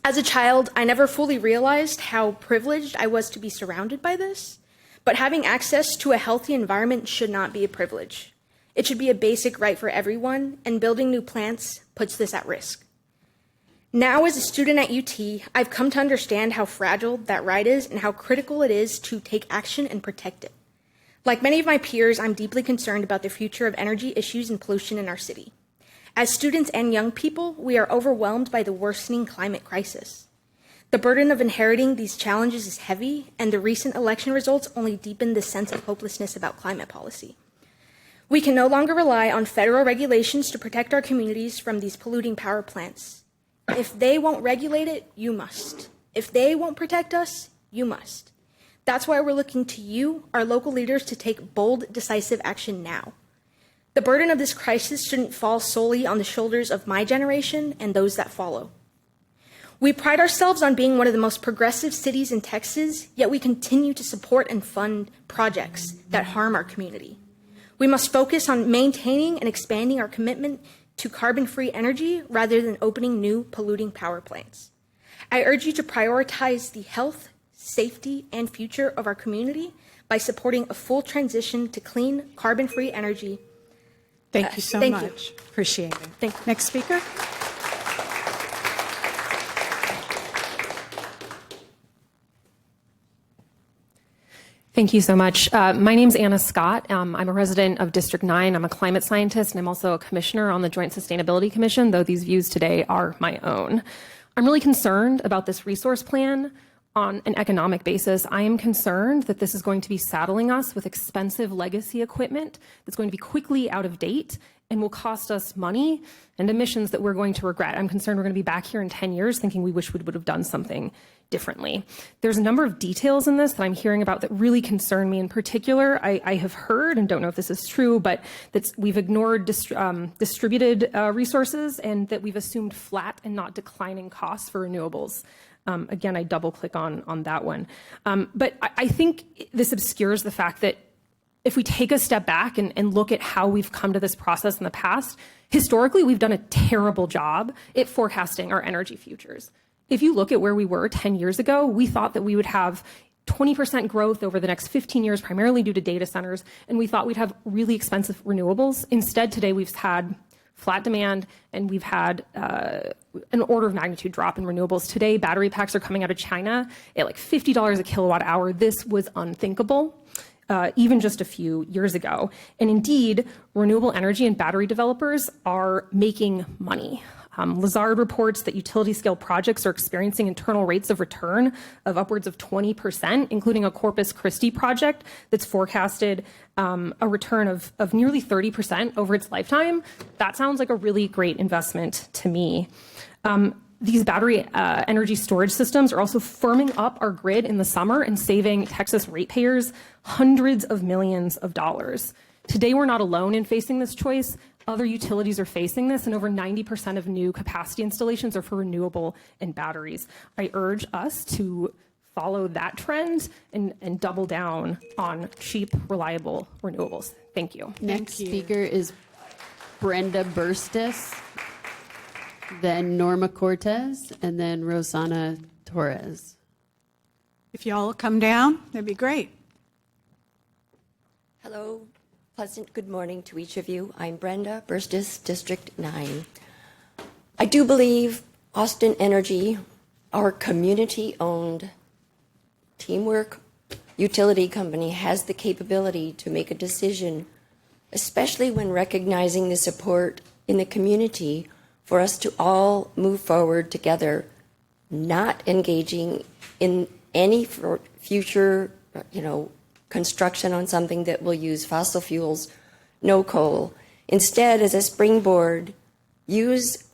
As a child, I never fully realized how privileged I was to be surrounded by this, but having access to a healthy environment should not be a privilege. It should be a basic right for everyone, and building new plants puts this at risk. Now, as a student at UT, I've come to understand how fragile that right is and how critical it is to take action and protect it. Like many of my peers, I'm deeply concerned about the future of energy issues and pollution in our city. As students and young people, we are overwhelmed by the worsening climate crisis. The burden of inheriting these challenges is heavy, and the recent election results only deepen the sense of hopelessness about climate policy. We can no longer rely on federal regulations to protect our communities from these polluting power plants. If they won't regulate it, you must. If they won't protect us, you must. That's why we're looking to you, our local leaders, to take bold, decisive action now. The burden of this crisis shouldn't fall solely on the shoulders of my generation and those that follow. We pride ourselves on being one of the most progressive cities in Texas, yet we continue to support and fund projects that harm our community. We must focus on maintaining and expanding our commitment to carbon-free energy rather than opening new polluting power plants. I urge you to prioritize the health, safety, and future of our community by supporting a full transition to clean, carbon-free energy. Thank you so much. Appreciate it. Thank you. Next speaker. Thank you so much. My name's Anna Scott. I'm a resident of District 9. I'm a climate scientist, and I'm also a commissioner on the Joint Sustainability Commission, though these views today are my own. I'm really concerned about this resource plan on an economic basis. I am concerned that this is going to be saddling us with expensive legacy equipment that's going to be quickly out of date and will cost us money and emissions that we're going to regret. I'm concerned we're going to be back here in 10 years thinking we wish we would have done something differently. There's a number of details in this that I'm hearing about that really concern me. In particular, I have heard, and don't know if this is true, but that we've ignored distributed resources and that we've assumed flat and not declining costs for renewables. Again, I double click on that one. But I think this obscures the fact that if we take a step back and look at how we've come to this process in the past, historically, we've done a terrible job at forecasting our energy futures. If you look at where we were 10 years ago, we thought that we would have 20% growth over the next 15 years, primarily due to data centers, and we thought we'd have really expensive renewables. Instead, today we've had flat demand, and we've had an order of magnitude drop in renewables. Today, battery packs are coming out of China at like $50 a kilowatt hour. This was unthinkable even just a few years ago. And indeed, renewable energy and battery developers are making money. Lazard reports that utility-scale projects are experiencing internal rates of return of upwards of 20%, including a Corpus Christi project that's forecasted a return of nearly 30% over its lifetime. That sounds like a really great investment to me. These battery energy storage systems are also firming up our grid in the summer and saving Texas ratepayers hundreds of millions of dollars. Today, we're not alone in facing this choice. Other utilities are facing this, and over 90% of new capacity installations are for renewable and batteries. I urge us to follow that trend and double down on cheap, reliable renewables. Thank you. Next speaker is Brenda Burstis, then Norma Cortez, and then Rosanna Torres. If y'all come down, that'd be great. Hello. Pleasant good morning to each of you. I'm Brenda Burstis, District 9. I do believe Austin Energy, our community-owned teamwork utility company, has the capability to make a decision, especially when recognizing the support in the community for us to all move forward together, not engaging in any future, construction on something that will use fossil fuels, no coal. Instead, as a springboard, use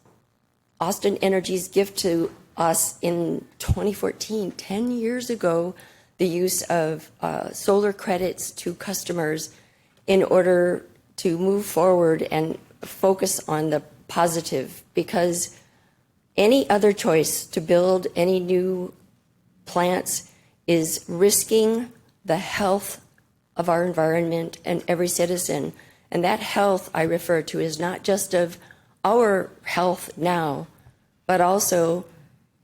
Austin Energy's gift to us in 2014, 10 years ago, the use of solar credits to customers in order to move forward and focus on the positive, because any other choice to build any new plants is risking the health of our environment and every citizen. And that health I refer to is not just of our health now, but also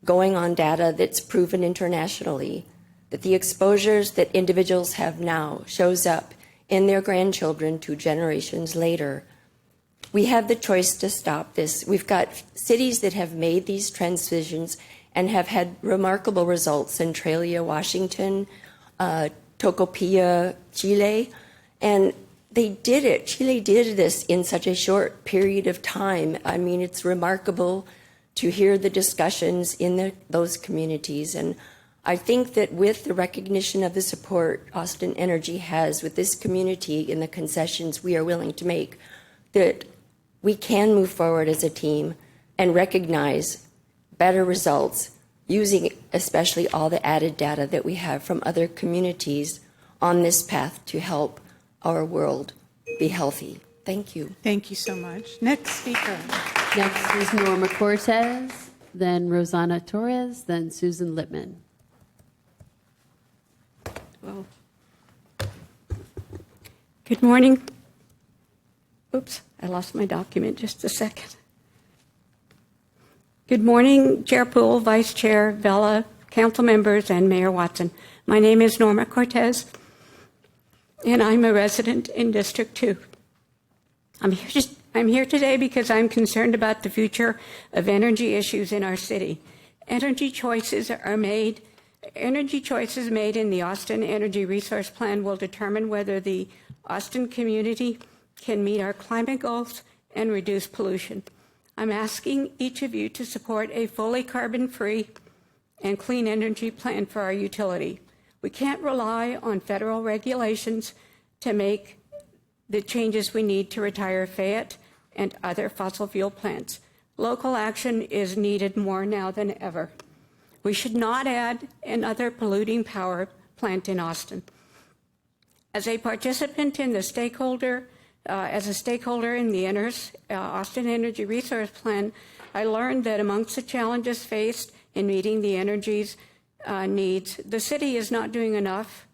going on data that's proven internationally that the exposures that individuals have now shows up in their grandchildren 2 generations later. We have the choice to stop this. We've got cities that have made these transitions and have had remarkable results: Centralia, Washington, Tocopilla, Chile, and they did it. Chile did this in such a short period of time. I mean, it's remarkable to hear the discussions in those communities. And I think that with the recognition of the support Austin Energy has with this community in the concessions we are willing to make, that we can move forward as a team and recognize better results, using especially all the added data that we have from other communities on this path to help our world be healthy. Thank you. Thank you so much. Next speaker. Next is Norma Cortez, then Rosanna Torres, then Susan Littman. Well, good morning. Oops, I lost my document. Just a second. Good morning, Chair Poole, Vice Chair Vela, council members, and Mayor Watson. My name is Norma Cortez, and I'm a resident in District 2. I'm here today because I'm concerned about the future of energy issues in our city. Energy choices made in the Austin Energy Resource Plan will determine whether the Austin community can meet our climate goals and reduce pollution. I'm asking each of you to support a fully carbon-free and clean energy plan for our utility. We can't rely on federal regulations to make the changes we need to retire Fayette, and other fossil fuel plants. Local action is needed more now than ever. We should not add another polluting power plant in Austin. As a participant in the stakeholder, as a stakeholder in the Austin Energy Resource Plan, I learned that amongst the challenges faced in meeting the energy's needs, the city is not doing enough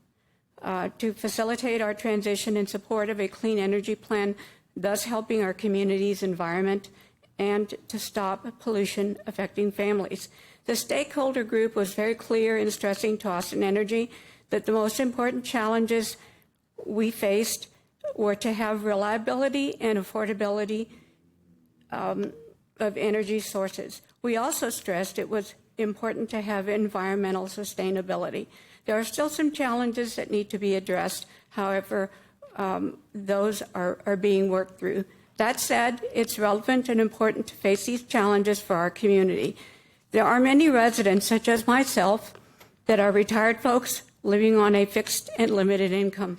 to facilitate our transition in support of a clean energy plan, thus helping our community's environment and to stop pollution affecting families. The stakeholder group was very clear in stressing to Austin Energy that the most important challenges we faced were to have reliability and affordability of energy sources. We also stressed it was important to have environmental sustainability. There are still some challenges that need to be addressed. However, those are being worked through. That said, it's relevant and important to face these challenges for our community. There are many residents, such as myself, that are retired folks living on a fixed and limited income.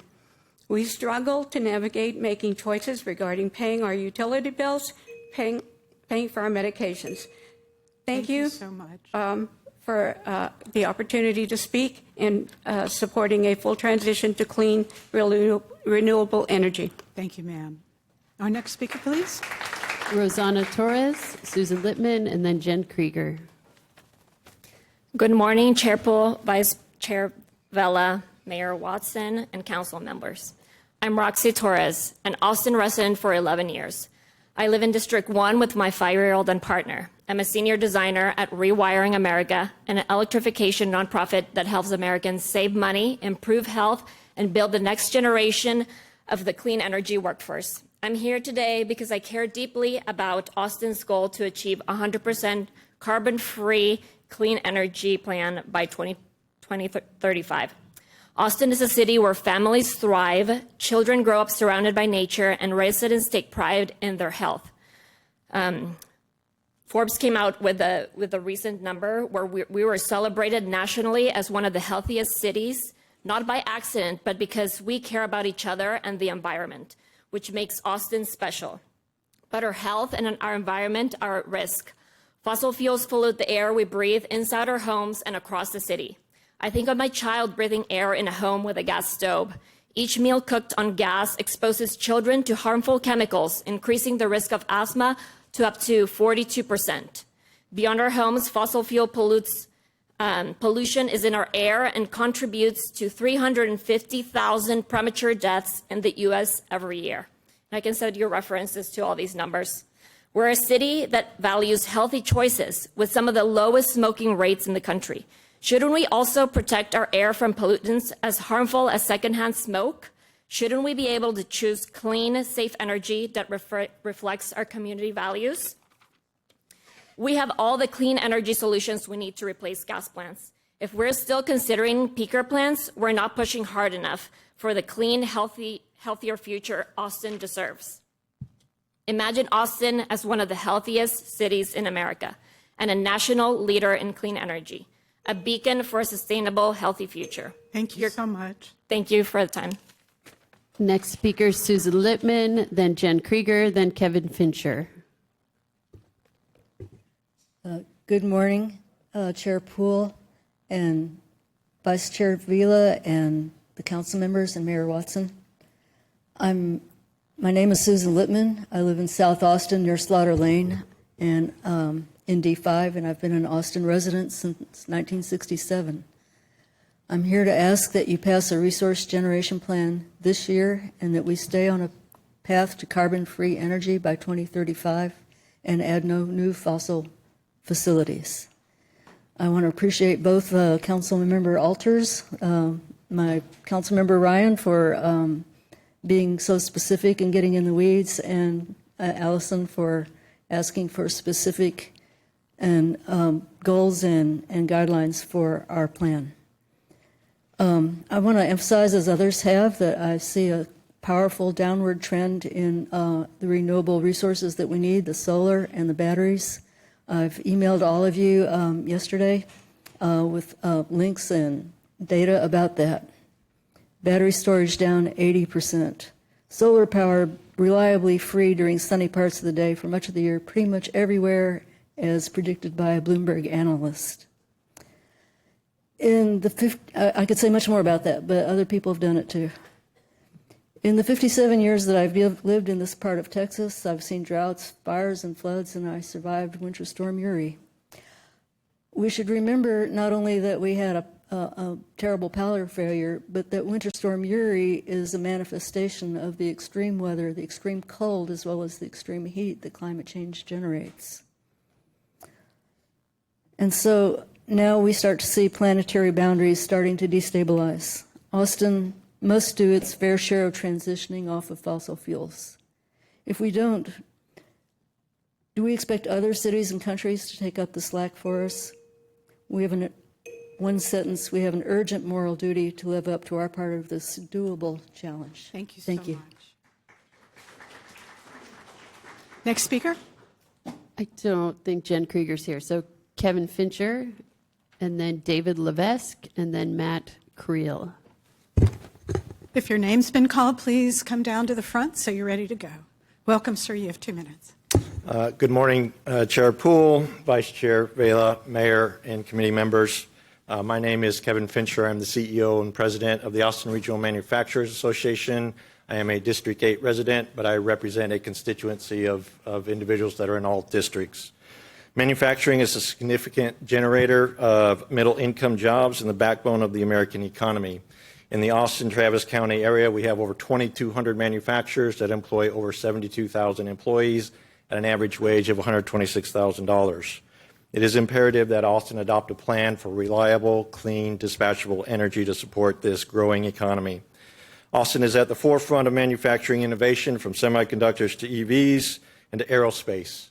We struggle to navigate making choices regarding paying our utility bills, paying for our medications. Thank you so much for the opportunity to speak and supporting a full transition to clean, renewable energy. Thank you, ma'am. Our next speaker, please. Rosanna Torres, Susan Littman, and then Jen Krieger. Good morning, Chair Poole, Vice Chair Vela, Mayor Watson, and council members. I'm Roxy Torres, an Austin resident for 11 years. I live in District 1 with my 5-year-old and partner. I'm a senior designer at Rewiring America, an electrification nonprofit that helps Americans save money, improve health, and build the next generation of the clean energy workforce. I'm here today because I care deeply about Austin's goal to achieve 100% carbon-free clean energy plan by 2035. Austin is a city where families thrive, children grow up surrounded by nature, and residents take pride in their health. Forbes came out with a recent number where we were celebrated nationally as one of the healthiest cities, not by accident, but because we care about each other and the environment, which makes Austin special. But our health and our environment are at risk. Fossil fuels pollute the air we breathe inside our homes and across the city. I think of my child breathing air in a home with a gas stove. Each meal cooked on gas exposes children to harmful chemicals, increasing the risk of asthma to up to 42%. Beyond our homes, fossil fuel pollution is in our air and contributes to 350,000 premature deaths in the U.S. every year. And I can send you references to all these numbers. We're a city that values healthy choices with some of the lowest smoking rates in the country. Shouldn't we also protect our air from pollutants as harmful as secondhand smoke? Shouldn't we be able to choose clean, safe energy that reflects our community values? We have all the clean energy solutions we need to replace gas plants. If we're still considering peaker plants, we're not pushing hard enough for the clean, healthier future Austin deserves. Imagine Austin as one of the healthiest cities in America and a national leader in clean energy, a beacon for a sustainable, healthy future. Thank you so much. Thank you for the time. Next speaker, Susan Littman, then Jen Krieger, then Kevin Fincher. Good morning, Chair Poole and Vice Chair Vila and the council members and Mayor Watson. My name is Susan Littman. I live in South Austin near Slaughter Lane and in D5, and I've been an Austin resident since 1967. I'm here to ask that you pass a resource generation plan this year and that we stay on a path to carbon-free energy by 2035 and add no new fossil facilities. I want to appreciate both council member Alters, my council member Ryan for being so specific and getting in the weeds, and Allison for asking for specific and goals and guidelines for our plan. I want to emphasize, as others have, that I see a powerful downward trend in the renewable resources that we need, the solar and the batteries. I've emailed all of you yesterday with links and data about that. Battery storage down 80%. Solar power reliably free during sunny parts of the day for much of the year, pretty much everywhere, as predicted by a Bloomberg analyst. I could say much more about that, but other people have done it too. In the 57 years that I've lived in this part of Texas, I've seen droughts, fires, and floods, and I survived Winter Storm Uri. We should remember not only that we had a terrible power failure, but that Winter Storm Uri is a manifestation of the extreme weather, the extreme cold, as well as the extreme heat that climate change generates. And so now we start to see planetary boundaries starting to destabilize. Austin must do its fair share of transitioning off of fossil fuels. If we don't, do we expect other cities and countries to take up the slack for us? We have one sentence, we have an urgent moral duty to live up to our part of this doable challenge. Thank you so Thank you. much. Next speaker. I don't think Jen Krieger's here. So Kevin Fincher, and then David Levesque, and then Matt Creel. If your name's been called, please come down to the front so you're ready to go. Welcome, sir. You have 2 minutes. Good morning, Chair Poole, Vice Chair Vela, Mayor, and committee members. My name is Kevin Fincher. I'm the CEO and President of the Austin Regional Manufacturers Association. I am a District 8 resident, but I represent a constituency of individuals that are in all districts. Manufacturing is a significant generator of middle-income jobs and the backbone of the American economy. In the Austin-Travis County area, we have over 2,200 manufacturers that employ over 72,000 employees at an average wage of $126,000. It is imperative that Austin adopt a plan for reliable, clean, dispatchable energy to support this growing economy. Austin is at the forefront of manufacturing innovation, from semiconductors to EVs and to aerospace.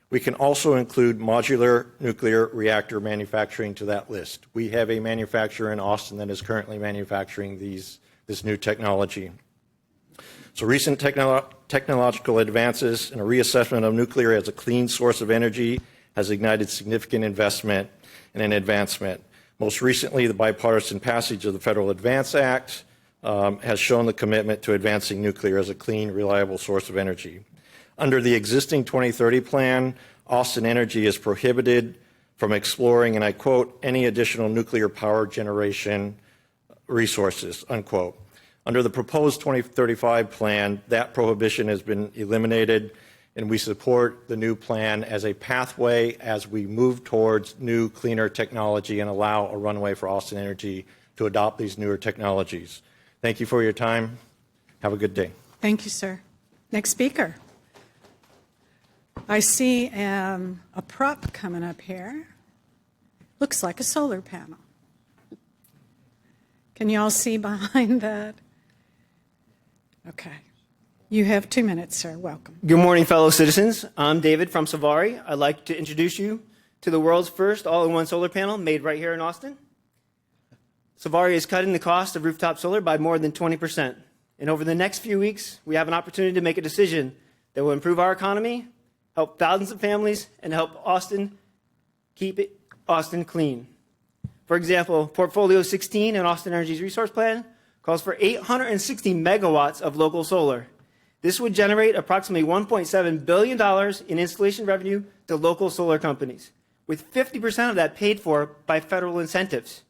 We can also include modular nuclear reactor manufacturing to that list. We have a manufacturer in Austin that is currently manufacturing this new technology. So recent technological advances and a reassessment of nuclear as a clean source of energy has ignited significant investment and an advancement. Most recently, the bipartisan passage of the Federal Advance Act has shown the commitment to advancing nuclear as a clean, reliable source of energy. Under the existing 2030 plan, Austin Energy is prohibited from exploring, and I quote, any additional nuclear power generation resources, unquote. Under the proposed 2035 plan, that prohibition has been eliminated, and we support the new plan as a pathway as we move towards new, cleaner technology and allow a runway for Austin Energy to adopt these newer technologies. Thank you for your time. Have a good day. Thank you, sir. Next speaker. I see a prop coming up here. Looks like a solar panel. Can you all see behind that? Okay. You have 2 minutes, sir. Welcome. Good morning, fellow citizens. I'm David from Savari. I'd like to introduce you to the world's first all-in-one solar panel made right here in Austin. Savari is cutting the cost of rooftop solar by more than 20%. And over the next few weeks, we have an opportunity to make a decision that will improve our economy, help thousands of families, and help Austin keep Austin clean. For example, Portfolio 16 in Austin Energy's resource plan calls for 860 megawatts of local solar. This would generate approximately $1.7 billion in installation revenue to local solar companies, with 50% of that paid for by federal incentives.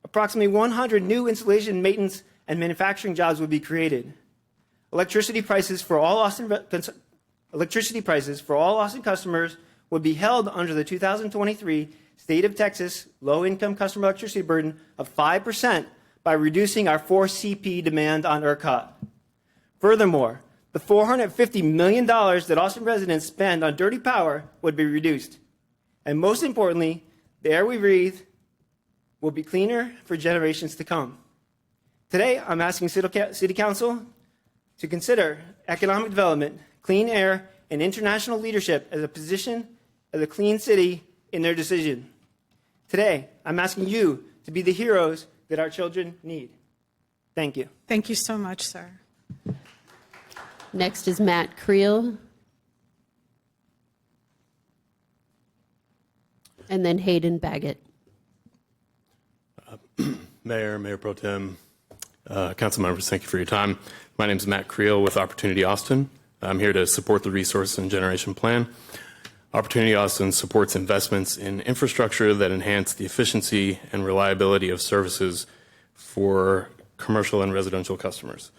Approximately 100 new installation, maintenance, and manufacturing jobs would be created. Electricity prices for all Austin customers would be held under the 2023 State of Texas Low-Income Customer Electricity Burden of 5% by reducing our 4CP demand on ERCOT. Furthermore, the $450 million that Austin residents spend on dirty power would be reduced. And most importantly, the air we breathe will be cleaner for generations to come. Today, I'm asking City Council to consider economic development, clean air, and international leadership as a position as a clean city in their decision. Today, I'm asking you to be the heroes that our children need. Thank you. Thank you so much, sir. Next is Matt Creel. And then Hayden Baggett. Mayor Pro Tem, Council members, thank you for your time. My name is Matt Creel with Opportunity Austin. I'm here to support the Resource and Generation Plan. Opportunity Austin supports investments in infrastructure that enhance the efficiency and reliability of services for commercial and residential customers.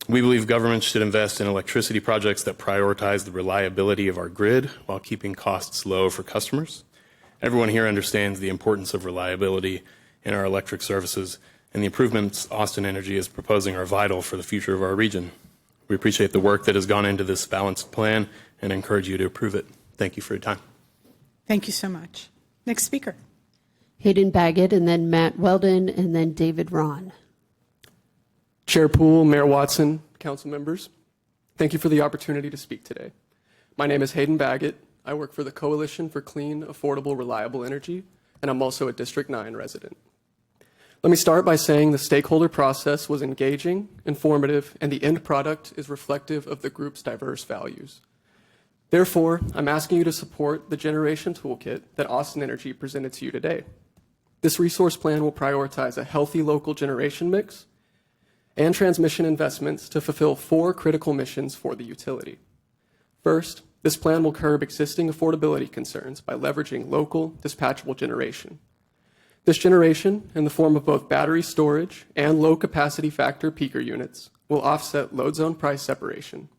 We believe government should invest in electricity projects that prioritize the reliability of our grid while keeping costs low for customers. Everyone here understands the importance of reliability in our electric services, and the improvements Austin Energy is proposing are vital for the future of our region. We appreciate the work that has gone into this balanced plan and encourage you to approve it. Thank you for your time. Thank you so much. Next speaker. Hayden Baggett, and then Matt Weldon, and then David Ron. Chair Poole, Mayor Watson, council members, thank you for the opportunity to speak today. My name is Hayden Baggett. I work for the Coalition for Clean, Affordable, Reliable Energy, and I'm also a District 9 resident. Let me start by saying the stakeholder process was engaging, informative, and the end product is reflective of the group's diverse values. Therefore, I'm asking you to support the generation toolkit that Austin Energy presented to you today. This resource plan will prioritize a healthy local generation mix and transmission investments to fulfill 4 critical missions for the utility. First, this plan will curb existing affordability concerns by leveraging local dispatchable generation. This generation, in the form of both battery storage and low capacity factor peaker units, will offset load zone price separation.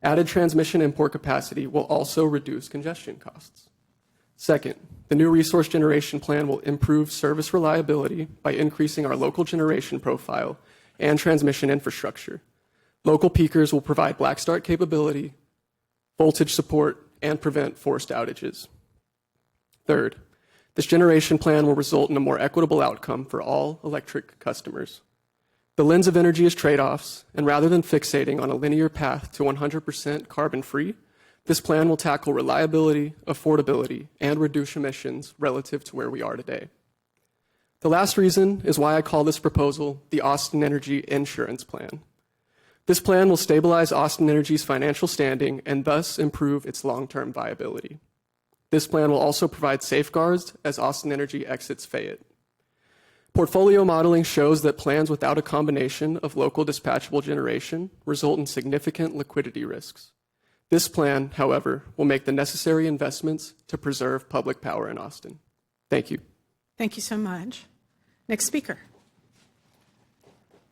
Added transmission import capacity will also reduce congestion costs. Second, the new resource generation plan will improve service reliability by increasing our local generation profile and transmission infrastructure. Local peakers will provide black start capability, voltage support, and prevent forced outages. Third, this generation plan will result in a more equitable outcome for all electric customers. The lens of energy is trade-offs, and rather than fixating on a linear path to 100% carbon-free, this plan will tackle reliability, affordability, and reduce emissions relative to where we are today. The last reason is why I call this proposal the Austin Energy Insurance Plan. This plan will stabilize Austin Energy's financial standing and thus improve its long-term viability. This plan will also provide safeguards as Austin Energy exits Fayette. Portfolio modeling shows that plans without a combination of local dispatchable generation result in significant liquidity risks. This plan, however, will make the necessary investments to preserve public power in Austin. Thank you. Thank you so much. Next speaker.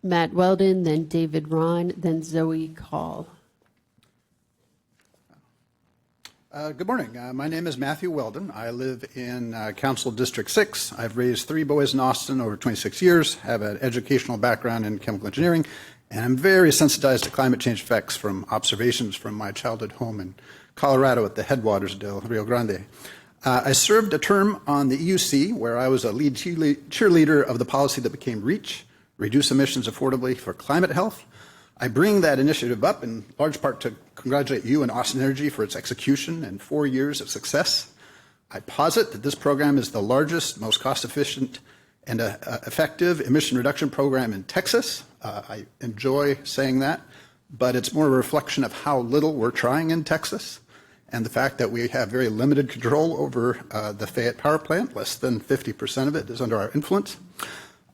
Matt Weldon, then David Ron, then Zoe Call. Good morning. My name is Matthew Weldon. I live in Council District 6. I've raised 3 boys in Austin over 26 years, have an educational background in chemical engineering, and I'm very sensitized to climate change effects from observations from my childhood home in Colorado at the headwaters of Del Rio Grande. I served a term on the EUC where I was a lead cheerleader of the policy that became REACH, Reduce Emissions Affordably for Climate Health. I bring that initiative up in large part to congratulate you and Austin Energy for its execution and 4 years of success. I posit that this program is the largest, most cost-efficient, and effective emission reduction program in Texas. I enjoy saying that, but it's more a reflection of how little we're trying in Texas and the fact that we have very limited control over the Fayette power plant. Less than 50% of it is under our influence.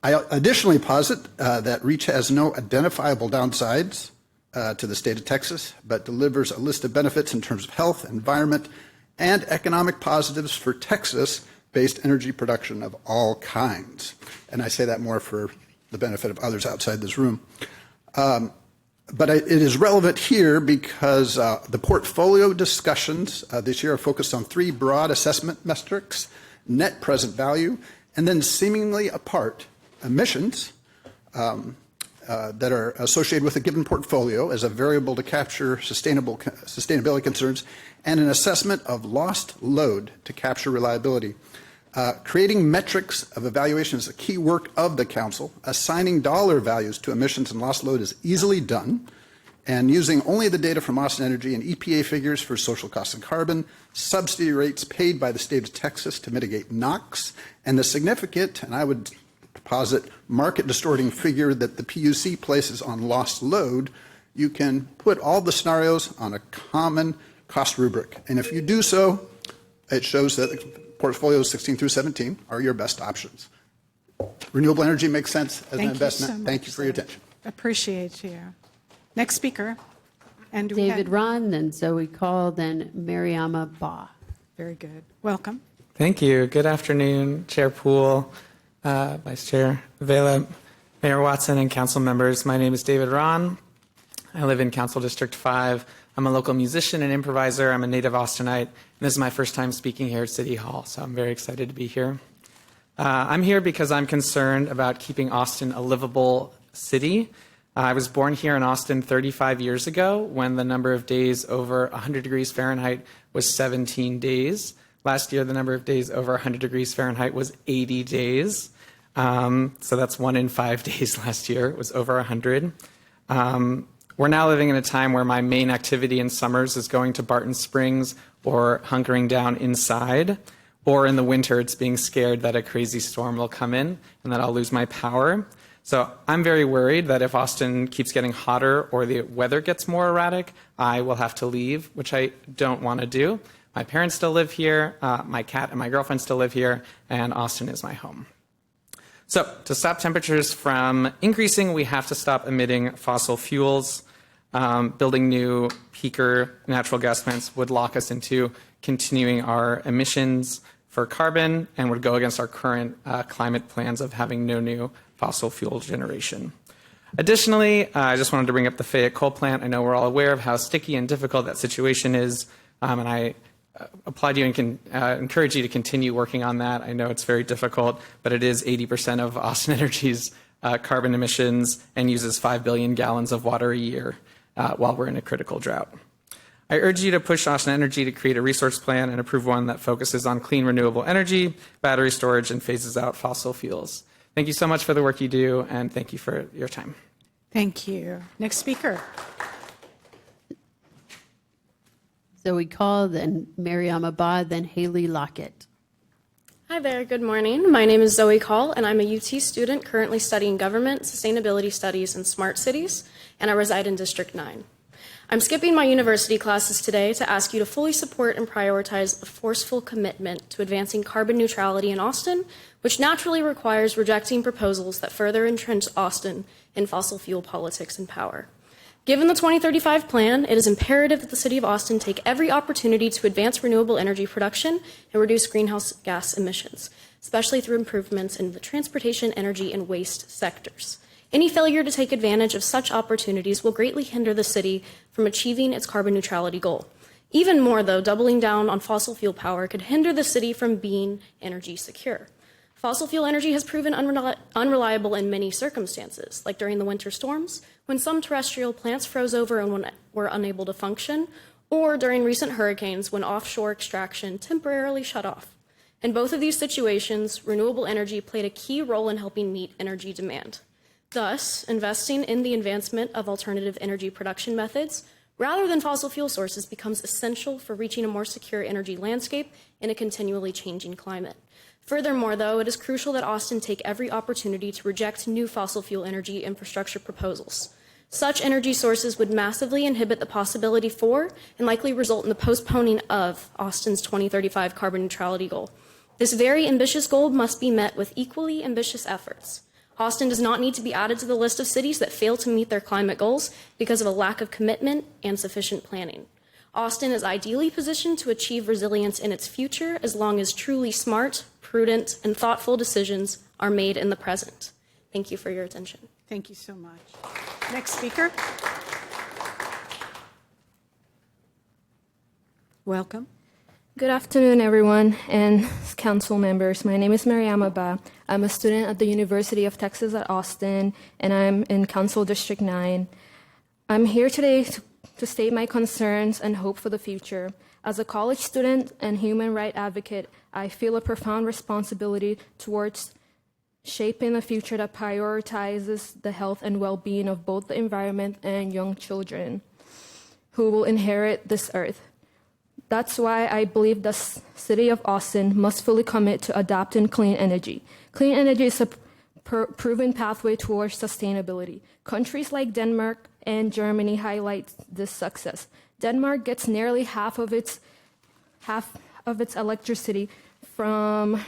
I additionally posit that REACH has no identifiable downsides to the state of Texas, but delivers a list of benefits in terms of health, environment, and economic positives for Texas-based energy production of all kinds. And I say that more for the benefit of others outside this room. But it is relevant here because the portfolio discussions this year are focused on 3 broad assessment metrics: net present value, and then seemingly apart, emissions that are associated with a given portfolio as a variable to capture sustainability concerns, and an assessment of lost load to capture reliability. Creating metrics of evaluation is a key work of the Council. Assigning dollar values to emissions and lost load is easily done, and using only the data from Austin Energy and EPA figures for social costs and carbon, subsidy rates paid by the state of Texas to mitigate NOx, and the significant, and I would posit, market distorting figure that the PUC places on lost load, you can put all the scenarios on a common cost rubric. And if you do so, it shows that portfolios 16 through 17 are your best options. renewable energy makes sense as an Thank you investment. so much, Thank you for your sir. attention. Appreciate you. Next speaker. And we David have- Ron, then Zoe Call, then Mariama Ba. Very good. Welcome. Thank you. Good afternoon, Chair Poole, Vice Chair Vela, Mayor Watson, and council members. My name is David Ron. I live in Council District 5. I'm a local musician and improviser. I'm a native Austinite, and this is my first time speaking here at City Hall, so I'm very excited to be here. I'm here because I'm concerned about keeping Austin a livable city. I was born here in Austin 35 years ago when the number of days over 100 degrees Fahrenheit was 17 days. Last year, the number of days over 100 degrees Fahrenheit was 80 days. So that's 1 in 5 days last year. It was over 100. We're now living in a time where my main activity in summers is going to Barton Springs or hunkering down inside. Or in the winter, it's being scared that a crazy storm will come in and that I'll lose my power. So I'm very worried that if Austin keeps getting hotter or the weather gets more erratic, I will have to leave, which I don't want to do. My parents still live here, my cat and my girlfriend still live here, and Austin is my home. So to stop temperatures from increasing, we have to stop emitting fossil fuels. Building new peaker natural gas plants would lock us into continuing our emissions for carbon and would go against our current climate plans of having no new fossil fuel generation. Additionally, I just wanted to bring up the Fayette coal plant. I know we're all aware of how sticky and difficult that situation is, and I applaud you and can encourage you to continue working on that. I know it's very difficult, but it is 80% of Austin Energy's carbon emissions and uses 5 billion gallons of water a year while we're in a critical drought. I urge you to push Austin Energy to create a resource plan and approve one that focuses on clean renewable energy, battery storage, and phases out fossil fuels. Thank you so much for the work you do, and thank you for your time. Thank you. Next speaker. Zoe Call, then Mariama Ba, then Haley Lockett. Hi there, good morning. My name is Zoe Call, and I'm a UT student currently studying government, sustainability studies, and smart cities, and I reside in District 9. I'm skipping my university classes today to ask you to fully support and prioritize a forceful commitment to advancing carbon neutrality in Austin, which naturally requires rejecting proposals that further entrench Austin in fossil fuel politics and power. Given the 2035 plan, it is imperative that the City of Austin take every opportunity to advance renewable energy production and reduce greenhouse gas emissions, especially through improvements in the transportation, energy, and waste sectors. Any failure to take advantage of such opportunities will greatly hinder the city from achieving its carbon neutrality goal. Even more, though, doubling down on fossil fuel power could hinder the city from being energy secure. Fossil fuel energy has proven unreliable in many circumstances, like during the winter storms, when some terrestrial plants froze over and were unable to function, or during recent hurricanes when offshore extraction temporarily shut off. In both of these situations, renewable energy played a key role in helping meet energy demand. Thus, investing in the advancement of alternative energy production methods rather than fossil fuel sources becomes essential for reaching a more secure energy landscape in a continually changing climate. Furthermore, though, it is crucial that Austin take every opportunity to reject new fossil fuel energy infrastructure proposals. Such energy sources would massively inhibit the possibility for and likely result in the postponing of Austin's 2035 carbon neutrality goal. This very ambitious goal must be met with equally ambitious efforts. Austin does not need to be added to the list of cities that fail to meet their climate goals because of a lack of commitment and sufficient planning. Austin is ideally positioned to achieve resilience in its future as long as truly smart, prudent, and thoughtful decisions are made in the present. Thank you for your attention. Thank you so much. Next speaker. Welcome. Good afternoon, everyone, and council members. My name is Mariama Ba. I'm a student at the University of Texas at Austin, and I'm in Council District 9. I'm here today to state my concerns and hope for the future. As a college student and human rights advocate, I feel a profound responsibility towards shaping a future that prioritizes the health and well-being of both the environment and young children who will inherit this earth. That's why I believe the City of Austin must fully commit to adopting clean energy. Clean energy is a proven pathway towards sustainability. Countries like Denmark and Germany highlight this success. Denmark gets nearly half of its electricity from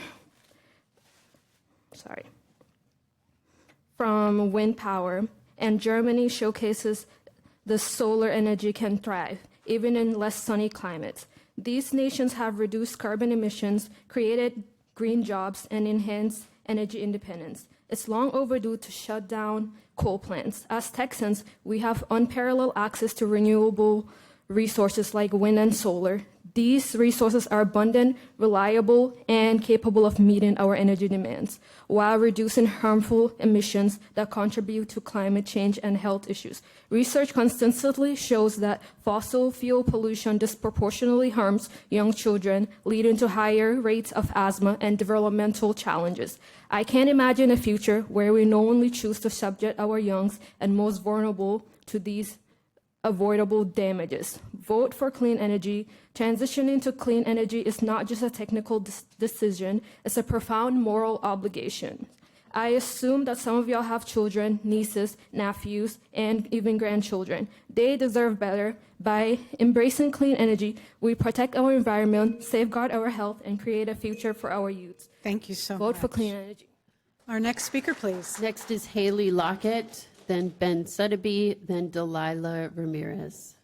from wind power, and Germany showcases the solar energy can thrive, even in less sunny climates. These nations have reduced carbon emissions, created green jobs, and enhanced energy independence. It's long overdue to shut down coal plants. As Texans, we have unparalleled access to renewable resources like wind and solar. These resources are abundant, reliable, and capable of meeting our energy demands, while reducing harmful emissions that contribute to climate change and health issues. Research consistently shows that fossil fuel pollution disproportionately harms young children, leading to higher rates of asthma and developmental challenges. I can't imagine a future where we knowingly choose to subject our young and most vulnerable to these avoidable damages. Vote for clean energy. Transitioning to clean energy is not just a technical decision, it's a profound moral obligation. I assume that some of y'all have children, nieces, nephews, and even grandchildren. They deserve better. By embracing clean energy, we protect our environment, safeguard our health, and create a future for our youth. Thank you so much. Vote for clean energy. Our next speaker, please. Next is Haley Lockett, then Ben Suddaby, then Delilah Ramirez.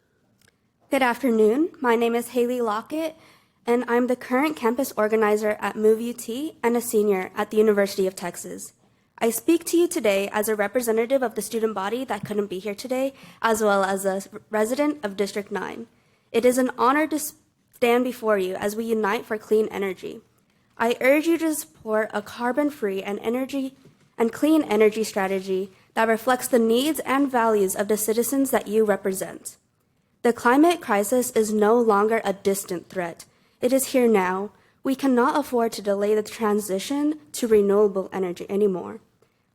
Good afternoon. My name is Haley Lockett, and I'm the current campus organizer at Move UT and a senior at the University of Texas. I speak to you today as a representative of the student body that couldn't be here today, as well as a resident of District 9. It is an honor to stand before you as we unite for clean energy. I urge you to support a carbon-free and clean energy strategy that reflects the needs and values of the citizens that you represent. The climate crisis is no longer a distant threat. It is here now. We cannot afford to delay the transition to renewable energy anymore.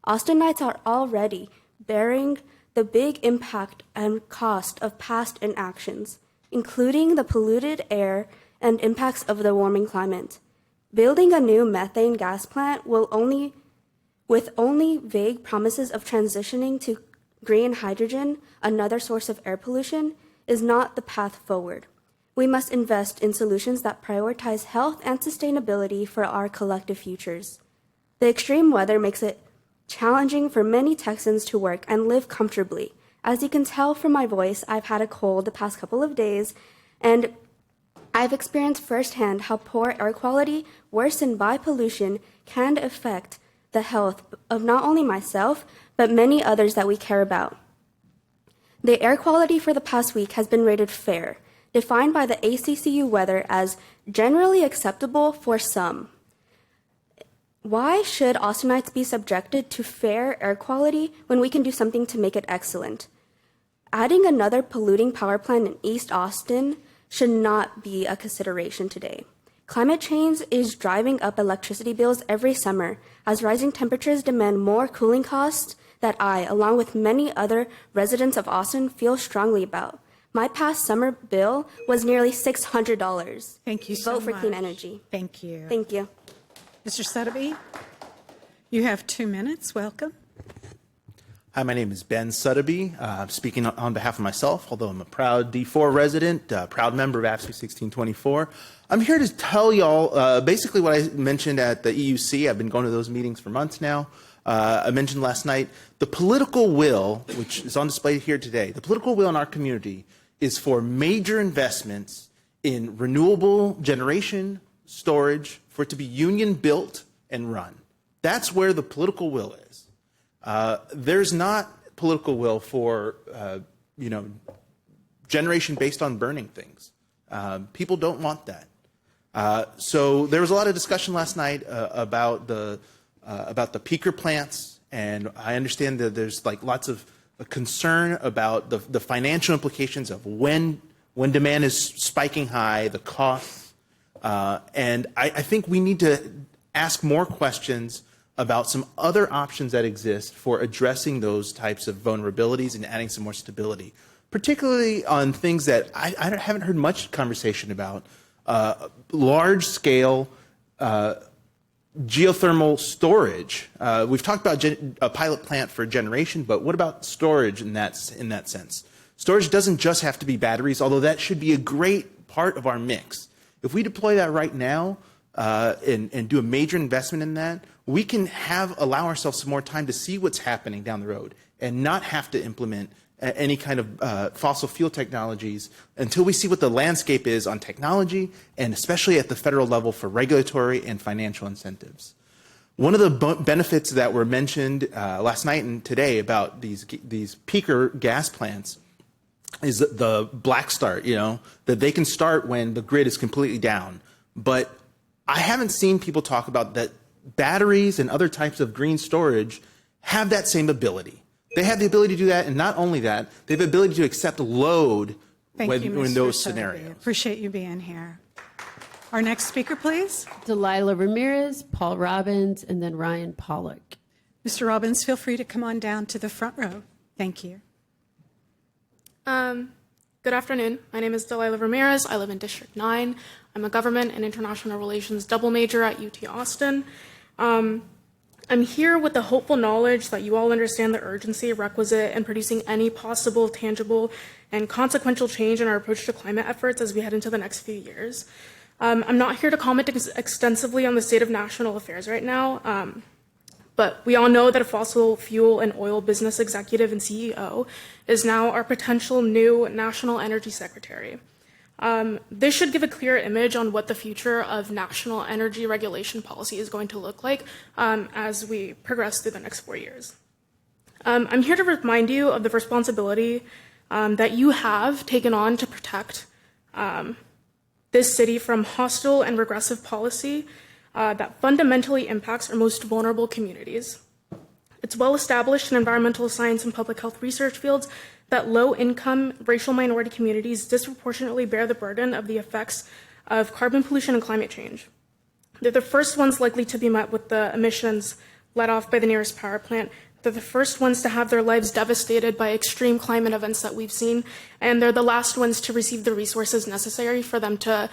Austinites are already bearing the big impact and cost of past inactions, including the polluted air and impacts of the warming climate. Building a new methane gas plant with only vague promises of transitioning to green hydrogen, another source of air pollution, is not the path forward. We must invest in solutions that prioritize health and sustainability for our collective futures. The extreme weather makes it challenging for many Texans to work and live comfortably. As you can tell from my voice, I've had a cold the past couple of days, and I've experienced firsthand how poor air quality, worsened by pollution, can affect the health of not only myself, but many others that we care about. The air quality for the past week has been rated fair, defined by the ACCU weather as generally acceptable for some. Why should Austinites be subjected to fair air quality when we can do something to make it excellent? Adding another polluting power plant in East Austin should not be a consideration today. Climate change is driving up electricity bills every summer as rising temperatures demand more cooling costs that I, along with many other residents of Austin, feel strongly about. My past summer bill was nearly $600. Thank you so much. Vote for clean energy. Thank you. Thank you. Mr. Suddaby, you have 2 minutes. Welcome. Hi, my name is Ben Suddaby. I'm speaking on behalf of myself, although I'm a proud D4 resident, proud member of AFSCME 1624. I'm here to tell y'all basically what I mentioned at the EUC. I've been going to those meetings for months now. I mentioned last night, the political will, which is on display here today, the political will in our community is for major investments in renewable generation, storage, for it to be union built and run. That's where the political will is. There's not political will for, generation based on burning things. People don't want that. So there was a lot of discussion last night about the peaker plants, and I understand that there's lots of concern about the financial implications of when demand is spiking high, the costs, and I think we need to ask more questions about some other options that exist for addressing those types of vulnerabilities and adding some more stability, particularly on things that I haven't heard much conversation about, large-scale geothermal storage. We've talked about a pilot plant for generation, but what about storage in that sense? Storage doesn't just have to be batteries, although that should be a great part of our mix. If we deploy that right now and do a major investment in that, we can allow ourselves some more time to see what's happening down the road and not have to implement any kind of fossil fuel technologies until we see what the landscape is on technology and especially at the federal level for regulatory and financial incentives. One of the benefits that were mentioned last night and today about these peaker gas plants is the black start, that they can start when the grid is completely down. But I haven't seen people talk about that batteries and other types of green storage have that same ability. They have the ability to do that, and not only that, they have the ability to accept load in those scenarios. Appreciate you being here. Our next speaker, please. Delilah Ramirez, Paul Robbins, and then Ryan Pollock. Mr. Robbins, feel free to come on down to the front row. Thank you. Good afternoon. My name is Delilah Ramirez. I live in District 9. I'm a government and international relations double major at UT Austin. I'm here with the hopeful knowledge that you all understand the urgency requisite in producing any possible, tangible, and consequential change in our approach to climate efforts as we head into the next few years. I'm not here to comment extensively on the state of national affairs right now, but we all know that a fossil fuel and oil business executive and CEO is now our potential new National Energy Secretary. This should give a clear image on what the future of national energy regulation policy is going to look like as we progress through the next 4 years. I'm here to remind you of the responsibility that you have taken on to protect this city from hostile and regressive policy that fundamentally impacts our most vulnerable communities. It's well established in environmental science and public health research fields that low-income racial minority communities disproportionately bear the burden of the effects of carbon pollution and climate change. They're the first ones likely to be met with the emissions let off by the nearest power plant. They're the first ones to have their lives devastated by extreme climate events that we've seen, and they're the last ones to receive the resources necessary for them to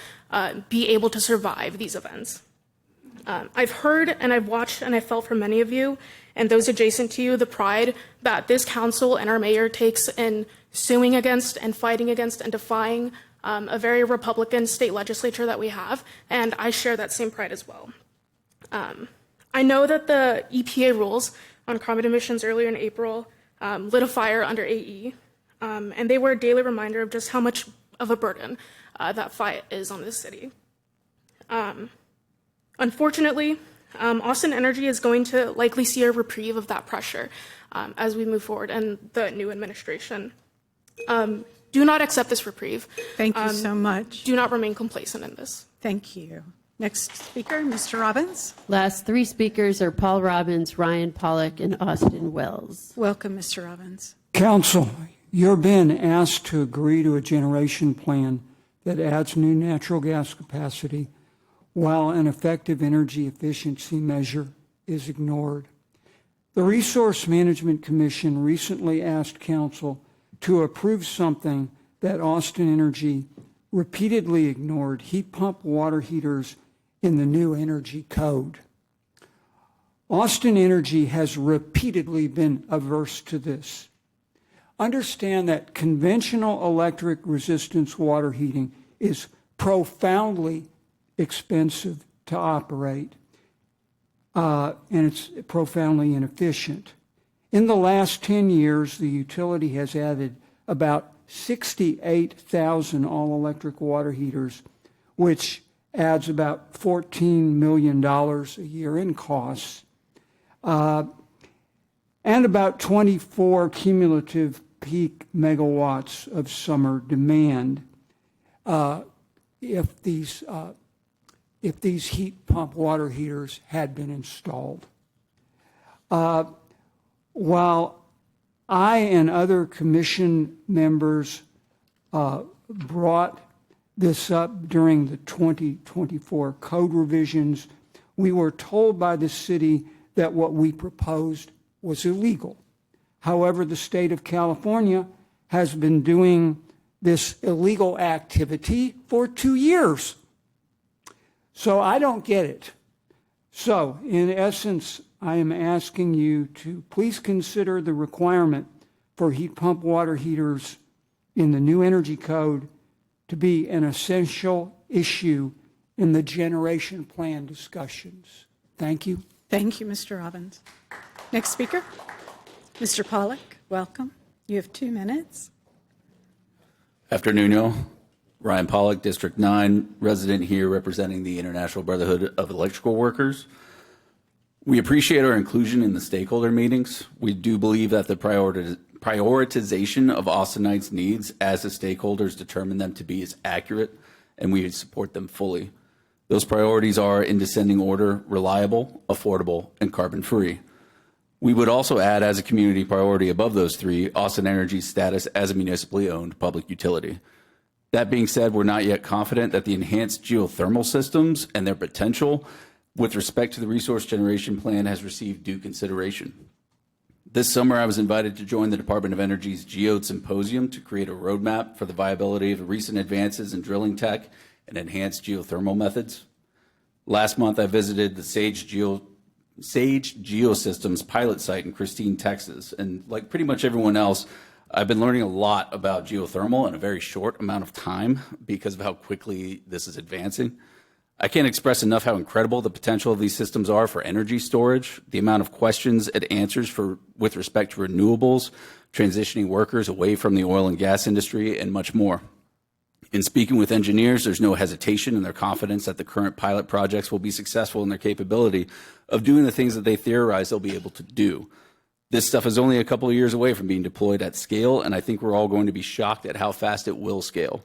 be able to survive these events. I've heard and I've watched and I've felt from many of you and those adjacent to you the pride that this council and our mayor takes in suing against and fighting against and defying a very Republican state legislature that we have, and I share that same pride as well. I know that the EPA rules on carbon emissions earlier in April lit a fire under AE, and they were a daily reminder of just how much of a burden that fight is on this city. Unfortunately, Austin Energy is going to likely see a reprieve of that pressure as we move forward in the new administration. Do not accept this reprieve. Thank you so much. Do not remain complacent in this. Thank you. Next speaker, Mr. Robbins. Last three speakers are Paul Robbins, Ryan Pollock, and Austin Wells. Welcome, Mr. Robbins. Council, you're being asked to agree to a generation plan that adds new natural gas capacity while an effective energy efficiency measure is ignored. The Resource Management Commission recently asked Council to approve something that Austin Energy repeatedly ignored: heat pump water heaters in the new energy code. Austin Energy has repeatedly been averse to this. Understand that conventional electric resistance water heating is profoundly expensive to operate, and it's profoundly inefficient. In the last 10 years, the utility has added about 68,000 all-electric water heaters, which adds about $14 million a year in costs, and about 24 cumulative peak megawatts of summer demand if these heat pump water heaters had been installed. While I and other commission members brought this up during the 2024 code revisions, we were told by the city that what we proposed was illegal. However, the state of California has been doing this illegal activity for 2 years. So I don't get it. So, in essence, I am asking you to please consider the requirement for heat pump water heaters in the new energy code to be an essential issue in the generation plan discussions. Thank you. Thank you, Mr. Robbins. Next speaker, Mr. Pollock, welcome. You have 2 minutes. Afternoon, y'all. Ryan Pollock, District 9, resident here representing the International Brotherhood of Electrical Workers. We appreciate our inclusion in the stakeholder meetings. We do believe that the prioritization of Austinites' needs as the stakeholders determine them to be is accurate, and we support them fully. Those priorities are, in descending order, reliable, affordable, and carbon-free. We would also add as a community priority above those three, Austin Energy's status as a municipally owned public utility. That being said, we're not yet confident that the enhanced geothermal systems and their potential with respect to the resource generation plan has received due consideration. This summer, I was invited to join the Department of Energy's Geode Symposium to create a roadmap for the viability of recent advances in drilling tech and enhanced geothermal methods. Last month, I visited the Sage Geosystems pilot site in Christine, Texas, and like pretty much everyone else, I've been learning a lot about geothermal in a very short amount of time because of how quickly this is advancing. I can't express enough how incredible the potential of these systems are for energy storage, the amount of questions it answers with respect to renewables, transitioning workers away from the oil and gas industry, and much more. In speaking with engineers, there's no hesitation in their confidence that the current pilot projects will be successful in their capability of doing the things that they theorize they'll be able to do. This stuff is only a couple of years away from being deployed at scale, and I think we're all going to be shocked at how fast it will scale.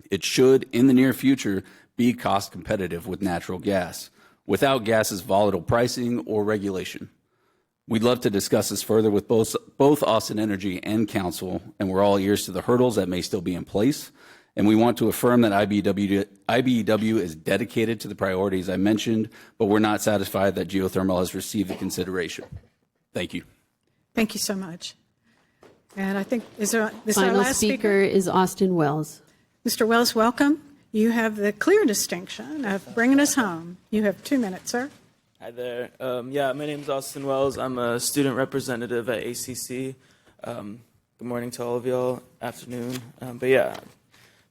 It should, in the near future, be cost competitive with natural gas, without gas's volatile pricing or regulation. We'd love to discuss this further with both Austin Energy and Council, and we're all ears to the hurdles that may still be in place. And we want to affirm that IBEW is dedicated to the priorities I mentioned, but we're not satisfied that geothermal has received the consideration. Thank you. Thank you so much. And I think, this is our Final last speaker is Austin Wells. Mr. Wells, welcome. You have the clear distinction of bringing us home. You have 2 minutes, sir. Hi there. My name is Austin Wells. I'm a student representative at ACC. Good morning to all of y'all. Afternoon.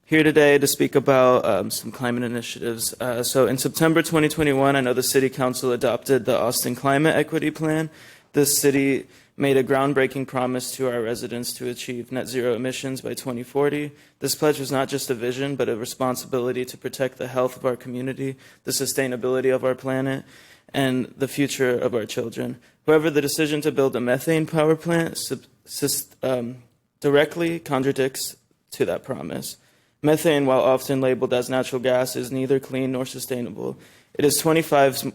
Here today to speak about some climate initiatives. So in September 2021, I know the City Council adopted the Austin Climate Equity Plan. The city made a groundbreaking promise to our residents to achieve net zero emissions by 2040. This pledge was not just a vision, but a responsibility to protect the health of our community, the sustainability of our planet, and the future of our children. However, the decision to build a methane power plant directly contradicts to that promise. Methane, while often labeled as natural gas, is neither clean nor sustainable. It is 25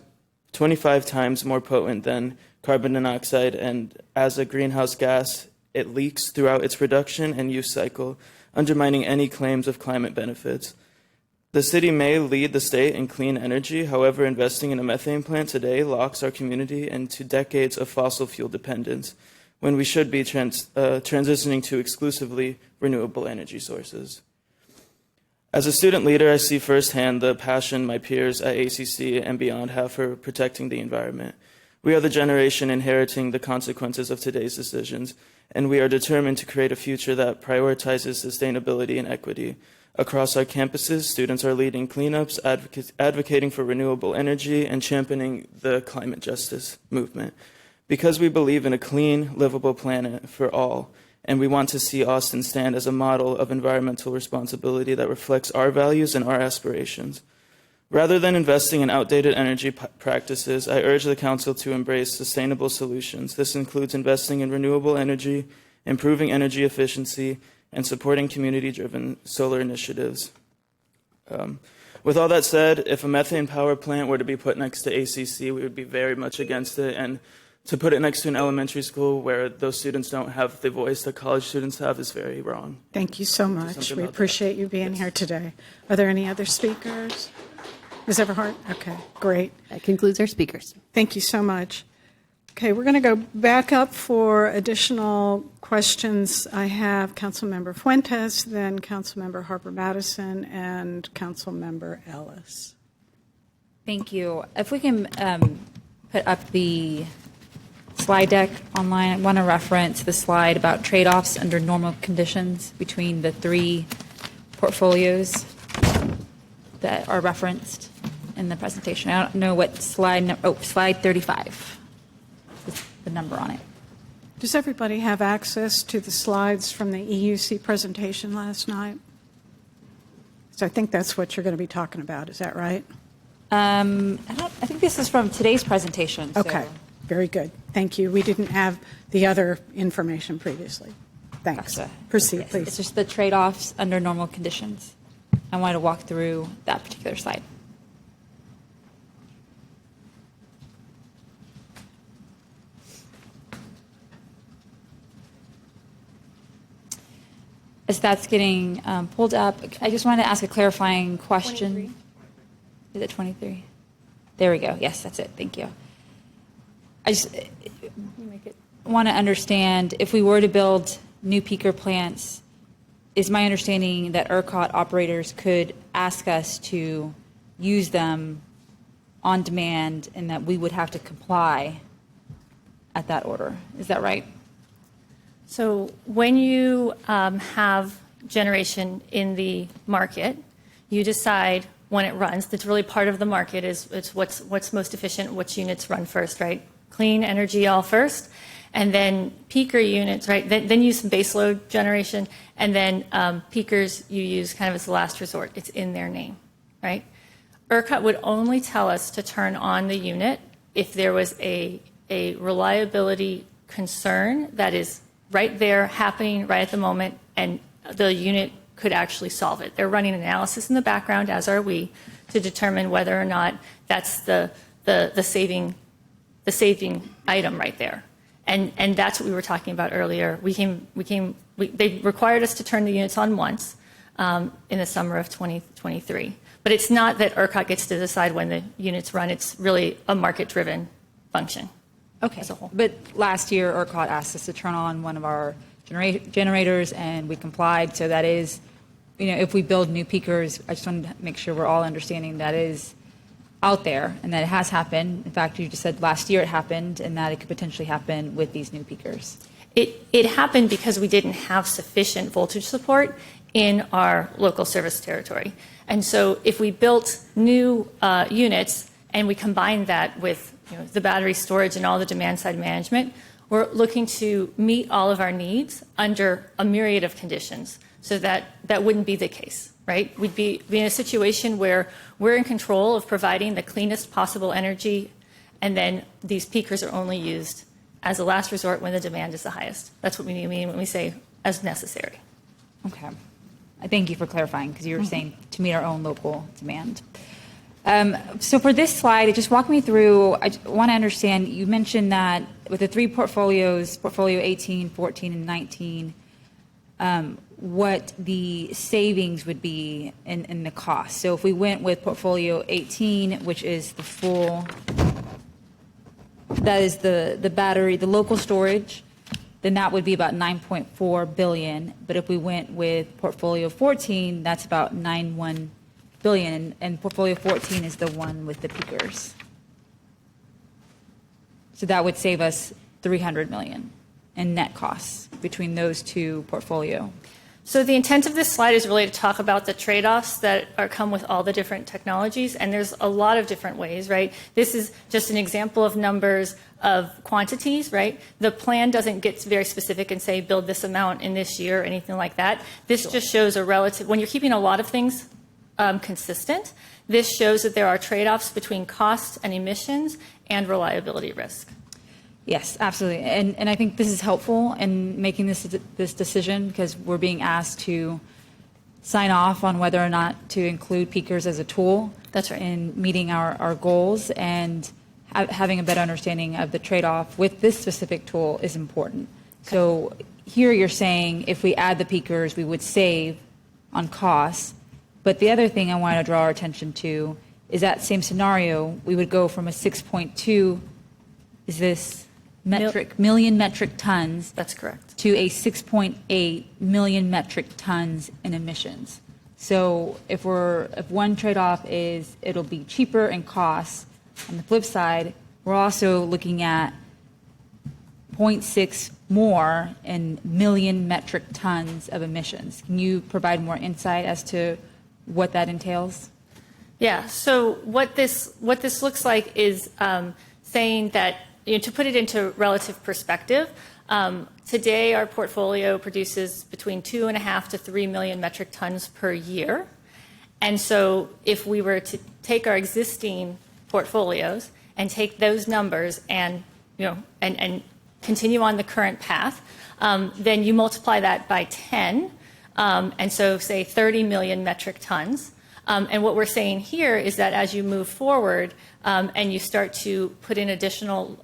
times more potent than carbon monoxide, and as a greenhouse gas, it leaks throughout its production and use cycle, undermining any claims of climate benefits. The city may lead the state in clean energy. However, investing in a methane plant today locks our community into decades of fossil fuel dependence, when we should be transitioning to exclusively renewable energy sources. As a student leader, I see firsthand the passion my peers at ACC and beyond have for protecting the environment. We are the generation inheriting the consequences of today's decisions, and we are determined to create a future that prioritizes sustainability and equity. Across our campuses, students are leading cleanups, advocating for renewable energy, and championing the climate justice movement. Because we believe in a clean, livable planet for all, and we want to see Austin stand as a model of environmental responsibility that reflects our values and our aspirations. Rather than investing in outdated energy practices, I urge the Council to embrace sustainable solutions. This includes investing in renewable energy, improving energy efficiency, and supporting community-driven solar initiatives. With all that said, if a methane power plant were to be put next to ACC, we would be very much against it. And to put it next to an elementary school where those students don't have the voice that college students have is very wrong. Thank you so much. We appreciate you being here today. Are there any other speakers? Ms. Everhart? Okay, great. That concludes our speakers. Thank you so much. Okay, we're going to go back up for additional questions. I have Councilmember Fuentes, then Councilmember Harper-Madison, and Councilmember Ellis. Thank you. If we can put up the slide deck online, I want to reference the slide about trade-offs under normal conditions between the three portfolios that are referenced. in the presentation. I don't know what slide, slide 35 is the number on it. Does everybody have access to the slides from the EUC presentation last night? So I think that's what you're going to be talking about. Is that right? I think this is from today's presentation. So. Okay, very good. Thank you. We didn't have the other information previously. Thanks. Gotcha. Proceed, Yes, please. It's just the trade-offs under normal conditions. I wanted to walk through that particular slide. As that's getting pulled up, I just wanted to ask a clarifying question. 23. Is it 23? There we go. Yes, that's it. Thank you. I just want to understand, if we were to build new peaker plants, is my understanding that ERCOT operators could ask us to use them on demand and that we would have to comply at that order? Is that right? So when you have generation in the market, you decide when it runs. That's really part of the market is it's what's most efficient, which units run first, right? Clean energy all first, and then peaker units, right? Then use some baseload generation, and then peakers you use kind of as the last resort. It's in their name, right? ERCOT would only tell us to turn on the unit if there was a reliability concern that is right there, happening right at the moment, and the unit could actually solve it. They're running analysis in the background, as are we, to determine whether or not that's the saving item right there. And that's what we were talking about earlier. They required us to turn the units on once in the summer of 2023. But it's not that ERCOT gets to decide when the units run. It's really a market-driven function. Okay. As a whole. But last year, ERCOT asked us to turn on one of our generators, and we complied. So that is, if we build new peakers, I just wanted to make sure we're all understanding that is out there and that it has happened. In fact, you just said last year it happened, and that it could potentially happen with these new peakers. It happened because we didn't have sufficient voltage support in our local service territory. And so if we built new units and we combined that with the battery storage and all the demand side management, we're looking to meet all of our needs under a myriad of conditions. So that wouldn't be the case, right? We'd be in a situation where we're in control of providing the cleanest possible energy, and then these peakers are only used as a last resort when the demand is the highest. That's what we mean when we say as necessary. Okay. I thank you for clarifying, because you were saying to meet our own local demand. So for this slide, just walk me through, I want to understand, you mentioned that with the three portfolios, portfolio 18, 14, and 19, what the savings would be in the cost. So if we went with portfolio 18, which is the full, that is the battery, the local storage, then that would be about $9.4 billion. But if we went with portfolio 14, that's about $9.1 billion, and portfolio 14 is the one with the peakers. So that would save us $300 million in net costs between those two portfolio. So the intent of this slide is really to talk about the trade-offs that come with all the different technologies, and there's a lot of different ways, right? This is just an example of numbers of quantities, right? The plan doesn't get very specific and say build this amount in this year or anything like that. This just shows a relative, when you're keeping a lot of things consistent, this shows that there are trade-offs between cost and emissions and reliability risk. Yes, absolutely. And I think this is helpful in making this decision, because we're being asked to sign off on whether or not to include peakers as a tool. That's right. In meeting our goals, and having a better understanding of the trade-off with this specific tool is important. Okay. So here you're saying if we add the peakers, we would save on costs. But the other thing I want to draw our attention to is that same scenario, we would go from a 6.2, is this million metric tons. That's correct. To a 6.8 million metric tons in emissions. So if one trade-off is it'll be cheaper in costs, on the flip side, we're also looking at 0.6 more in million metric tons of emissions. Can you provide more insight as to what that entails? Yeah. So what this looks like is saying that, to put it into relative perspective, today our portfolio produces between 2.5 to 3 million metric tons per year. And so if we were to take our existing portfolios and take those numbers and and continue on the current path, then you multiply that by 10, and so say 30 million metric tons. And what we're saying here is that as you move forward and you start to put in additional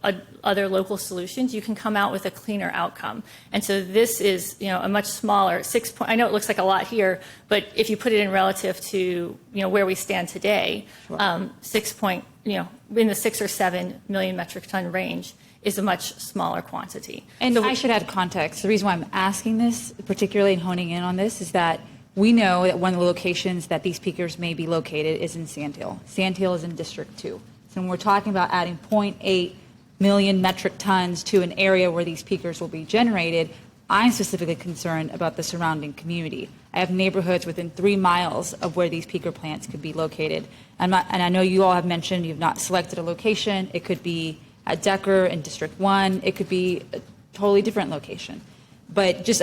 other local solutions, you can come out with a cleaner outcome. And so this is, a much smaller I know it looks like a lot here, but if you put it in relative to where we stand today, in the 6 or 7 million metric ton range is a much smaller quantity. And I should add context. The reason why I'm asking this, particularly and honing in on this, is that we know that one of the locations that these peakers may be located is in Sandhill. Sandhill is in District 2. So when we're talking about adding 0.8 million metric tons to an area where these peakers will be generated, I'm specifically concerned about the surrounding community. I have neighborhoods within 3 miles of where these peaker plants could be located. And I know you all have mentioned you've not selected a location. It could be at Decker in District 1. It could be a totally different location. But just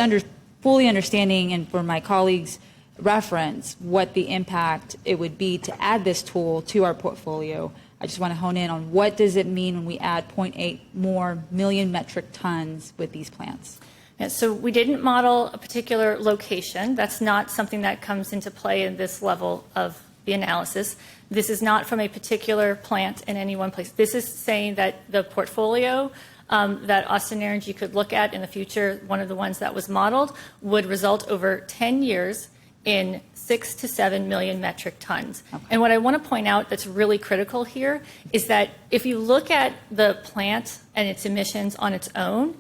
fully understanding, and for my colleagues' reference, what the impact it would be to add this tool to our portfolio, I just want to hone in on what does it mean when we add 0.8 more million metric tons with these plants. Yeah, so we didn't model a particular location. That's not something that comes into play in this level of the analysis. This is not from a particular plant in any one place. This is saying that the portfolio that Austin Energy could look at in the future, one of the ones that was modeled, would result over 10 years in 6 to 7 million metric tons. Okay. And what I want to point out that's really critical here is that if you look at the plant and its emissions on its own,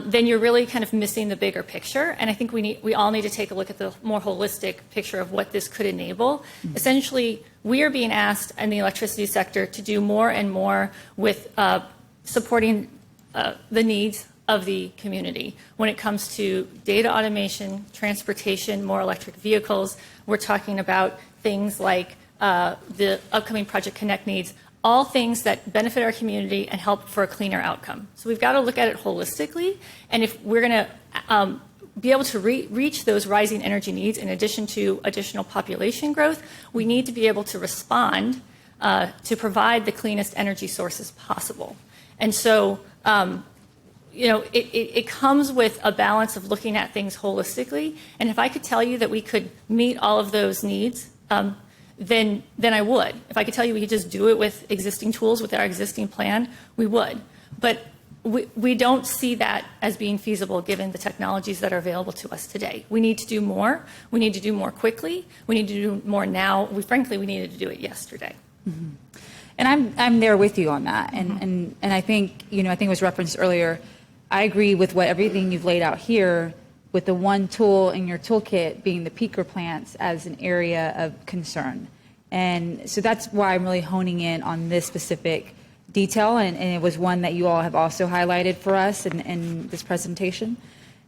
then you're really kind of missing the bigger picture. And I think we all need to take a look at the more holistic picture of what this could enable. Mm-hmm. Essentially, we are being asked in the electricity sector to do more and more with supporting the needs of the community. When it comes to data automation, transportation, more electric vehicles, we're talking about things like the upcoming Project Connect needs, all things that benefit our community and help for a cleaner outcome. So we've got to look at it holistically, and if we're going to be able to reach those rising energy needs in addition to additional population growth, we need to be able to respond to provide the cleanest energy sources possible. And so it comes with a balance of looking at things holistically. And if I could tell you that we could meet all of those needs, then I would. If I could tell you we could just do it with existing tools, with our existing plan, we would. But we don't see that as being feasible given the technologies that are available to us today. We need to do more. We need to do more quickly. We need to do more now. Frankly, we needed to do it yesterday. Mm-hmm. And I'm there with you on that. And I think, I think it was referenced earlier, I agree with everything you've laid out here, with the one tool in your toolkit being the peaker plants as an area of concern. And so that's why I'm really honing in on this specific detail, and it was one that you all have also highlighted for us in this presentation.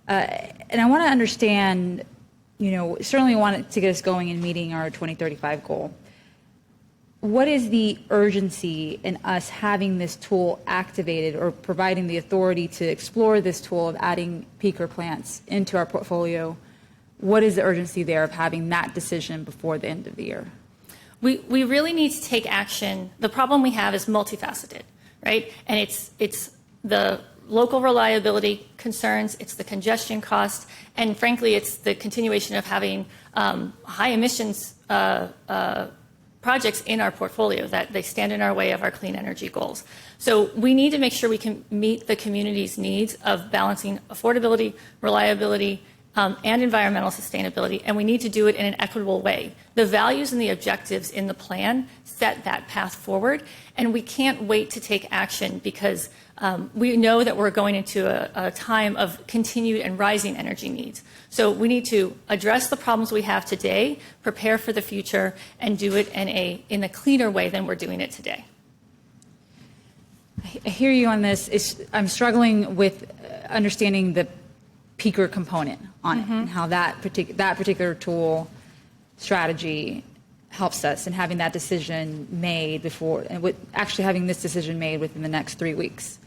And I want to understand, certainly want to get us going in meeting our 2035 goal. What is the urgency in us having this tool activated or providing the authority to explore this tool of adding peaker plants into our portfolio? What is the urgency there of having that decision before the end of the year? We really need to take action. The problem we have is multifaceted, right? And it's the local reliability concerns, it's the congestion cost, and frankly, it's the continuation of having high emissions projects in our portfolio that they stand in our way of our clean energy goals. So we need to make sure we can meet the community's needs of balancing affordability, reliability, and environmental sustainability, and we need to do it in an equitable way. The values and the objectives in the plan set that path forward, and we can't wait to take action because we know that we're going into a time of continued and rising energy needs. So we need to address the problems we have today, prepare for the future, and do it in a cleaner way than we're doing it today. I hear you on this. I'm struggling with understanding the peaker component on it and how that particular tool strategy helps us in having that decision made before, and with actually having this decision made within the next 3 weeks.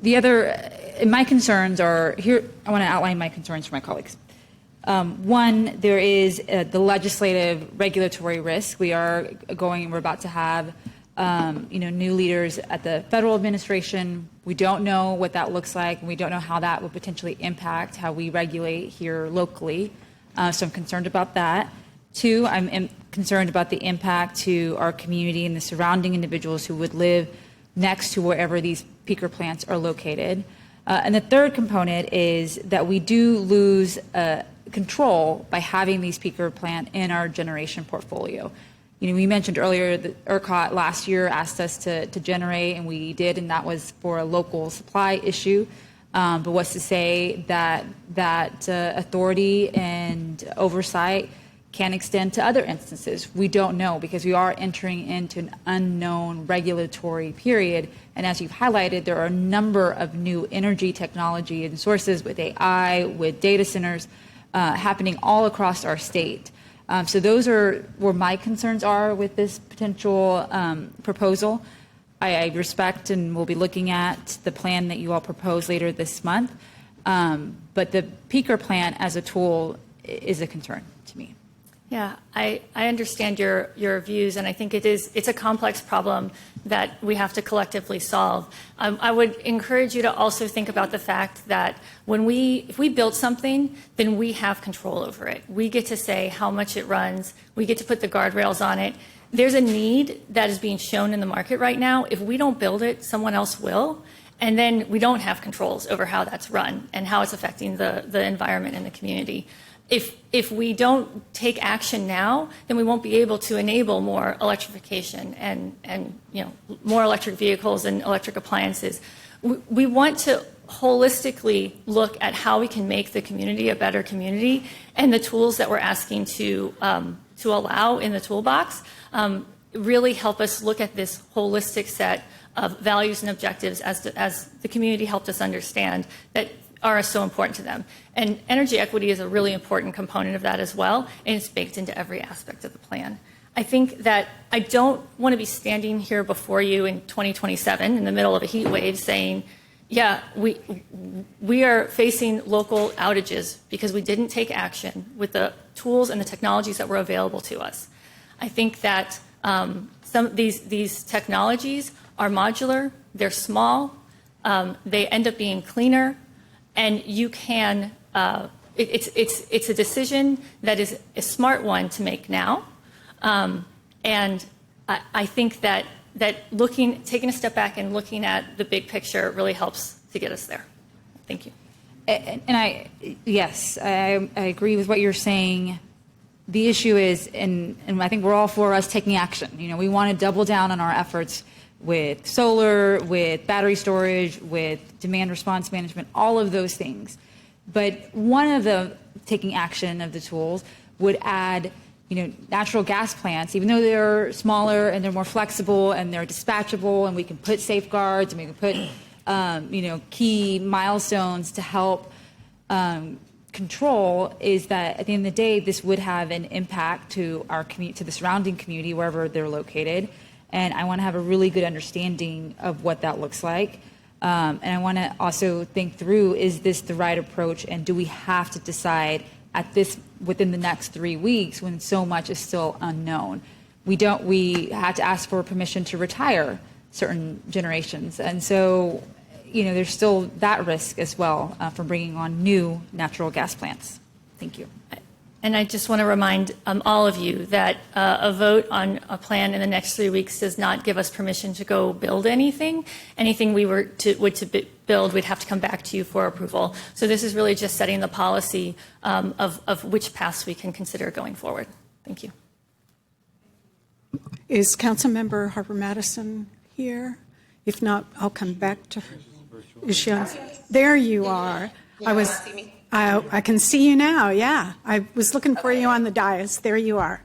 The other, my concerns are here. I want to outline my concerns for my colleagues. One, there is the legislative regulatory risk. We're about to have, new leaders at the federal administration. We don't know what that looks like, and we don't know how that would potentially impact how we regulate here locally. So I'm concerned about that. Two, I'm concerned about the impact to our community and the surrounding individuals who would live next to wherever these peaker plants are located. And the third component is that we do lose control by having these peaker plant in our generation portfolio. We mentioned earlier that ERCOT last year asked us to generate, and we did, and that was for a local supply issue. But what's to say that authority and oversight can extend to other instances? We don't know, because we are entering into an unknown regulatory period. And as you've highlighted, there are a number of new energy technology and sources with AI, with data centers happening all across our state. So those are where my concerns are with this potential proposal. I respect and will be looking at the plan that you all propose later this month. But the peaker plant as a tool is a concern to me. Yeah, I understand your views, and I think it's a complex problem that we have to collectively solve. I would encourage you to also think about the fact that if we build something, then we have control over it. We get to say how much it runs. We get to put the guardrails on it. There's a need that is being shown in the market right now. If we don't build it, someone else will. And then we don't have controls over how that's run and how it's affecting the environment and the community. If we don't take action now, then we won't be able to enable more electrification and more electric vehicles and electric appliances. We want to holistically look at how we can make the community a better community, and the tools that we're asking to allow in the toolbox really help us look at this holistic set of values and objectives as the community helped us understand that are so important to them. And energy equity is a really important component of that as well, and it's baked into every aspect of the plan. I think that I don't want to be standing here before you in 2027 in the middle of a heat wave saying, yeah, we are facing local outages because we didn't take action with the tools and the technologies that were available to us. I think that some of these technologies are modular, they're small, they end up being cleaner, and you can, it's a decision that is a smart one to make now. And I think that taking a step back and looking at the big picture really helps to get us there. Thank you. And I agree with what you're saying. The issue is, and I think we're all for us taking action. We want to double down on our efforts with solar, with battery storage, with demand response management, all of those things. But one of the taking action of the tools would add, natural gas plants, even though they're smaller and they're more flexible and they're dispatchable, and we can put safeguards and we can put, key milestones to help control, is that at the end of the day, this would have an impact to our community, to the surrounding community, wherever they're located. And I want to have a really good understanding of what that looks like. And I want to also think through, is this the right approach? And do we have to decide within the next 3 weeks when so much is still unknown? We have to ask for permission to retire certain generations. And so, there's still that risk as well for bringing on new natural gas plants. Thank you. And I just want to remind all of you that a vote on a plan in the next 3 weeks does not give us permission to go build anything. Anything we were to build, we'd have to come back to you for approval. So this is really just setting the policy of which paths we can consider going forward. Thank you. Is Councilmember Harper-Madison here? If not, I'll come back to her. Is she on? There you are. I can see you now, yeah. I was looking for you on the dais. There you are.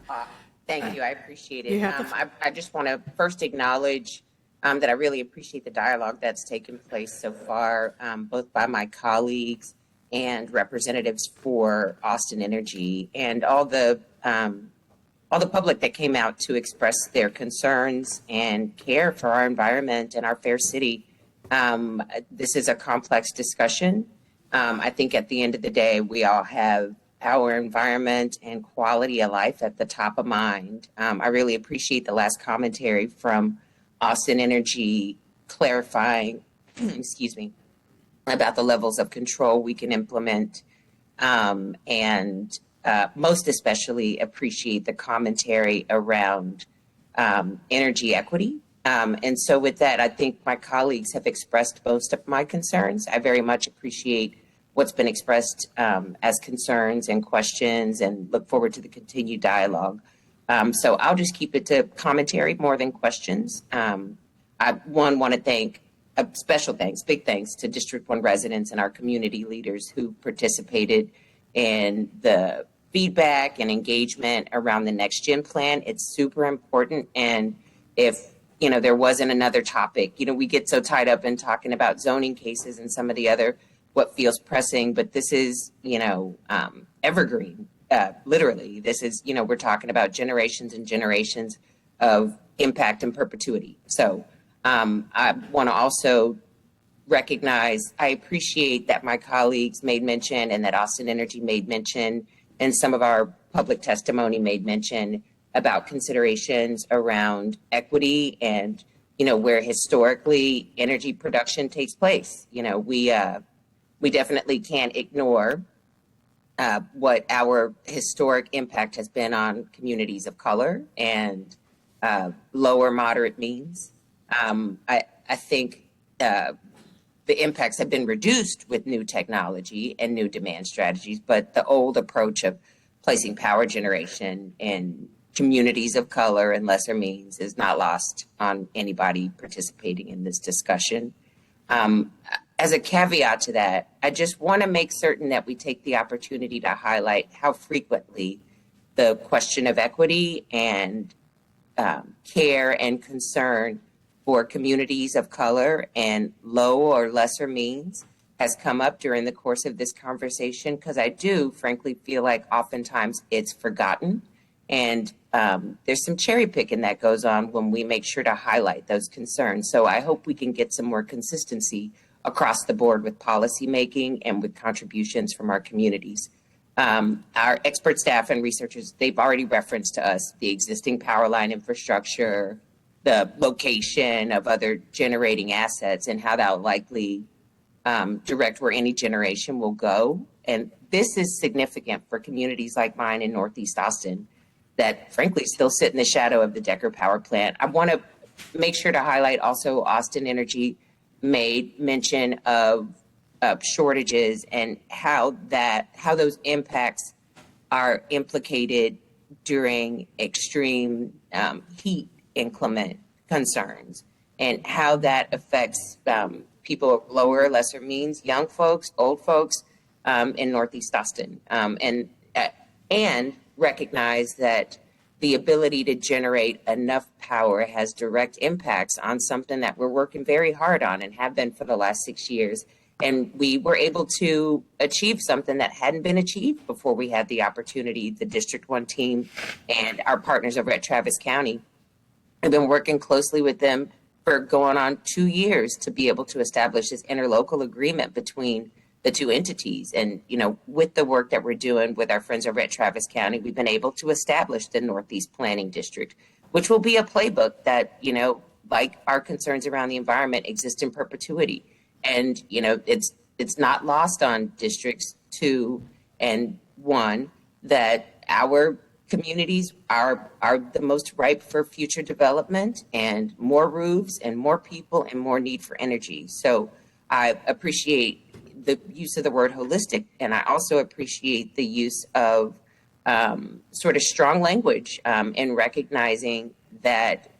Thank you. I appreciate it. I just want to first acknowledge that I really appreciate the dialogue that's taken place so far, both by my colleagues and representatives for Austin Energy, and all the all the public that came out to express their concerns and care for our environment and our fair city. This is a complex discussion. I think at the end of the day, we all have our environment and quality of life at the top of mind. I really appreciate the last commentary from Austin Energy clarifying, excuse me, about the levels of control we can implement, and most especially appreciate the commentary around energy equity. And so with that, I think my colleagues have expressed most of my concerns. I very much appreciate what's been expressed as concerns and questions, and look forward to the continued dialogue. So I'll just keep it to commentary more than questions. I want to thank special thanks, big thanks to District 1 residents and our community leaders who participated in the feedback and engagement around the Next Gen plan. It's super important. And if, there wasn't another topic, we get so tied up in talking about zoning cases and some of the other, what feels pressing, but this is, evergreen. Literally, this is, we're talking about generations and generations of impact and perpetuity. So I want to also recognize, I appreciate that my colleagues made mention and that Austin Energy made mention, and some of our public testimony made mention about considerations around equity and, where historically energy production takes place. We definitely can't ignore what our historic impact has been on communities of color and lower moderate means. I think the impacts have been reduced with new technology and new demand strategies, but the old approach of placing power generation in communities of color and lesser means is not lost on anybody participating in this discussion. As a caveat to that, I just want to make certain that we take the opportunity to highlight how frequently the question of equity and care and concern for communities of color and low or lesser means has come up during the course of this conversation, because I do frankly feel like oftentimes it's forgotten. And there's some cherry picking that goes on when we make sure to highlight those concerns. So I hope we can get some more consistency across the board with policy making and with contributions from our communities. Our expert staff and researchers, they've already referenced to us the existing power line infrastructure, the location of other generating assets, and how that will likely direct where any generation will go. And this is significant for communities like mine in Northeast Austin that frankly still sit in the shadow of the Decker power plant. I want to make sure to highlight also Austin Energy made mention of shortages and how those impacts are implicated during extreme heat inclement concerns, and how that affects people of lower, lesser means, young folks, old folks in Northeast Austin, and recognize that the ability to generate enough power has direct impacts on something that we're working very hard on and have been for the last 6 years. And we were able to achieve something that hadn't been achieved before we had the opportunity. The District 1 team and our partners over at Travis County have been working closely with them for going on 2 years to be able to establish this interlocal agreement between the two entities. And, with the work that we're doing with our friends over at Travis County, we've been able to establish the Northeast Planning District, which will be a playbook that, like our concerns around the environment, exist in perpetuity. And, it's not lost on Districts 2 and 1 that our communities are the most ripe for future development and more roofs and more people and more need for energy. So I appreciate the use of the word holistic, and I also appreciate the use of sort of strong language in recognizing that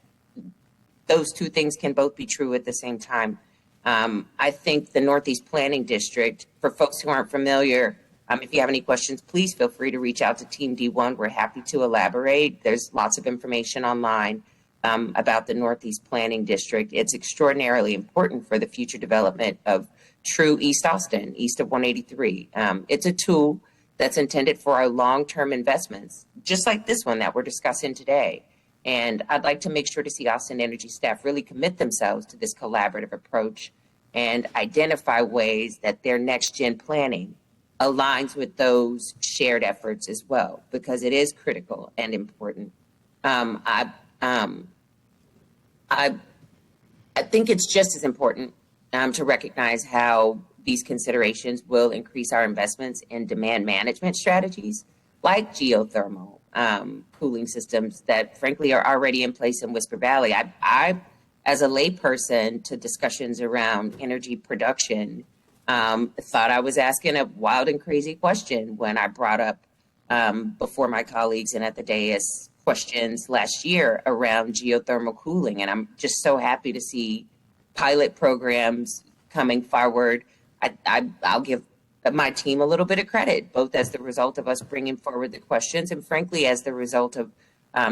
those two things can both be true at the same time. I think the Northeast Planning District, for folks who aren't familiar, if you have any questions, please feel free to reach out to Team D1. We're happy to elaborate. There's lots of information online about the Northeast Planning District. It's extraordinarily important for the future development of true East Austin, east of 183. It's a tool that's intended for our long-term investments, just like this one that we're discussing today. And I'd like to make sure to see Austin Energy staff really commit themselves to this collaborative approach and identify ways that their next-gen planning aligns with those shared efforts as well, because it is critical and important. I think it's just as important to recognize how these considerations will increase our investments in demand management strategies like geothermal cooling systems that frankly are already in place in Whisper Valley. I as a layperson to discussions around energy production, thought I was asking a wild and crazy question when I brought up before my colleagues and at the dais questions last year around geothermal cooling. And I'm just so happy to see pilot programs coming forward. I'll give my team a little bit of credit, both as the result of us bringing forward the questions and frankly, as the result of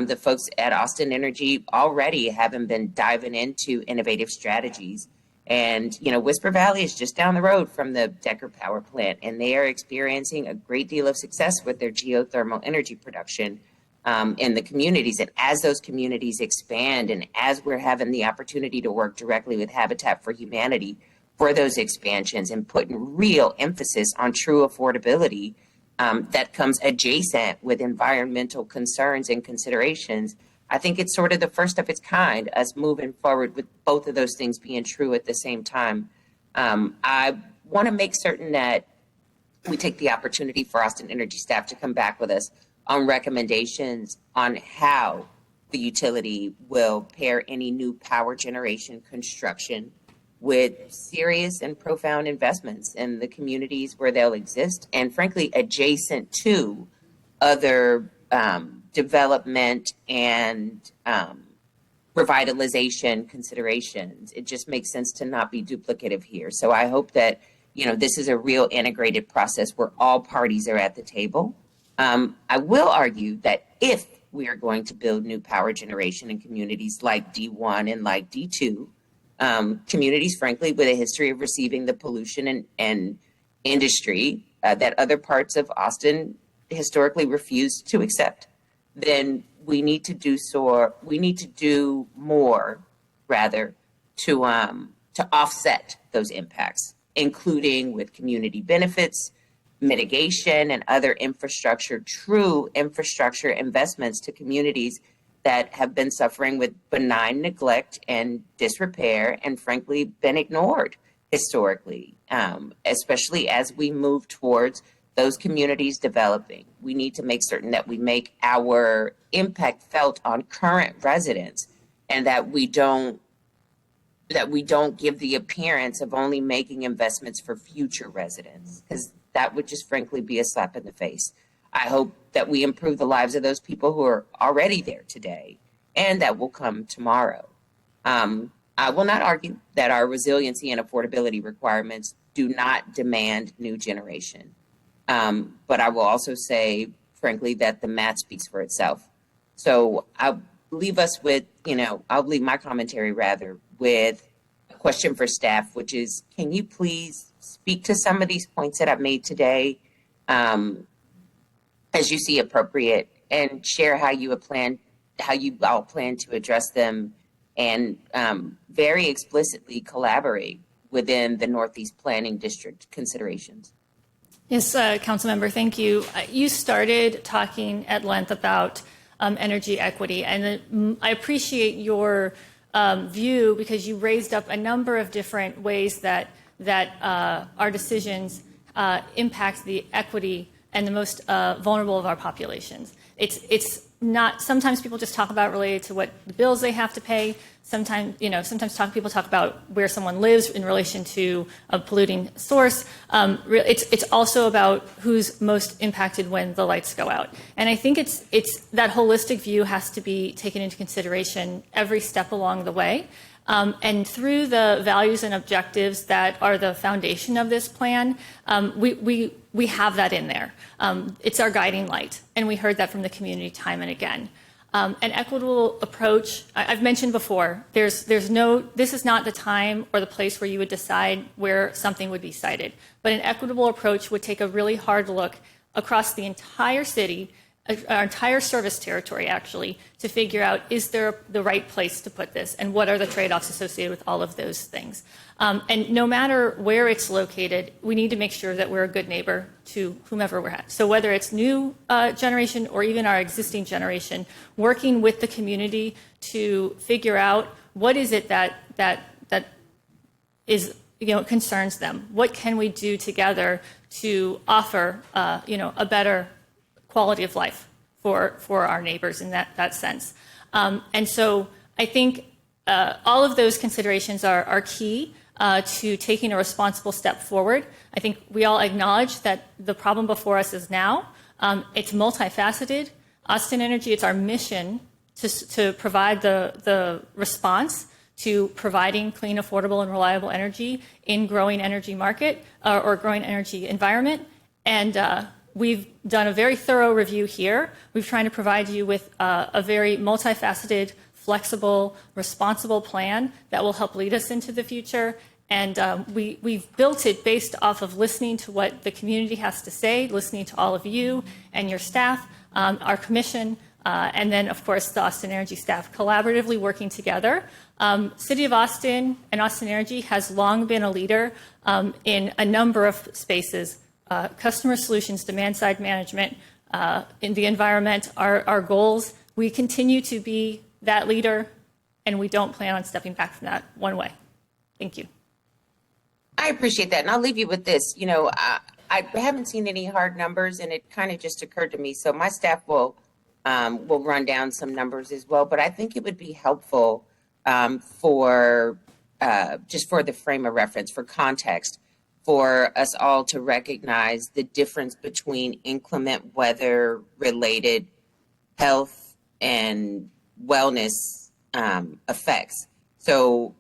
the folks at Austin Energy already having been diving into innovative strategies. And, you know, Whisper Valley is just down the road from the Decker power plant, and they are experiencing a great deal of success with their geothermal energy production in the communities. And as those communities expand, and as we're having the opportunity to work directly with Habitat for Humanity for those expansions and putting real emphasis on true affordability that comes adjacent with environmental concerns and considerations, I think it's sort of the first of its kind, us moving forward with both of those things being true at the same time. I want to make certain that we take the opportunity for Austin Energy staff to come back with us on recommendations on how the utility will pair any new power generation construction with serious and profound investments in the communities where they'll exist, and frankly, adjacent to other development and revitalization considerations. It just makes sense to not be duplicative here. So I hope that, you know, this is a real integrated process where all parties are at the table. I will argue that if we are going to build new power generation in communities like D1 and like D2, communities, frankly, with a history of receiving the pollution and industry that other parts of Austin historically refused to accept, then we need to do so. We need to do more, rather, to offset those impacts, including with community benefits, mitigation, and other infrastructure, true infrastructure investments to communities that have been suffering with benign neglect and disrepair, and frankly, been ignored historically, especially as we move towards those communities developing. We need to make certain that we make our impact felt on current residents, and that we don't give the appearance of only making investments for future residents, because that would just frankly be a slap in the face. I hope that we improve the lives of those people who are already there today and that will come tomorrow. I will not argue that our resiliency and affordability requirements do not demand new generation. But I will also say, frankly, that the math speaks for itself. So I'll leave us with, I'll leave my commentary rather with a question for staff, which is, can you please speak to some of these points that I've made today as you see appropriate, and share how you all plan to address them, and very explicitly collaborate within the Northeast Planning District considerations. Yes, Councilmember, thank you. You started talking at length about energy equity, and I appreciate your view, because you raised up a number of different ways that our decisions impact the equity and the most vulnerable of our populations. It's not, sometimes people just talk about related to what the bills they have to pay. Sometimes people talk about where someone lives in relation to a polluting source. It's also about who's most impacted when the lights go out. And I think it's that holistic view has to be taken into consideration every step along the way. And through the values and objectives that are the foundation of this plan, we have that in there. It's our guiding light, and we heard that from the community time and again. An equitable approach, I've mentioned before, this is not the time or the place where you would decide where something would be cited, but an equitable approach would take a really hard look across the entire city, our entire service territory, actually, to figure out, is there the right place to put this, and what are the trade-offs associated with all of those things. And no matter where it's located, we need to make sure that we're a good neighbor to whomever we're at. So whether it's new generation or even our existing generation, working with the community to figure out what is it that is, concerns them. What can we do together to offer, a better quality of life for our neighbors in that sense. And so I think all of those considerations are key to taking a responsible step forward. I think we all acknowledge that the problem before us is now. It's multifaceted. Austin Energy, it's our mission to provide the response to providing clean, affordable, and reliable energy in growing energy market or growing energy environment. And we've done a very thorough review here. We've tried to provide you with a very multifaceted, flexible, responsible plan that will help lead us into the future. And we've built it based off of listening to what the community has to say, listening to all of you and your staff, our commission, and then, of course, the Austin Energy staff collaboratively working together. City of Austin and Austin Energy has long been a leader in a number of spaces. Customer solutions, demand-side management, in the environment, our goals. We continue to be that leader, and we don't plan on stepping back from that one way. Thank you. I appreciate that, and I'll leave you with this. I haven't seen any hard numbers, and it kind of just occurred to me. So my staff will run down some numbers as well, but I think it would be helpful for just for the frame of reference, for context, for us all to recognize the difference between inclement weather related health and wellness effects. So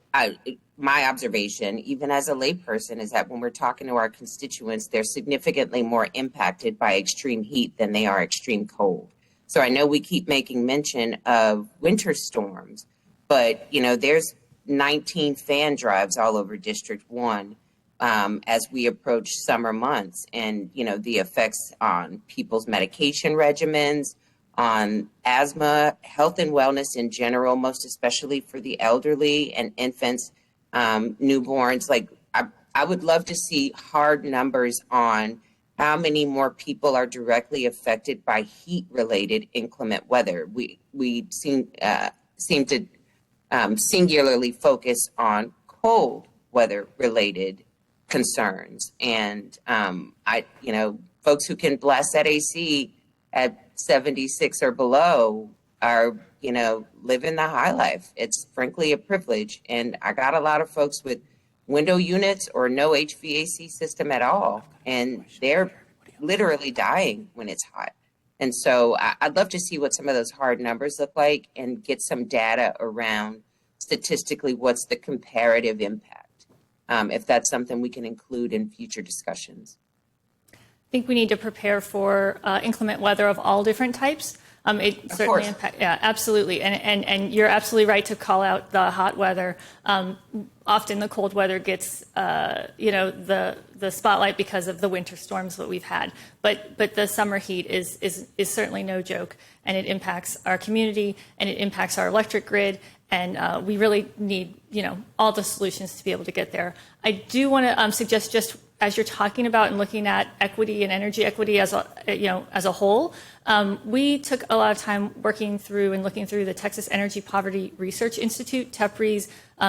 my observation, even as a layperson, is that when we're talking to our constituents, they're significantly more impacted by extreme heat than they are extreme cold. So I know we keep making mention of winter storms, but there's 19 fan drives all over District 1 as we approach summer months, and the effects on people's medication regimens, on asthma, health and wellness in general, most especially for the elderly and infants, newborns. Like I would love to see hard numbers on how many more people are directly affected by heat-related inclement weather. We seem to singularly focus on cold weather-related concerns, and folks who can blast that AC at 76 or below are living the high life. It's frankly a privilege, and I got a lot of folks with window units or no HVAC system at all, and they're literally dying when it's hot. And so I'd love to see what some of those hard numbers look like and get some data around statistically what's the comparative impact, if that's something we can include in future discussions. I think we need to prepare for inclement weather of all different types. It certainly impacts, yeah, absolutely. And you're absolutely right to call out the hot weather. Often the cold weather gets, the spotlight because of the winter storms that we've had. But the summer heat is certainly no joke, and it impacts our community and it impacts our electric grid. And we really need, all the solutions to be able to get there. I do want to suggest, just as you're talking about and looking at equity and energy equity as a whole, we took a lot of time working through and looking through the Texas Energy Poverty Research Institute, TEPRI's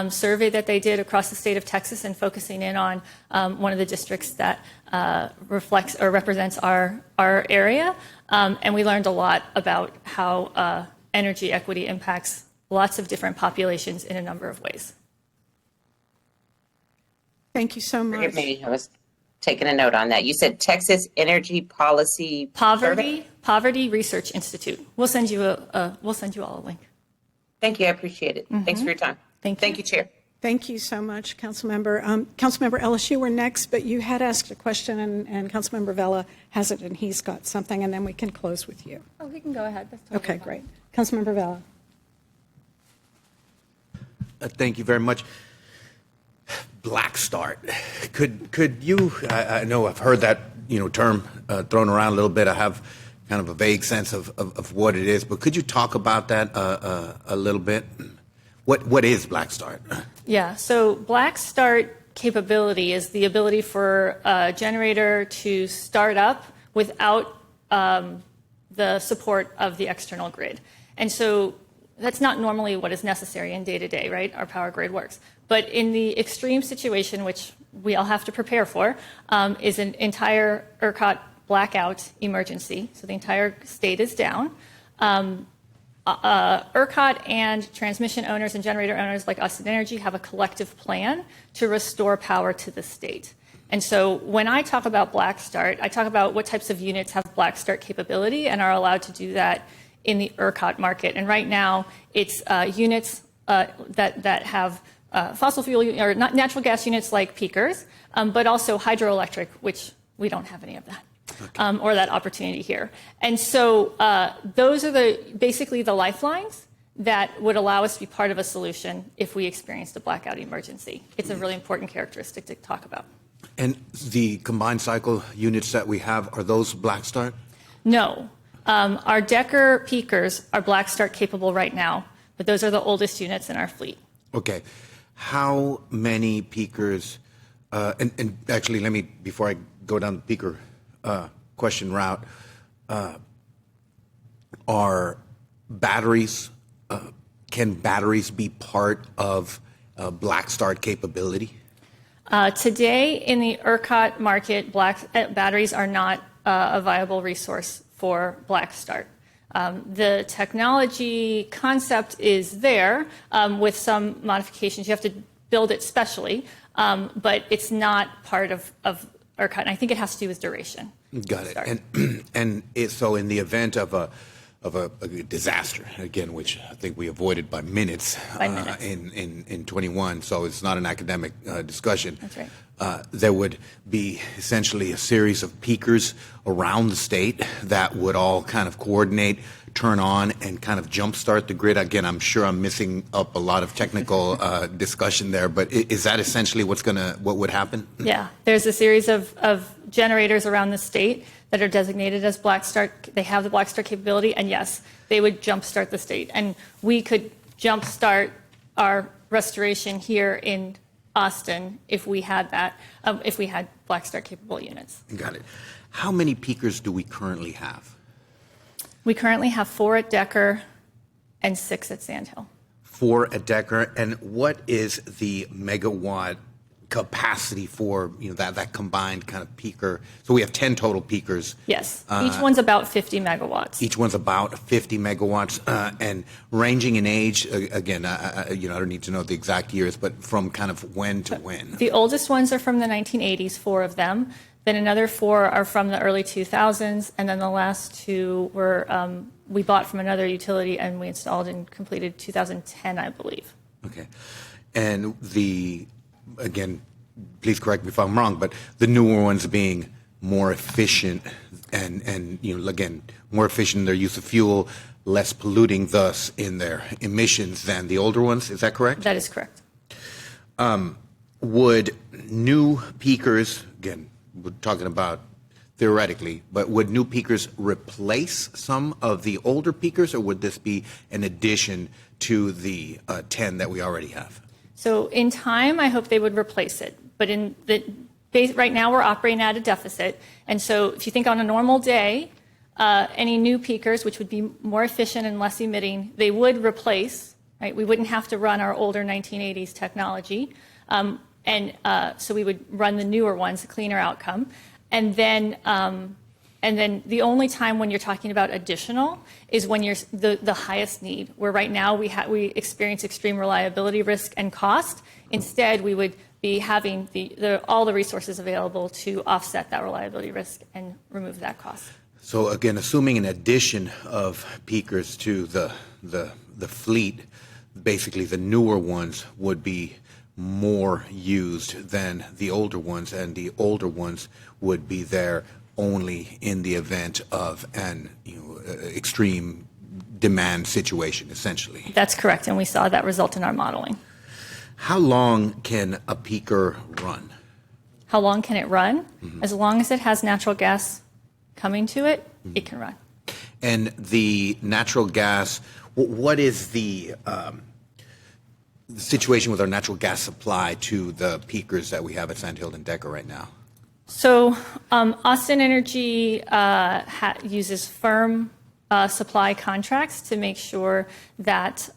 survey that they did across the state of Texas, and focusing in on one of the districts that reflects or represents our area. And we learned a lot about how energy equity impacts lots of different populations in a number of ways. Thank you so much. Forgive me, I was taking a note on that. You said Texas Energy Policy Poverty Research Institute. We'll send you all a link. Thank you. I appreciate it. Thanks for your time. Thank you, Chair. Thank you so much, Councilmember. Councilmember Ellis, you were next, but you had asked a question, and Councilmember Vela has it, and he's got something, and then we can close with you. Oh, we can go ahead. That's totally Okay, fine. great. Councilmember Vela. Thank you very much. Black Start. Could you? I know I've heard that term thrown around a little bit. I have kind of a vague sense of what it is, but could you talk about that a little bit? What is Black Start? Yeah, so Black Start capability is the ability for a generator to start up without the support of the external grid. And so that's not normally what is necessary in day-to-day, right? Our power grid works. But in the extreme situation, which we all have to prepare for, is an entire ERCOT blackout emergency. So the entire state is down. ERCOT and transmission owners and generator owners like Austin Energy have a collective plan to restore power to the state. And so when I talk about Black Start, I talk about what types of units have Black Start capability and are allowed to do that in the ERCOT market. And right now, it's units that have fossil fuel or not natural gas units like peakers, but also hydroelectric, which we don't have any of that. Okay. Or that opportunity here. And so those are basically the lifelines that would allow us to be part of a solution if we experienced a blackout emergency. It's a really important characteristic to talk about. And the combined cycle units that we have, are those Black Start? No. Our Decker peakers are Black Start capable right now, but those are the oldest units in our fleet. Okay. How many peakers, and actually let me, before I go down the peaker question route, are batteries, can batteries be part of Black Start capability? Today in the ERCOT market, batteries are not a viable resource for Black Start. The technology concept is there with some modifications. You have to build it specially, but it's not part of ERCOT. And I think it has to do with duration. Got it. And so in the event of a disaster, again, which I think we avoided by minutes, in 21, so it's not an academic discussion. That's right. There would be essentially a series of peakers around the state that would all kind of coordinate, turn on, and kind of jumpstart the grid. Again, I'm sure I'm missing up a lot of technical discussion there, but is that essentially what would happen? Yeah, there's a series of generators around the state that are designated as Black Start. They have the Black Start capability, and yes, they would jumpstart the state. And we could jumpstart our restoration here in Austin if we had that, if we had Black Start capable units. Got it. How many peakers do we currently have? We currently have 4 at Decker and 6 at Sandhill. 4 at Decker, and what is the megawatt capacity for that combined kind of peaker? So we have 10 total peakers. Yes, each one's about 50 megawatts. Each one's about 50 megawatts, and ranging in age. Again, I don't need to know the exact years, but from kind of when to when. The oldest ones are from the 1980s, 4 of them. Then another 4 are from the early 2000s, and then the last 2 were we bought from another utility and we installed and completed 2010, I believe. Okay, and again, please correct me if I'm wrong, but the newer ones being more efficient and again, more efficient in their use of fuel, less polluting thus in their emissions than the older ones. Is that correct? That is correct. Would new peakers, again, we're talking about theoretically, but would new peakers replace some of the older peakers, or would this be an addition to the 10 that we already have? So in time, I hope they would replace it. But right now, we're operating at a deficit. And so if you think on a normal day, any new peakers, which would be more efficient and less emitting, they would replace, right? We wouldn't have to run our older 1980s technology. So we would run the newer ones, a cleaner outcome. And then the only time when you're talking about additional is when you're the highest need, where right now we experience extreme reliability risk and cost. Instead, we would be having all the resources available to offset that reliability risk and remove that cost. So again, assuming an addition of peakers to the fleet, basically the newer ones would be more used than the older ones, and the older ones would be there only in the event of an extreme demand situation, essentially. That's correct, and we saw that result in our modeling. How long can a peaker run? how long can it run? As long as it has natural gas coming to it, it can run. And the natural gas, what is the situation with our natural gas supply to the peakers that we have at Sandhill and Decker right now? So Austin Energy uses firm supply contracts to make sure that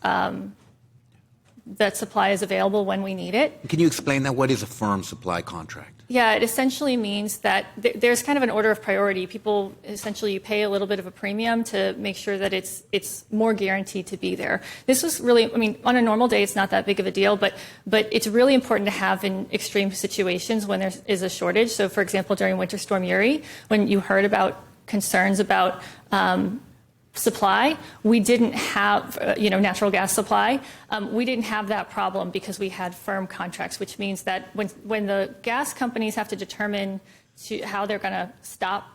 that supply is available when we need it. Can you explain that? What is a firm supply contract? Yeah, it essentially means that there's kind of an order of priority. People essentially, you pay a little bit of a premium to make sure that it's more guaranteed to be there. This was really, I mean, on a normal day, it's not that big of a deal, but it's really important to have in extreme situations when there is a shortage. So, for example, during Winter Storm Uri, when you heard about concerns about supply, we didn't have, natural gas supply. We didn't have that problem because we had firm contracts, which means that when the gas companies have to determine how they're going to stop,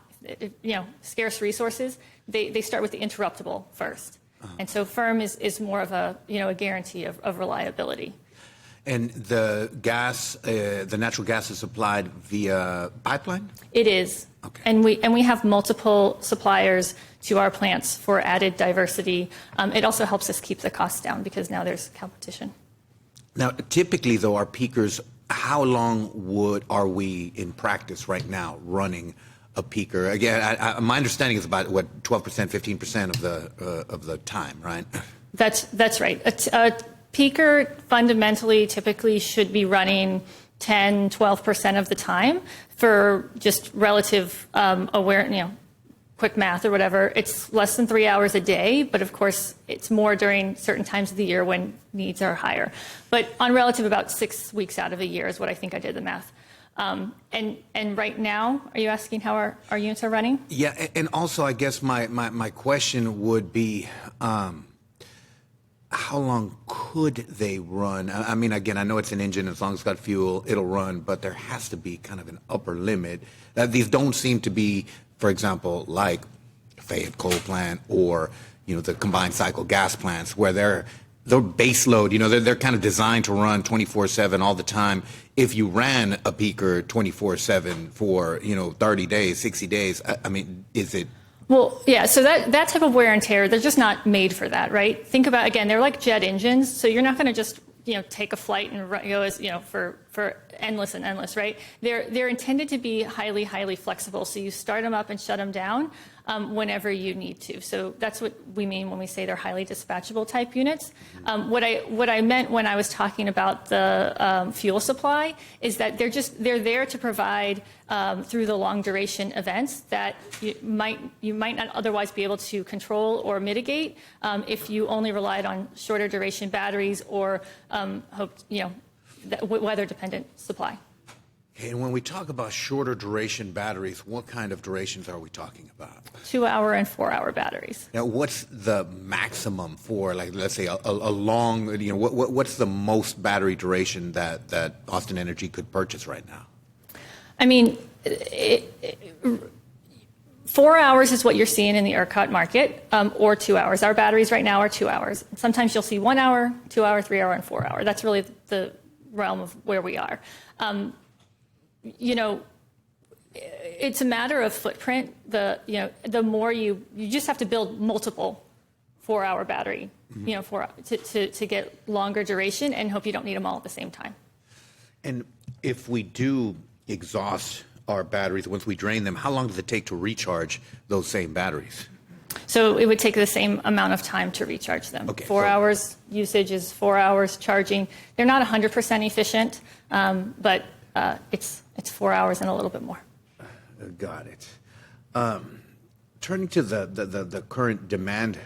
scarce resources, they start with the interruptible first. And so firm is more of a guarantee of reliability. And the gas, the natural gas is supplied via pipeline? It is. Okay. And we have multiple suppliers to our plants for added diversity. It also helps us keep the costs down because now there's competition. Now, typically, though, our peakers, how long are we in practice right now running a peaker? Again, my understanding is about 12%, 15% of the time, right? That's right. A peaker fundamentally typically should be running 10, 12% of the time for just relative quick math or whatever. It's less than 3 hours a day, but of course it's more during certain times of the year when needs are higher. But on relative, about 6 weeks out of a year is what I think I did the math. And right now, are you asking how our units are running? Yeah, and also I guess my question would be, how long could they run? I mean, again, I know it's an engine. As long as it's got fuel, it'll run. But there has to be kind of an upper limit. These don't seem to be, for example, like Fayette coal plant or the combined cycle gas plants, where they're base load. They're kind of designed to run 24/7 all the time. If you ran a peaker 24/7 for 30 days, 60 days, I mean, is it? Well, yeah, so that type of wear and tear, they're just not made for that, right? Think about, again, they're like jet engines, so you're not going to just, take a flight and go as, for endless and endless, right? They're intended to be highly, highly flexible, so you start them up and shut them down whenever you need to. So that's what we mean when we say they're highly dispatchable type units. What I meant when I was talking about the fuel supply is that they're there to provide through the long duration events that you might not otherwise be able to control or mitigate if you only relied on shorter duration batteries or weather dependent supply. And when we talk about shorter duration batteries, what kind of durations are we talking about? 2-hour and 4-hour batteries. Now, what's the maximum for, like, let's say a long, what's the most battery duration that Austin Energy could purchase right now? I mean, 4 hours is what you're seeing in the ERCOT market, or 2 hours. Our batteries right now are 2 hours. Sometimes you'll see 1 hour, 2 hour, 3 hour, and 4 hour. That's really the realm of where we are. It's a matter of footprint. The more you just have to build multiple 4-hour battery, to get longer duration and hope you don't need them all at the same time. And if we do exhaust our batteries, once we drain them, how long does it take to recharge those same batteries? So it would take the same amount of time to recharge them. Okay, 4 hours usage is 4 hours charging. They're not 100% efficient, but it's 4 hours and a little bit more. Got it. Turning to the current demand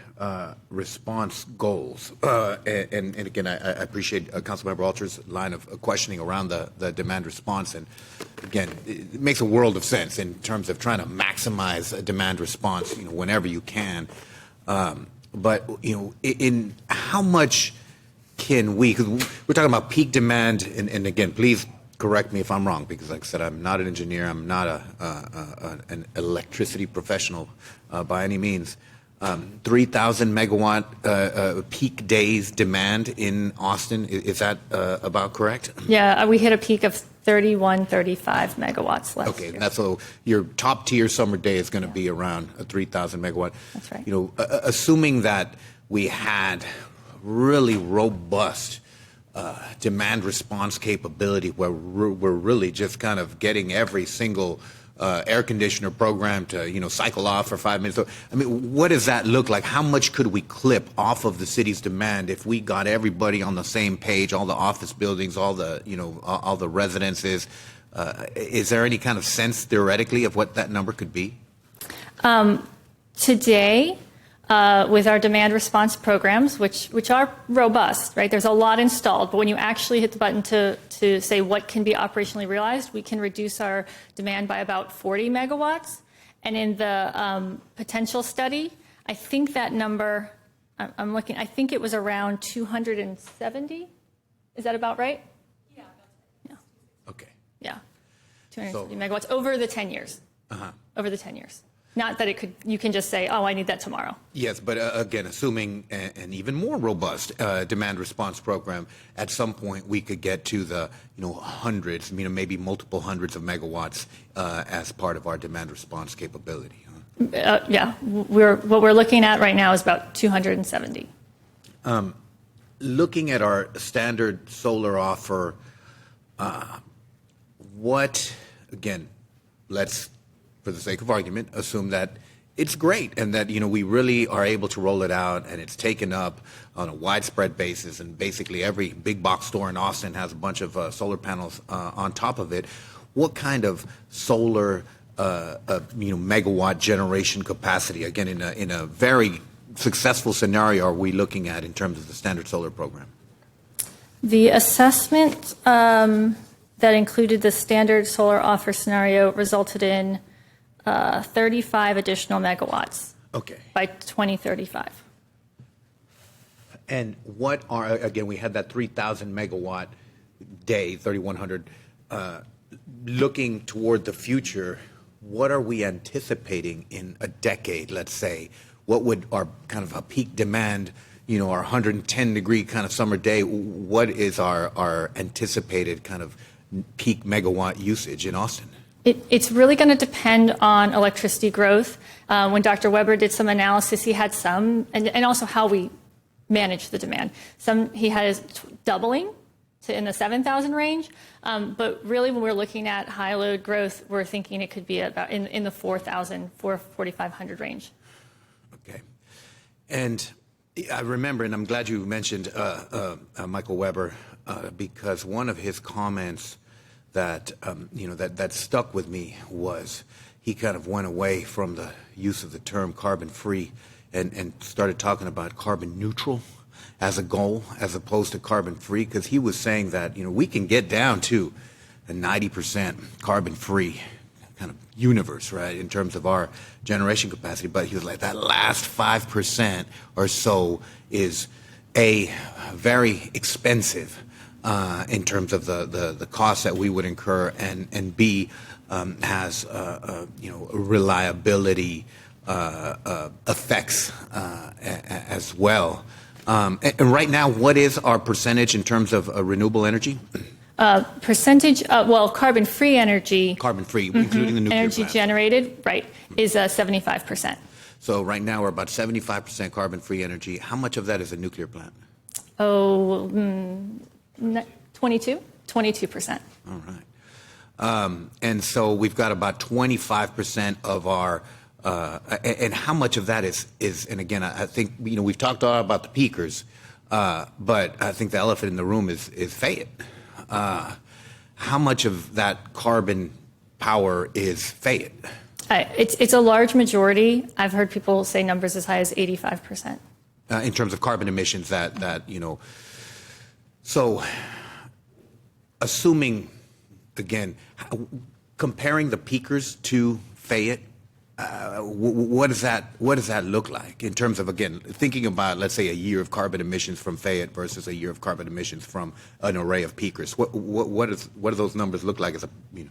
response goals, and again, I appreciate Councilmember Alter's line of questioning around the demand response, and again, it makes a world of sense in terms of trying to maximize a demand response, whenever you can. But in how much can we? Because we're talking about peak demand, and again, please correct me if I'm wrong, because like I said, I'm not an engineer, I'm not an electricity professional by any means. 3,000 megawatt peak days demand in Austin, is that about correct? Yeah, we hit a peak of 35 megawatts last Okay, year. that's so your top tier summer day is going to be around a 3,000 megawatt. That's right. You know, assuming that we had really robust demand response capability where we're really just kind of getting every single air conditioner program to, you know, cycle off for 5 minutes. So, I mean, what does that look like? How much could we clip off of the city's demand if we got everybody on the same page, all the office buildings, all the, you know, all the residences? Is there any kind of sense theoretically of what that number could be? Today, with our demand response programs, which are robust, right? There's a lot installed, but when you actually hit the button to say what can be operationally realized, we can reduce our demand by about 40 megawatts. And in the potential study, I think that number, I'm looking, I think it was around 270. Is that about right? Yeah. Okay. Yeah. 270 megawatts over the 10 years. Over the 10 years. Not that you can just say, oh, I need that tomorrow. Yes, but again, assuming an even more robust demand response program, at some point we could get to the, you know, hundreds, you know, maybe multiple hundreds of megawatts as part of our demand response capability. Yeah, what we're looking at right now is about 270. Looking at our standard solar offer, again, let's, for the sake of argument, assume that it's great and that, you know, we really are able to roll it out and it's taken up on a widespread basis, and basically every big box store in Austin has a bunch of solar panels on top of it. What kind of solar megawatt generation capacity, again, in a very successful scenario, are we looking at in terms of the standard solar program? The assessment that included the standard solar offer scenario resulted in 35 additional megawatts. Okay. By 2035. And what are, again, we had that 3,000 megawatt day, 3,100. Looking toward the future, what are we anticipating in a decade, let's say? What would our kind of a peak demand, you know, our 110-degree kind of summer day, what is our anticipated kind of peak megawatt usage in Austin? It's really going to depend on electricity growth. When Dr. Weber did some analysis, he had some, and also how we manage the demand. He had doubling to in the 7,000 range, but really when we're looking at high load growth, we're thinking it could be about in the 4,000, 4,500 range. Okay. And I remember, and I'm glad you mentioned Michael Weber, because one of his comments that that stuck with me was he kind of went away from the use of the term carbon free and started talking about carbon neutral as a goal as opposed to carbon free, because he was saying that, you know, we can get down to a 90% carbon free kind of universe, right, in terms of our generation capacity, but he was like, that last 5% or so is very expensive in terms of the costs that we would incur, and B, has reliability effects as well. And right now, what is our percentage in terms of renewable energy? Percentage, carbon-free energy. Carbon-free, including the nuclear energy plants. Generated, right, is 75%. So right now we're about 75% carbon-free energy. How much of that is a nuclear plant? 22%. All right. And so we've got about 25% of our, and how much of that is, and again, I think, you know, we've talked a lot about the peakers, but I think the elephant in the room is Fayette. How much of that carbon power is Fayette? It's a large majority. I've heard people say numbers as high as 85%. In terms of carbon emissions that you know, so assuming, again, comparing the peakers to Fayette, what does that look like in terms of, again, thinking about, let's say, a year of carbon emissions from Fayette versus a year of carbon emissions from an array of peakers? What do those numbers look like as a, you know?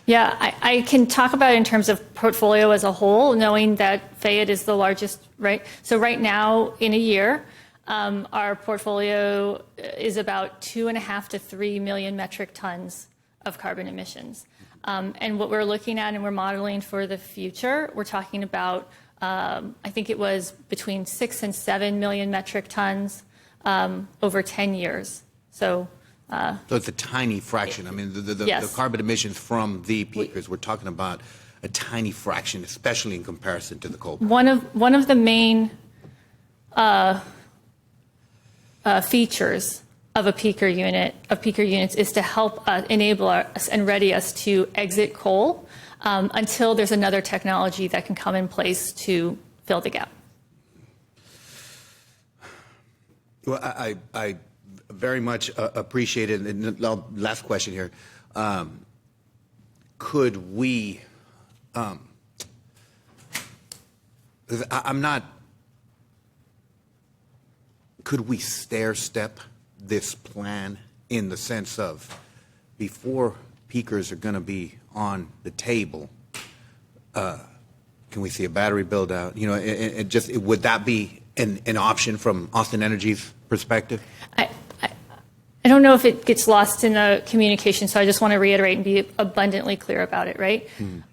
Yeah, I can talk about it in terms of portfolio as a whole, knowing that Fayette is the largest, right? So right now, in a year, our portfolio is about 2.5 to 3 million metric tons of carbon emissions. And what we're looking at and we're modeling for the future, we're talking about, I think it was between 6 and 7 million metric tons over 10 years. So it's a tiny fraction. I mean, the carbon emissions from the peakers, we're talking about a tiny fraction, especially in comparison to the coal. One of the main features of a peaker units is to help enable us and ready us to exit coal until there's another technology that can come in place to fill the gap. Well, I very much appreciate it. And last question here. Could we, could we stair step this plan in the sense of before peakers are going to be on the table, can we see a battery build out? You know, would that be an option from Austin Energy's perspective? I don't know if it gets lost in the communication, so I just want to reiterate and be abundantly clear about it, right?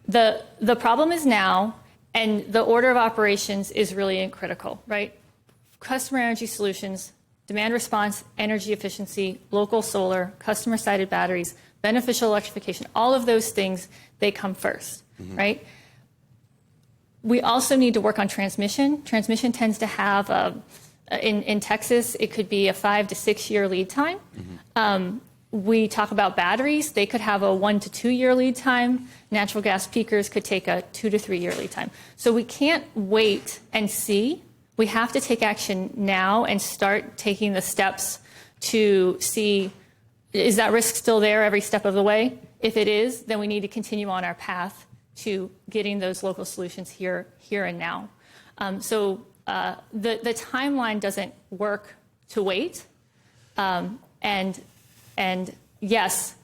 The problem is now, and the order of operations is really critical, right? Customer energy solutions, demand response, energy efficiency, local solar, customer-sided batteries, beneficial electrification, all of those things, they come first, right? We also need to work on transmission. Transmission tends to have in Texas, it could be a 5 to 6 year lead time. We talk about batteries. They could have a 1 to 2 year lead time. Natural gas peakers could take a 2 to 3 year lead time. So we can't wait and see. We have to take action now and start taking the steps to see, is that risk still there every step of the way? If it is, then we need to continue on our path to getting those local solutions here and now. The timeline doesn't work to wait. And yes,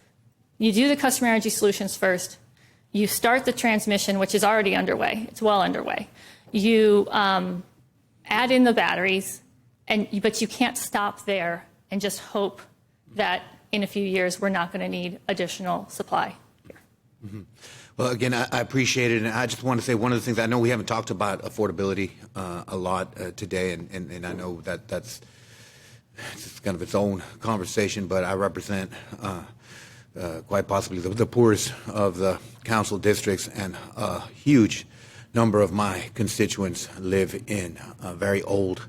you do the customer energy solutions first. You start the transmission, which is already underway. It's well underway. You add in the batteries, but you can't stop there and just hope that in a few years we're not going to need additional supply here. Well, again, I appreciate it, and I just want to say one of the things, I know we haven't talked about affordability a lot today, and I know that's it's kind of its own conversation, but I represent quite possibly the poorest of the council districts, and a huge number of my constituents live in very old,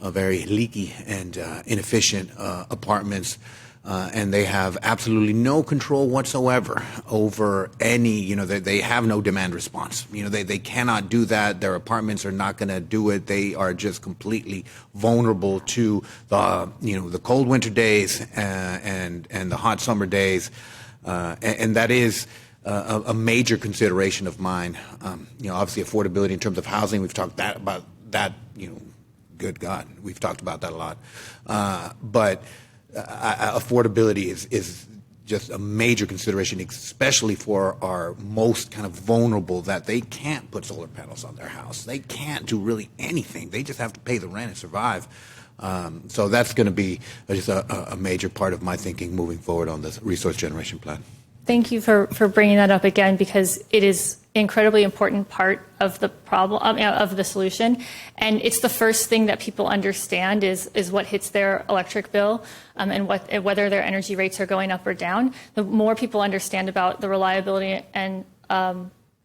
very leaky and inefficient apartments. And they have absolutely no control whatsoever over any, they have no demand response. They cannot do that. Their apartments are not going to do it. They are just completely vulnerable to the cold winter days and the hot summer days. And that is a major consideration of mine. Obviously affordability in terms of housing, we've talked about that, good God, we've talked about that a lot. But affordability is just a major consideration, especially for our most kind of vulnerable, that they can't put solar panels on their house. They can't do really anything. They just have to pay the rent and survive. So that's going to be just a major part of my thinking moving forward on this resource generation plan. Thank you for bringing that up again, because it is an incredibly important part of the problem, of the solution. And it's the first thing that people understand is what hits their electric bill and whether their energy rates are going up or down. The more people understand about the reliability and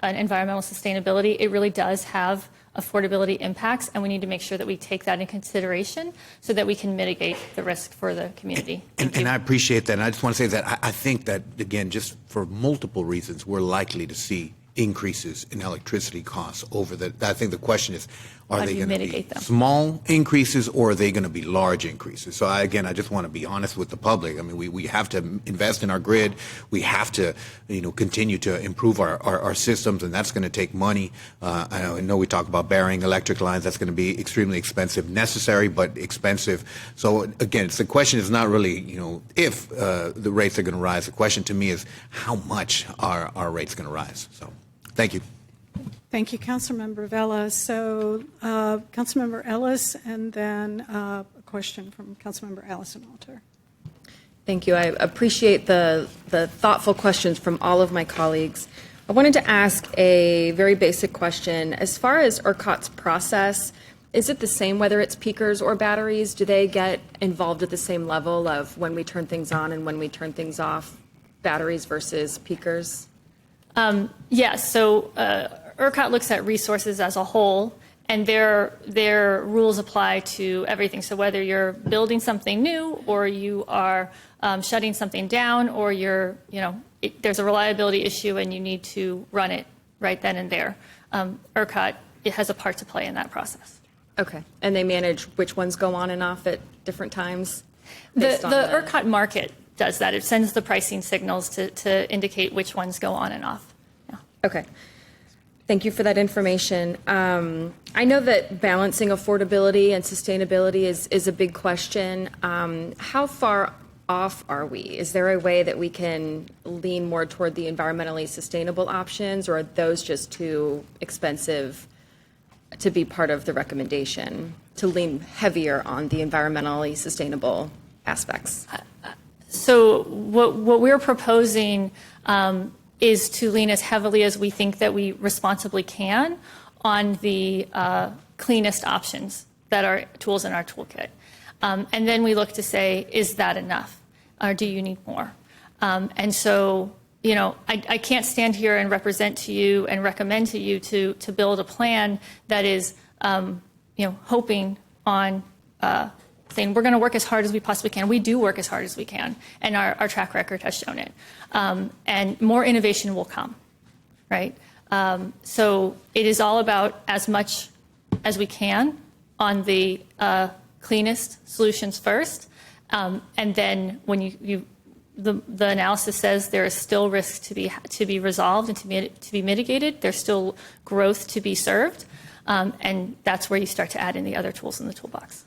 environmental sustainability, it really does have affordability impacts, and we need to make sure that we take that in consideration so that we can mitigate the risk for the community. And I appreciate that. And I just want to say that I think that, again, just for multiple reasons, we're likely to see increases in electricity costs over I think the question is, are they going to be small increases or are they going to be large increases? So I just want to be honest with the public. I mean, we have to invest in our grid. We have to, continue to improve our systems, and that's going to take money. I know we talk about burying electric lines. That's going to be extremely expensive, necessary, but expensive. So again, the question is not really, if the rates are going to rise. The question to me is how much are our rates going to rise? So thank you. Thank you, Councilmember Vela. So, Councilmember Ellis, and then a question from Councilmember Allison Walter. Thank you. I appreciate the thoughtful questions from all of my colleagues. I wanted to ask a very basic question. As far as ERCOT's process, is it the same whether it's peakers or batteries? Do they get involved at the same level of when we turn things on and when we turn things off, batteries versus peakers? Yes. So ERCOT looks at resources as a whole, and their rules apply to everything. So whether you're building something new or you are shutting something down, or there's a reliability issue and you need to run it right then and there, ERCOT has a part to play in that process. Okay. And they manage which ones go on and off at different times? The ERCOT market does that. It sends the pricing signals to indicate which ones go on and off. Yeah. Okay. Thank you for that information. I know that balancing affordability and sustainability is a big question. How far off are we? Is there a way that we can lean more toward the environmentally sustainable options, or are those just too expensive to be part of the recommendation, to lean heavier on the environmentally sustainable aspects? So what we're proposing is to lean as heavily as we think that we responsibly can on the cleanest options that are tools in our toolkit. And then we look to say, is that enough? Or do you need more? And so, I can't stand here and represent to you and recommend to you to build a plan that is, hoping on saying we're going to work as hard as we possibly can. We do work as hard as we can, and our track record has shown it. And more innovation will come, right? So it is all about as much as we can on the cleanest solutions first, and then when the analysis says there is still risk to be resolved and to be mitigated, there's still growth to be served, and that's where you start to add in the other tools in the toolbox.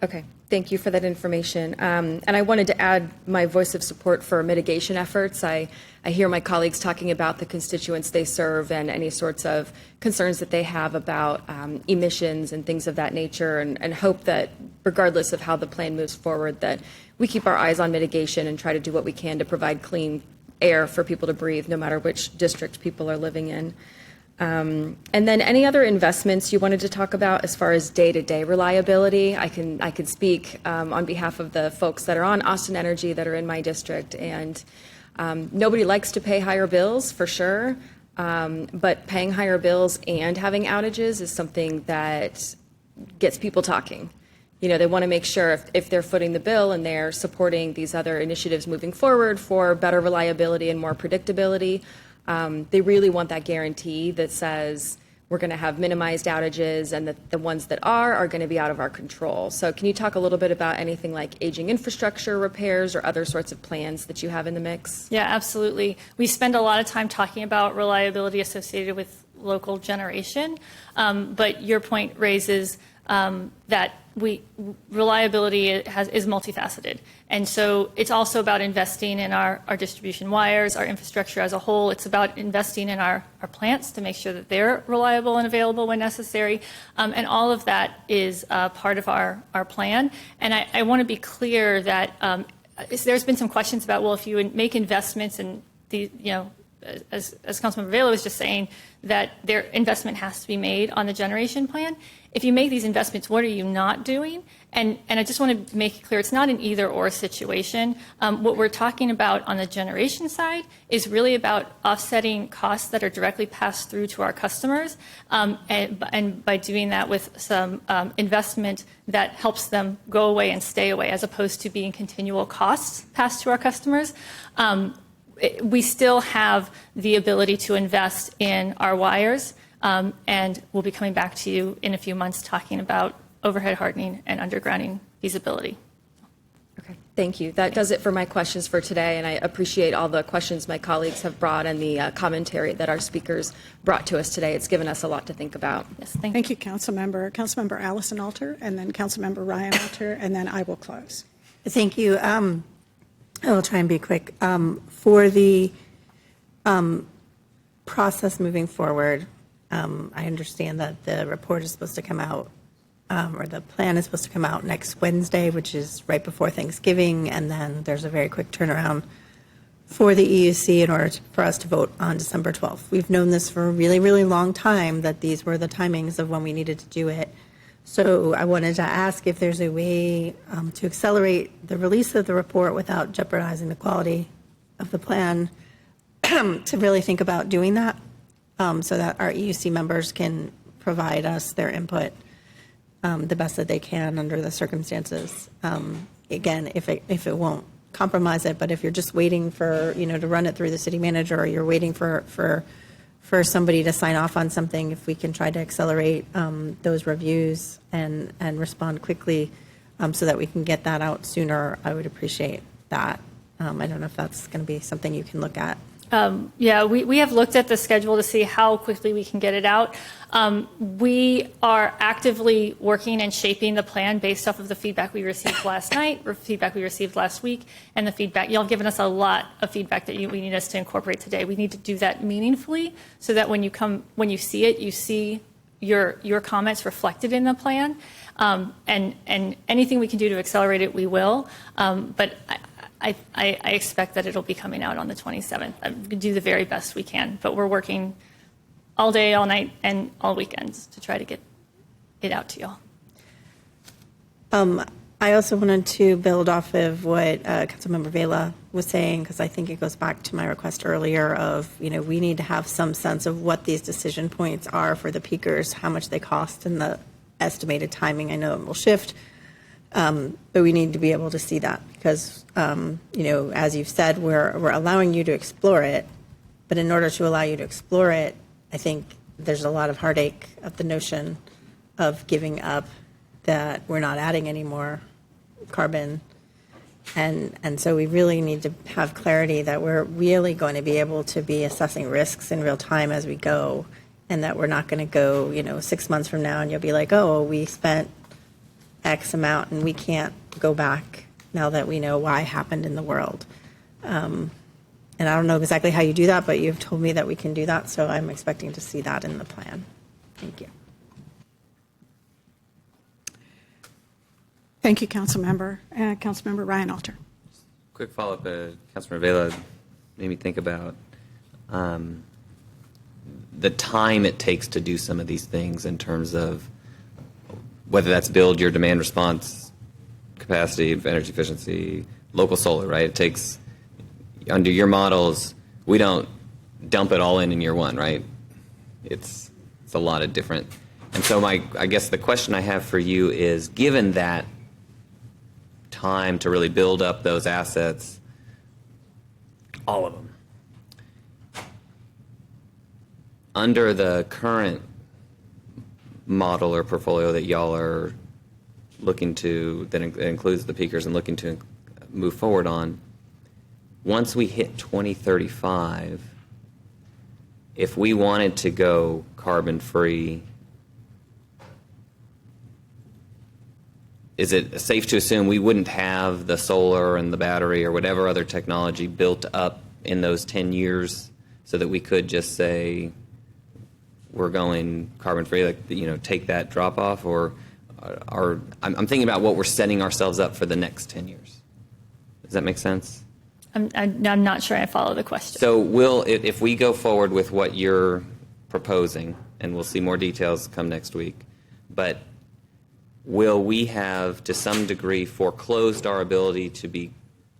Okay, thank you for that information. And I wanted to add my voice of support for mitigation efforts. I hear my colleagues talking about the constituents they serve and any sorts of concerns that they have about emissions and things of that nature, and hope that regardless of how the plan moves forward, that we keep our eyes on mitigation and try to do what we can to provide clean air for people to breathe, no matter which district people are living in. And then any other investments you wanted to talk about as far as day-to-day reliability? I can speak on behalf of the folks that are on Austin Energy that are in my district, and nobody likes to pay higher bills, for sure, but paying higher bills and having outages is something that gets people talking. They want to make sure if they're footing the bill and they're supporting these other initiatives moving forward for better reliability and more predictability, they really want that guarantee that says we're going to have minimized outages, and that the ones that are going to be out of our control. So can you talk a little bit about anything like aging infrastructure repairs or other sorts of plans that you have in the mix? Yeah, absolutely. We spend a lot of time talking about reliability associated with local generation, but your point raises that reliability is multifaceted. And so it's also about investing in our distribution wires, our infrastructure as a whole. It's about investing in our plants to make sure that they're reliable and available when necessary. And all of that is part of our plan. And I want to be clear that there's been some questions about, well, if you would make investments in the, as Councilmember Vela was just saying, that their investment has to be made on the generation plan. If you make these investments, what are you not doing? And I just want to make it clear, it's not an either-or situation. What we're talking about on the generation side is really about offsetting costs that are directly passed through to our customers, and by doing that with some investment that helps them go away and stay away, as opposed to being continual costs passed to our customers. We still have the ability to invest in our wires, and we'll be coming back to you in a few months talking about overhead hardening and undergrounding feasibility. Okay, thank you. That does it for my questions for today, and I appreciate all the questions my colleagues have brought and the commentary that our speakers brought to us today. It's given us a lot to think about. Yes, thank you, Councilmember. Councilmember Allison Alter, and then Councilmember Ryan Alter, and then I will close. Thank you. I'll try and be quick. For the process moving forward, I understand that the report is supposed to come out or the plan is supposed to come out next Wednesday, which is right before Thanksgiving, and then there's a very quick turnaround for the EUC in order for us to vote on December 12th. We've known this for a really, really long time, that these were the timings of when we needed to do it. So I wanted to ask if there's a way to accelerate the release of the report without jeopardizing the quality of the plan, to really think about doing that, so that our EUC members can provide us their input the best that they can under the circumstances. Again, if it won't compromise it, but if you're just waiting for, to run it through the city manager, or you're waiting for somebody to sign off on something, if we can try to accelerate those reviews and respond quickly, so that we can get that out sooner, I would appreciate that. I don't know if that's going to be something you can look at. Yeah, we have looked at the schedule to see how quickly we can get it out. We are actively working and shaping the plan based off of the feedback we received last night, or feedback we received last week, and the feedback. Y'all have given us a lot of feedback that we need us to incorporate today. We need to do that meaningfully, so that when you see it, you see your comments reflected in the plan. And anything we can do to accelerate it, we will. But I expect that it'll be coming out on the 27th. I'm going to do the very best we can, but we're working all day, all night, and all weekends to try to get it out to y'all. I also wanted to build off of what Councilmember Vela was saying, because I think it goes back to my request earlier of, we need to have some sense of what these decision points are for the peakers, how much they cost, and the estimated timing. I know it will shift. But we need to be able to see that, because, as you've said, we're allowing you to explore it. But in order to allow you to explore it, I think there's a lot of heartache of the notion of giving up, that we're not adding any more carbon. And so we really need to have clarity that we're really going to be able to be assessing risks in real time as we go, and that we're not going to go, 6 months from now and you'll be like, oh, we spent X amount and we can't go back now that we know why happened in the world. And I don't know exactly how you do that, but you've told me that we can do that, so I'm expecting to see that in the plan. Thank you. Thank you, Councilmember. Councilmember Ryan Alter. Quick follow-up, Councilmember Vela made me think about the time it takes to do some of these things, in terms of whether that's build your demand response capacity, energy efficiency, local solar, right? It takes, under your models, we don't dump it all in year one, right? It's a lot of different. And so I guess the question I have for you is, given that time to really build up those assets, all of them, under the current model or portfolio that y'all are looking to, that includes the peakers and looking to move forward on, once we hit 2035, if we wanted to go carbon free, is it safe to assume we wouldn't have the solar and the battery or whatever other technology built up in those 10 years, so that we could just say we're going carbon free, like, take that drop off? Or I'm thinking about what we're setting ourselves up for the next 10 years. Does that make sense? I'm not sure I follow the question. So if we go forward with what you're proposing, and we'll see more details come next week, but will we have, to some degree, foreclosed our ability to be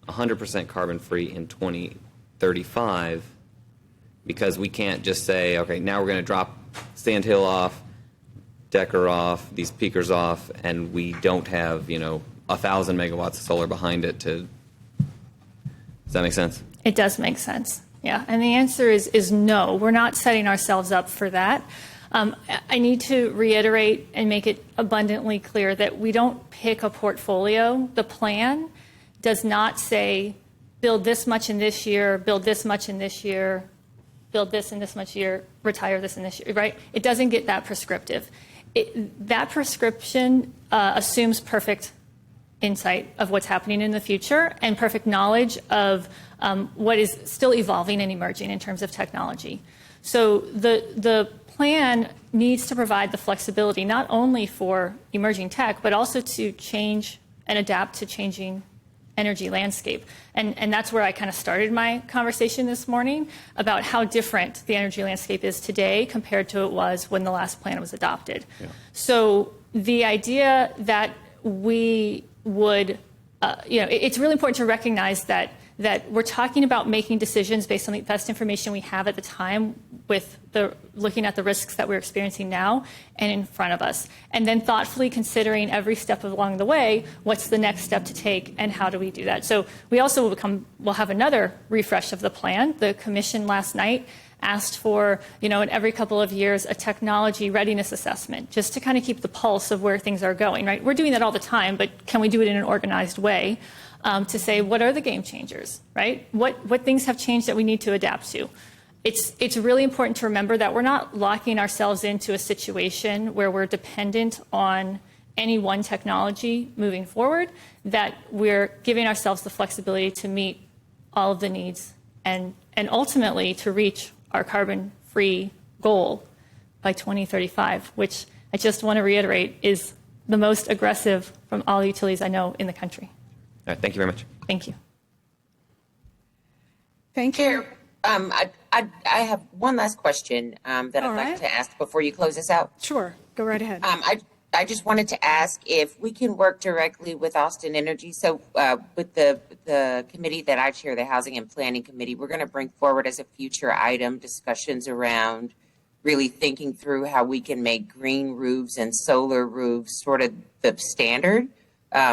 100% carbon free in 2035, because we can't just say, okay, now we're going to drop Sand Hill off, Decker off, these peakers off, and we don't have, 1,000 megawatts of solar behind it to... Does that make sense? It does make sense, yeah. And the answer is no. We're not setting ourselves up for that. I need to reiterate and make it abundantly clear that we don't pick a portfolio. The plan does not say, build this much in this year, build this much in this year, build this in this much year, retire this in this year, right? It doesn't get that prescriptive. That prescription assumes perfect insight of what's happening in the future and perfect knowledge of what is still evolving and emerging in terms of technology. So the plan needs to provide the flexibility not only for emerging tech, but also to change and adapt to changing energy landscape. And that's where I kind of started my conversation this morning about how different the energy landscape is today compared to it was when the last plan was adopted. Yeah. So the idea that we would, it's really important to recognize that we're talking about making decisions based on the best information we have at the time with looking at the risks that we're experiencing now and in front of us. And then thoughtfully considering every step along the way, what's the next step to take and how do we do that? So we also will have another refresh of the plan. The commission last night asked for, in every couple of years, a technology readiness assessment, just to kind of keep the pulse of where things are going, right? We're doing that all the time, but can we do it in an organized way to say, what are the game changers, right? What things have changed that we need to adapt to? It's really important to remember that we're not locking ourselves into a situation where we're dependent on any one technology moving forward, that we're giving ourselves the flexibility to meet all of the needs and ultimately to reach our carbon-free goal by 2035, which I just want to reiterate is the most aggressive from all utilities I know in the country. All right, thank you very much. Thank you. Thank you. I have one last question that I'd like to ask before you close this out. Sure, go right ahead. I just wanted to ask if we can work directly with Austin Energy. So with the committee that I chair, the Housing and Planning Committee, we're going to bring forward as a future item discussions around really thinking through how we can make green roofs and solar roofs sort of the standard,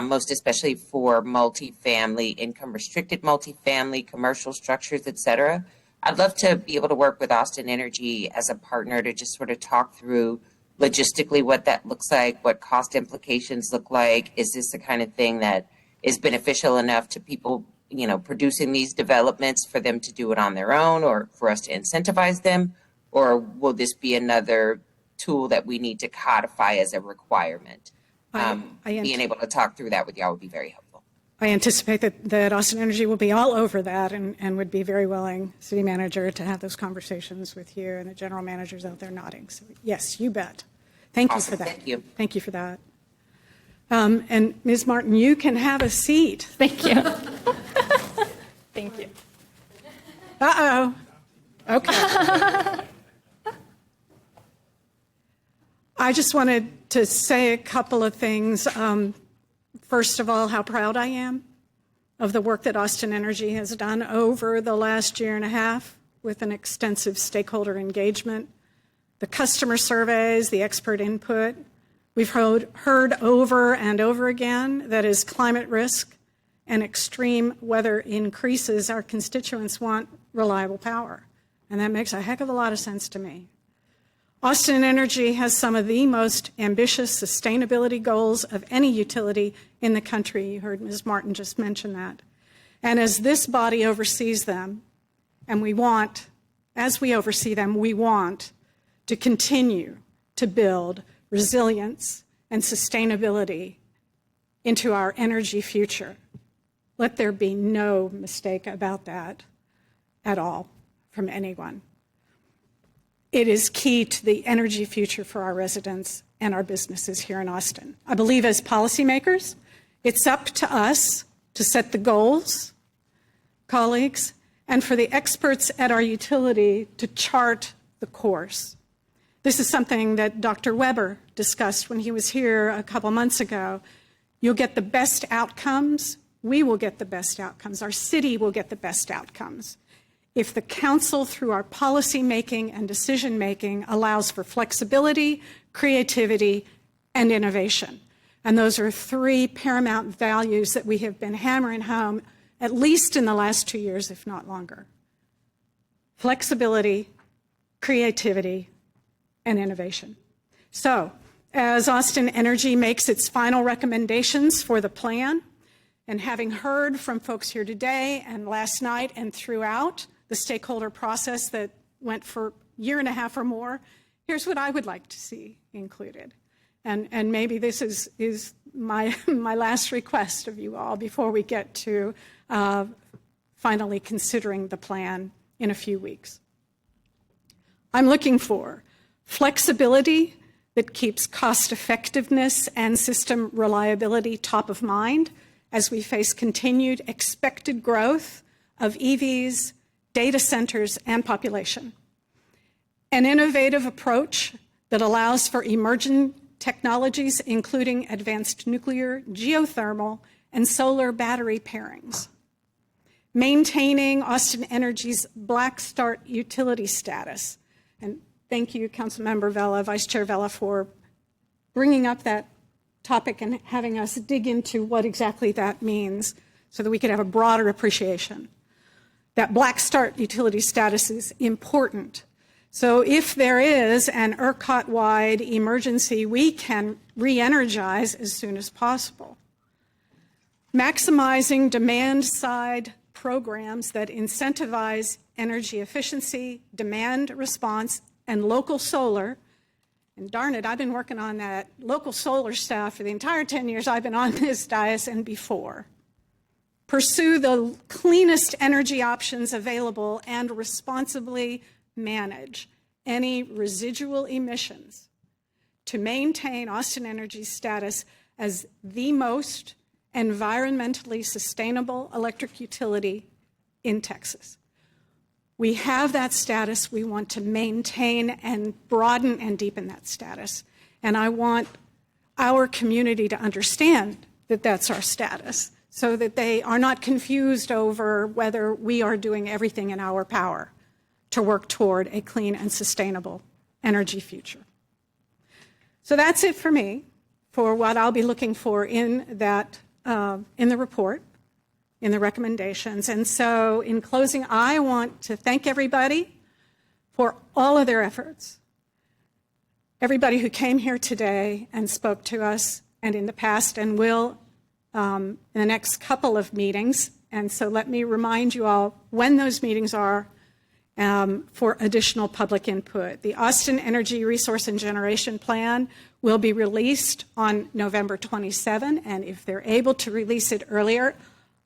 most especially for multifamily, income restricted multifamily, commercial structures, et cetera. I'd love to be able to work with Austin Energy as a partner to just sort of talk through logistically what that looks like, what cost implications look like. Is this the kind of thing that is beneficial enough to people, producing these developments for them to do it on their own or for us to incentivize them? Or will this be another tool that we need to codify as a requirement? Being able to talk through that with y'all would be very helpful. I anticipate that Austin Energy will be all over that and would be very willing, city manager, to have those conversations with you, and the general manager's out there nodding. So yes, you bet. Thank you for that. Thank you. Thank you for that. And Ms. Martin, you can have a seat. Thank you. Thank you. Uh-oh. Okay. I just wanted to say a couple of things. First of all, how proud I am of the work that Austin Energy has done over the last year and a half with an extensive stakeholder engagement, the customer surveys, the expert input. We've heard over and over again that as climate risk and extreme weather increases, our constituents want reliable power. And that makes a heck of a lot of sense to me. Austin Energy has some of the most ambitious sustainability goals of any utility in the country. You heard Ms. Martin just mention that. And as this body oversees them, and as we oversee them, we want to continue to build resilience and sustainability into our energy future. Let there be no mistake about that at all from anyone. It is key to the energy future for our residents and our businesses here in Austin. I believe as policymakers, it's up to us to set the goals, colleagues, and for the experts at our utility to chart the course. This is something that Dr. Weber discussed when he was here a couple months ago. You'll get the best outcomes. We will get the best outcomes. Our city will get the best outcomes if the council, through our policy making and decision making, allows for flexibility, creativity, and innovation. And those are three paramount values that we have been hammering home, at least in the last 2 years, if not longer. Flexibility, creativity, and innovation. So, as Austin Energy makes its final recommendations for the plan, and having heard from folks here today and last night and throughout the stakeholder process that went for a year and a half or more, here's what I would like to see included. And maybe this is my last request of you all before we get to finally considering the plan in a few weeks. I'm looking for flexibility that keeps cost effectiveness and system reliability top of mind as we face continued expected growth of EVs, data centers, and population. An innovative approach that allows for emerging technologies, including advanced nuclear, geothermal, and solar battery pairings. Maintaining Austin Energy's Black Start utility status. And thank you, Councilmember Vela, Vice Chair Vela, for bringing up that topic and having us dig into what exactly that means so that we could have a broader appreciation. That Black Start utility status is important. So if there is an ERCOT-wide emergency, we can re-energize as soon as possible. Maximizing demand-side programs that incentivize energy efficiency, demand response, and local solar. And darn it, I've been working on that local solar stuff for the entire 10 years I've been on this dais and before. Pursue the cleanest energy options available and responsibly manage any residual emissions to maintain Austin Energy's status as the most environmentally sustainable electric utility in Texas. We have that status. We want to maintain and broaden and deepen that status. And I want our community to understand that that's our status so that they are not confused over whether we are doing everything in our power to work toward a clean and sustainable energy future. So that's it for me for what I'll be looking for in that in the report, in the recommendations. And so in closing, I want to thank everybody for all of their efforts. Everybody who came here today and spoke to us and in the past and will in the next couple of meetings. And so let me remind you all when those meetings are for additional public input. The Austin Energy Resource and Generation Plan will be released on November 27, and if they're able to release it earlier,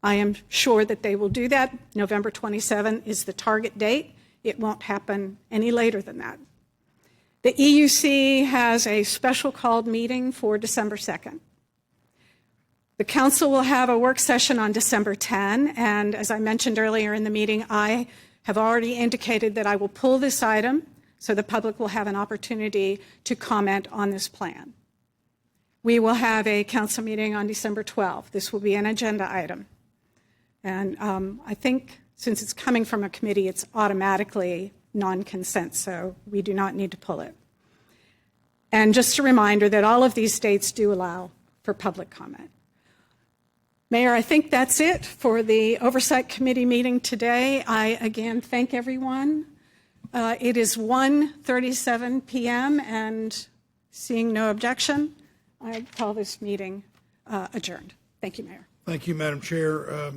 I am sure that they will do that. November 27 is the target date. It won't happen any later than that. The EUC has a special called meeting for December 2nd. The council will have a work session on December 10, and as I mentioned earlier in the meeting, I have already indicated that I will pull this item so the public will have an opportunity to comment on this plan. We will have a council meeting on December 12th. This will be an agenda item. And I think since it's coming from a committee, it's automatically non-consent, so we do not need to pull it. And just a reminder that all of these dates do allow for public comment. Mayor, I think that's it for the Oversight Committee meeting today. I again thank everyone. It is 1:37 p.m. and seeing no objection, I call this meeting adjourned. Thank you, Mayor. Thank you, Madam Chair.